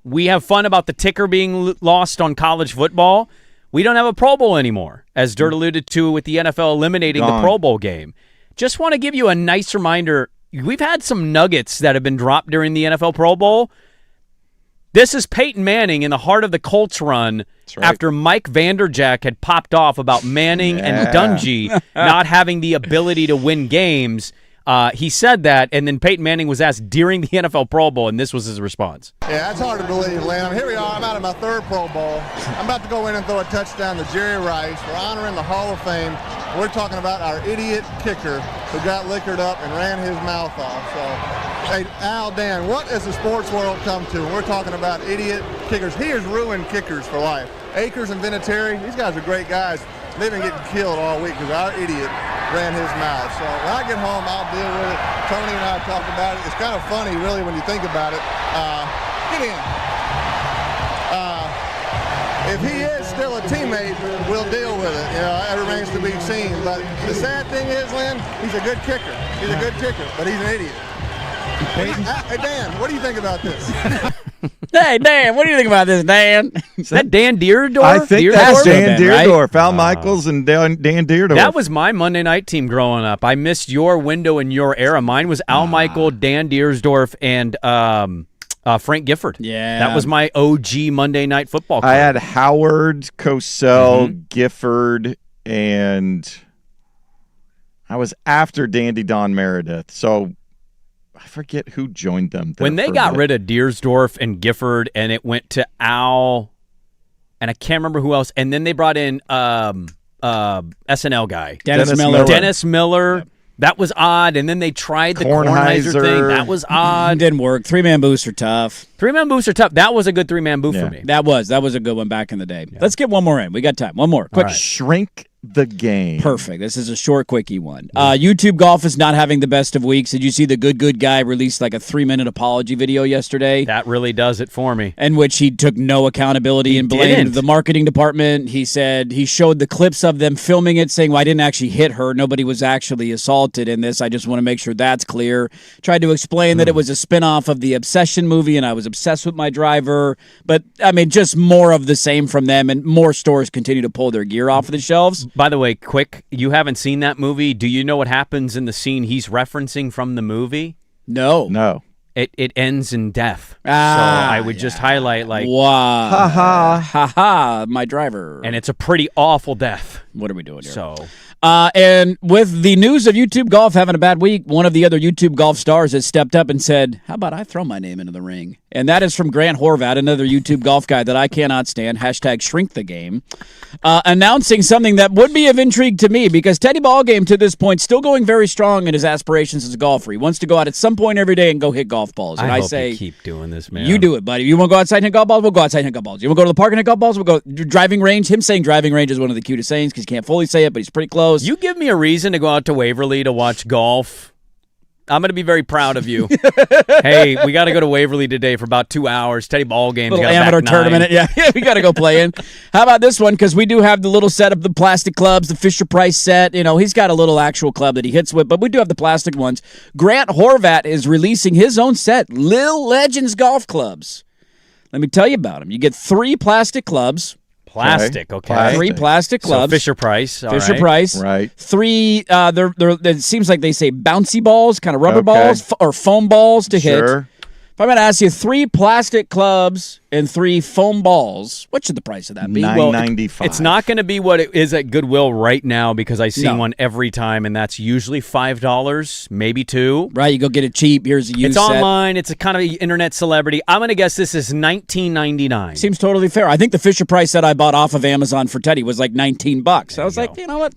we have fun about the ticker being lost on college football. We don't have a Pro Bowl anymore, as Dirt alluded to with the NFL eliminating the Pro Bowl game. Just want to give you a nice reminder. We've had some nuggets that have been dropped during the NFL Pro Bowl. This is Peyton Manning in the heart of the Colts run after Mike Vanderjagt had popped off about Manning and Dungy not having the ability to win games. He said that, and then Peyton Manning was asked during the NFL Pro Bowl, and this was his response. Yeah, that's hard to believe, Len. Here we are. I'm out of my 3rd Pro Bowl. I'm about to go in and throw a touchdown to Jerry Rice. We're honoring the Hall of Fame. We're talking about our idiot kicker, who got liquored up and ran his mouth off. So, hey, Al, Dan, what has the sports world come to? We're talking about idiot kickers. He has ruined kickers for life. Akers and Vinatieri, these guys are great guys. They've been getting killed all week because our idiot ran his mouth. So when I get home, I'll deal with it. Tony and I talked about it. It's kind of funny, really, when you think about it. Get in. If he is still a teammate, we'll deal with it. You know, that remains to be seen. But the sad thing is, Lynn, he's a good kicker. He's a good kicker, but he's an idiot. Hey, Dan, what do you think about this? Hey, Dan, what do you think about this, Dan? Is that Dan Deerdorf? I think that's Dan Deerdorf. Right? Al Michaels and Dan Deerdorf. That was my Monday night team growing up. I missed your window and your era. Mine was Al Michael, Dan Deerdorf, and Frank Gifford. Yeah. That was my OG Monday night football club. I had Howard, Cosell, Gifford, and I was after Dandy Don Meredith. So I forget who joined them. When they got rid of Deersdorf and Gifford, and it went to Al, and I can't remember who else, and then they brought in SNL guy. Dennis Miller. Dennis Miller. Yep. That was odd, and then they tried the Kornheiser thing. That was odd. Didn't work. Three-man booths are tough. Three-man booths are tough. That was a good three-man booth for me. That was a good one back in the day. Yeah. Let's get one more in. We got time. One more. Quick. Right. Shrink the game. Perfect. This is a short, quickie one. YouTube Golf is not having the best of weeks. Did you see the good guy released like a 3-minute apology video yesterday? That really does it for me. In which he took no accountability and blamed the marketing department. He said he showed the clips of them filming it, saying, well, I didn't actually hit her. Nobody was actually assaulted in this. I just want to make sure that's clear. Tried to explain that it was a spinoff of the Obsession movie and I was obsessed with my driver. But, I mean, just more of the same from them, and more stores continue to pull their gear off of the shelves. By the way, quick, you haven't seen that movie. Do you know what happens in the scene he's referencing from the movie? No. It ends in death. So I would just highlight like, wow. Ha ha, my driver. And it's a pretty awful death. What are we doing here? So, and with the news of YouTube Golf having a bad week, one of the other YouTube Golf stars has stepped up and said, how about I throw my name into the ring? And that is from Grant Horvat, another YouTube Golf guy that I cannot stand, #ShrinkTheGame, announcing something that would be of intrigue to me, because Teddy Ballgame to this point still going very strong in his aspirations as a golfer. He wants to go out at some point every day and go hit golf balls. And I hope say, you keep doing this, man. You do it, buddy. You want to go outside and hit golf balls? We'll go outside and hit golf balls. You want to go to the park and hit golf balls? We'll go driving range. Him saying driving range is one of the cutest sayings because he can't fully say it, but he's pretty close. You give me a reason to go out to Waverly to watch golf. I'm going to be very proud of you. Hey, we got to go to Waverly today for about 2 hours. Teddy Ballgame. Little amateur tournament. Yeah, we got to go play in. How about this one? Because we do have the little set of the plastic clubs, the Fisher-Price set. You know, he's got a little actual club that he hits with, but we do have the plastic ones. Grant Horvat is releasing his own set, Lil Legends Golf Clubs. Let me tell you about them. You get 3 plastic clubs. Plastic, okay. 3 plastic clubs. So Fisher-Price. Fisher-Price. Right. 3, it seems like they say bouncy balls, kind of rubber balls, or foam balls to hit. If I'm going to ask you 3 plastic clubs and 3 foam balls, what should the price of that be? $9.95. It's not going to be what it is at Goodwill right now, because I see one every time, and that's usually $5, maybe $2. Right, you go get it cheap. Here's a used It's set. online. It's a kind of internet celebrity. I'm going to guess this is $19.99. Seems totally fair. I think the Fisher-Price set I bought off of Amazon for Teddy was like $19. I was like, you know what?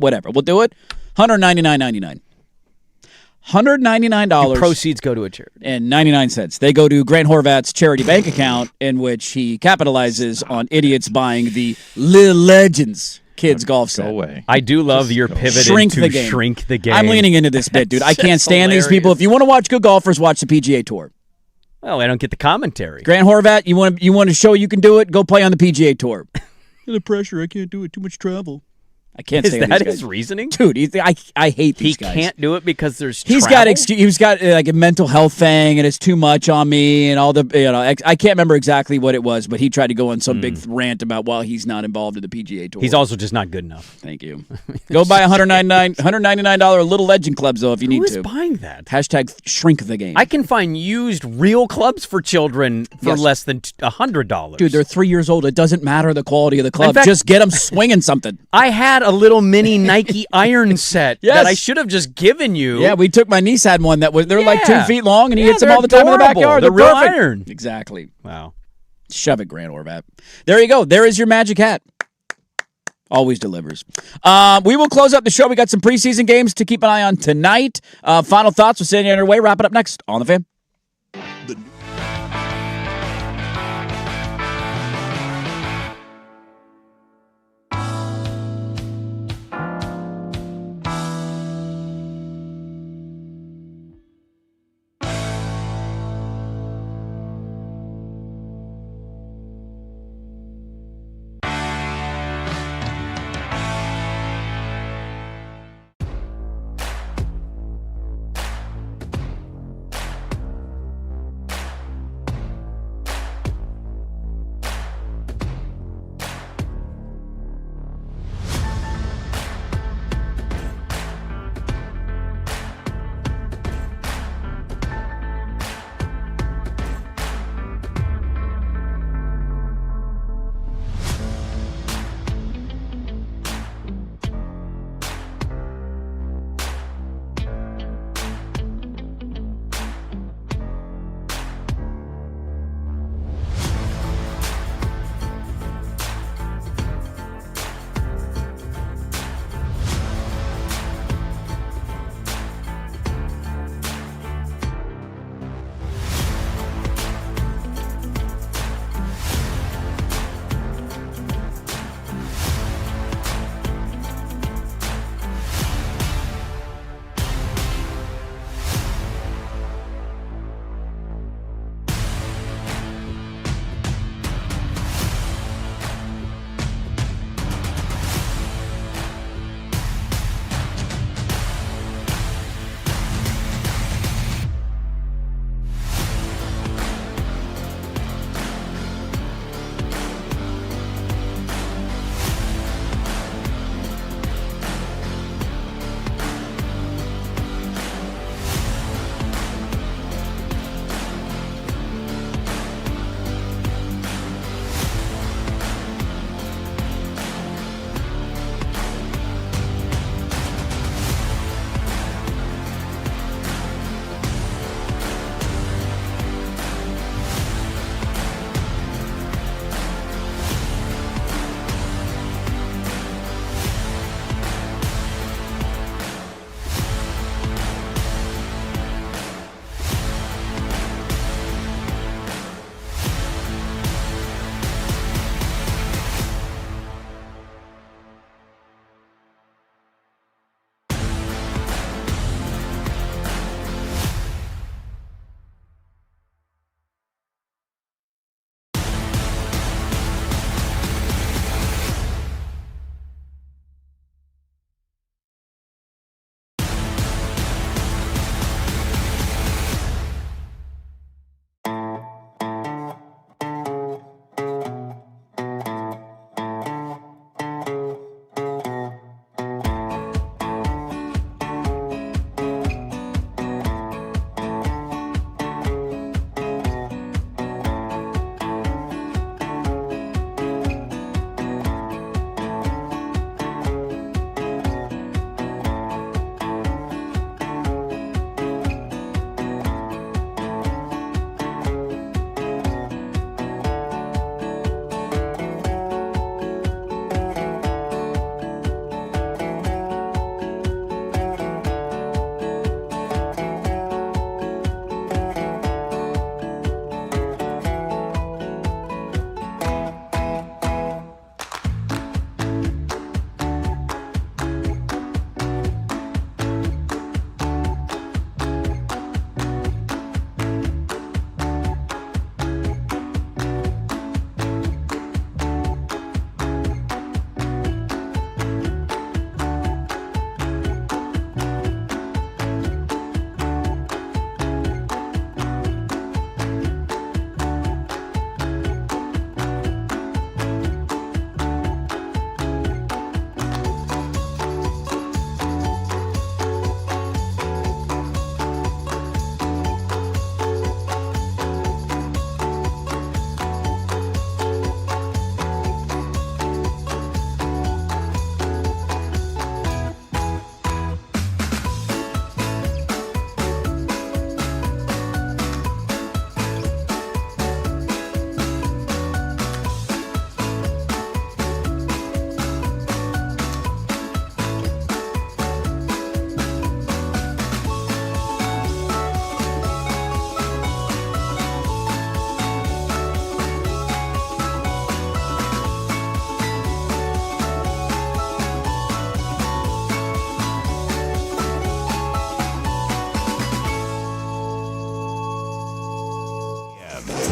Whatever. We'll do it. $199.99. $199. The proceeds go to a charity. And 99 cents. They go to Grant Horvat's charity bank account, in which he capitalizes on idiots buying the Lil Legends kids golf set. Away. I do love your pivot Shrink into the game. Shrink the Game. I'm leaning into this bit, dude. I can't stand these people. If you want to watch good golfers, watch the PGA Tour. Well, I don't get the commentary. Grant Horvat, you want to show you can do it? Go play on the PGA Tour. The pressure, I can't do it. Too much travel. I can't say that his reasoning, dude. I hate these guys. He can't do it because there's. He's got like a mental health thing, and it's too much on me, and all the I can't remember exactly what it was, but he tried to go on some big rant about why he's not involved in the PGA Tour. He's also just not good enough. Thank you. Go buy $199 Little Legend clubs though if you need to. Who is buying that? #Shrink the Game. I can find used real clubs for children for less than $100. Dude, they're 3 years old. It doesn't matter the quality of the club. Just get them swinging something. I had a little mini Nike iron set that I should have just given you. Yeah, we took my niece had one that was they're like 2 feet long, and he hits them all the time in the backyard. They're real perfect. iron. Exactly. Wow. Shove it, Grant Horvat. There you go. There is your magic hat. Always delivers. We will close up the show. We got some preseason games to keep an eye on tonight. Final thoughts with Sandy underway. Wrap it up next on The Fan.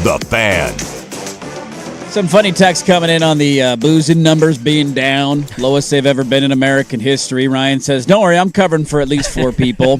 The Fan. Some funny text coming in on the boozing numbers being down. Lowest they've ever been in American history. Ryan says, don't worry, I'm covering for at least 4 people.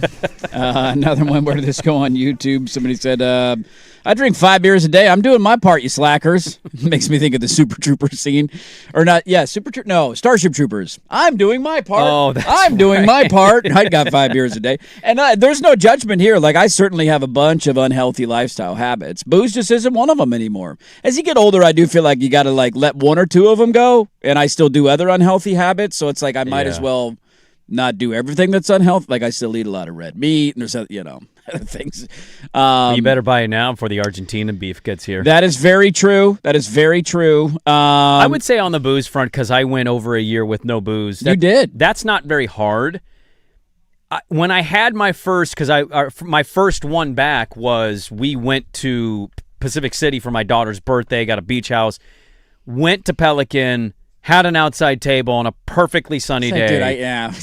Another one, where did this go on YouTube? Somebody said, I drink 5 beers a day. I'm doing my part, you slackers. Makes me think of the Super Trooper scene. Or not, yeah, Starship Troopers. I'm doing my part. Oh, that's I'm doing my part. I got 5 beers a day. And there's no judgment here. Like, I certainly have a bunch of unhealthy lifestyle habits. Booze just isn't one of them anymore. As you get older, I do feel like you got to, like, let 1 or 2 of them go. And I still do other unhealthy habits. So it's like I might as well not do everything that's unhealthy. Like, I still eat a lot of red meat and there's, things. You better buy it now before the Argentina beef gets here. That is very true. That is very true. I would say on the booze front, because I went over a year with no booze. You did. That's not very hard. When I had my first, my first one back was we went to Pacific City for my daughter's birthday, got a beach house, went to Pelican, had an outside table on a perfectly sunny day. Dude,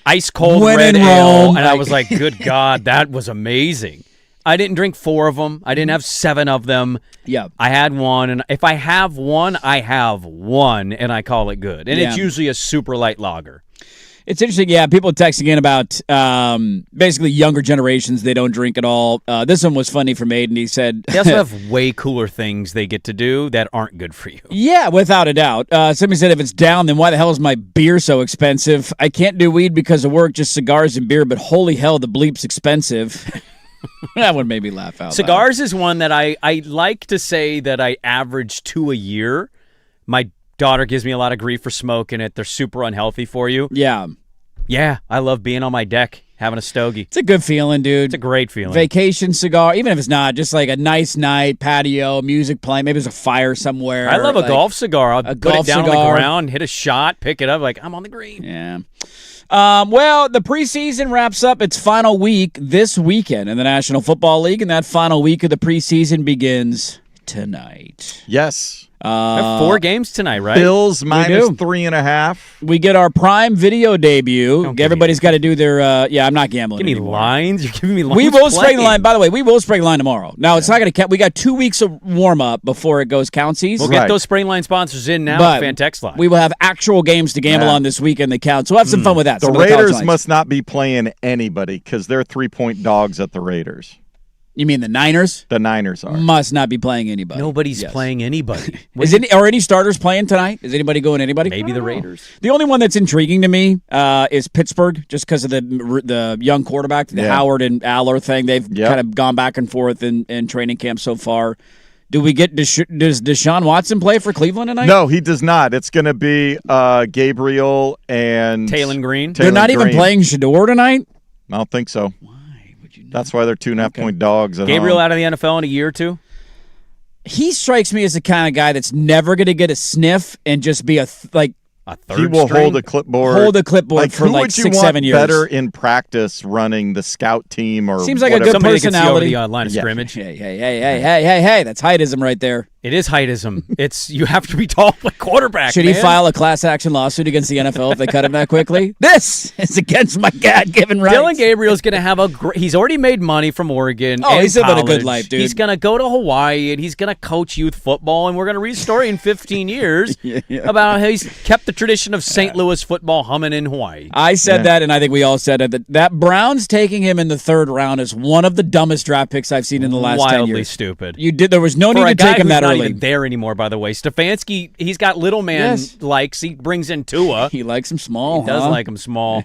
ice cold red ale, and I was like, good God, that was amazing. I didn't drink 4 of them. I didn't have 7 of them. Yeah. I had one, and if I have one, I have one, and I call it good. And it's usually a super light lager. It's interesting, people texting in about basically younger generations, they don't drink at all. This one was funny from Aiden. He said... They also have way cooler things they get to do that aren't good for you. Yeah, without a doubt. Somebody said if it's down, then why the hell is my beer so expensive? I can't do weed because of work, just cigars and beer, but holy hell, the bleep's expensive. That one made me laugh out Cigars loud. is one that I like to say that I average 2 a year. My daughter gives me a lot of grief for smoking it. They're super unhealthy for you. Yeah. Yeah, I love being on my deck, having a stogie. It's a good feeling, dude. It's a great feeling. Vacation cigar, even if it's not, just like a nice night, patio, music playing. Maybe there's a fire somewhere. I love a golf cigar. I'll put it down on the ground, hit a shot, pick it up, like I'm on the green. Yeah. Well, the preseason wraps up its final week this weekend in the National Football League, and that final week of the preseason begins tonight. Yes. We have 4 games tonight, right? Bills minus 3.5. We get our Prime Video debut. Everybody's got to do their. I'm not gambling. Give me anymore. lines. You're giving me lines. We will Sprague line. By the way, we will Sprague line tomorrow. Now it's not going to count. We got 2 weeks of warm up before it goes countsies. We'll get those Sprague line sponsors in now. But Fan text line. we will have actual games to gamble on this weekend that count. So we'll have some fun with that. The Raiders must not be playing anybody because they're 3-point dogs at the Raiders. You mean the Niners? The Niners are. Must not be playing anybody. Nobody's playing anybody. Are any starters playing tonight? Is anybody going anybody? Maybe the Raiders. The only one that's intriguing to me is Pittsburgh, just because of the young quarterback, the Howard and Aller thing. They've kind of gone back and forth in training camp so far. Do we get does Deshaun Watson play for Cleveland tonight? No, he does not. It's going to be Gabriel and Taylon Green. They're not even playing Shador tonight? I don't think so. That's why they're 2.5-point dogs. Gabriel out of the NFL in a year or 2? He strikes me as the kind of guy that's never going to get a sniff and just be a third he will string. hold a clipboard. Hold a clipboard for like 6-7 years. Better in practice running the scout team or seems like whatever. a good personality. Over the line of scrimmage. Hey, that's heightism right there. It is heightism. It's you have to be tall like quarterback. Should he file a class action lawsuit against the NFL if they cut him that quickly? This is against my God-given rights. Dylan Gabriel's going to have he's already made money from Oregon. Oh, he's living a good college. life, dude. He's going to go to Hawaii and he's going to coach youth football, and we're going to read a story in 15 years about how he's kept the tradition of St. Louis football humming in Hawaii. I said that, and I think we all said it. That Browns taking him in the 3rd round is one of the dumbest draft picks I've seen in the last 10 years. Wildly stupid. There was no need to take him that early. Not even there anymore. By the way, Stefanski, he's got little man likes. He brings in Tua. He likes him small. He does like him small.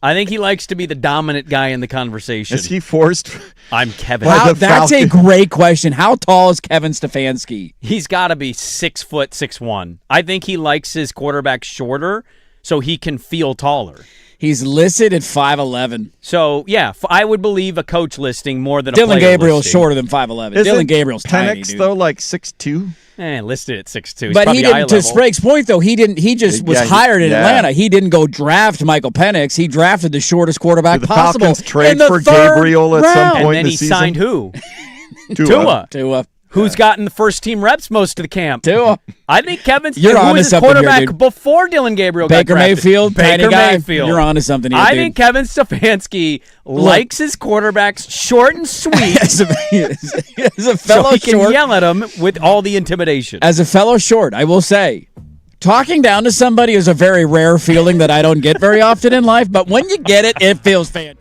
I think he likes to be the dominant guy in the conversation. Is he forced? I'm Kevin. That's a great question. How tall is Kevin Stefanski? He's got to be 6 foot 6'1". I think he likes his quarterback shorter so he can feel taller. He's listed at 5'11". So, yeah, I would believe a coach listing more than a Dylan player Gabriel's listing. shorter than 5'11". Dylan Gabriel's tiny, dude. though, like 6'2"? Listed at 6'2". But he didn't. To Sprague's point, though, he didn't. He just was hired in Atlanta. He didn't go draft Michael Penix. He drafted the shortest quarterback possible. Falcons trade for Gabriel at some point and then in the he season? signed who? Tua. Tua. who's gotten the first team reps most of the camp. Tua. I think Kevin's You're who onto was his something here, quarterback dude. before Dylan Gabriel got Baker drafted. Mayfield, tiny Baker guy. Mayfield. You're onto something here, I dude. think Kevin Stefanski likes his quarterbacks short and sweet. as a fellow so he can short, yell at him with all the intimidation. as a fellow short, I will say, talking down to somebody is a very rare feeling that I don't get very often in life, but when you get it, it feels fantastic.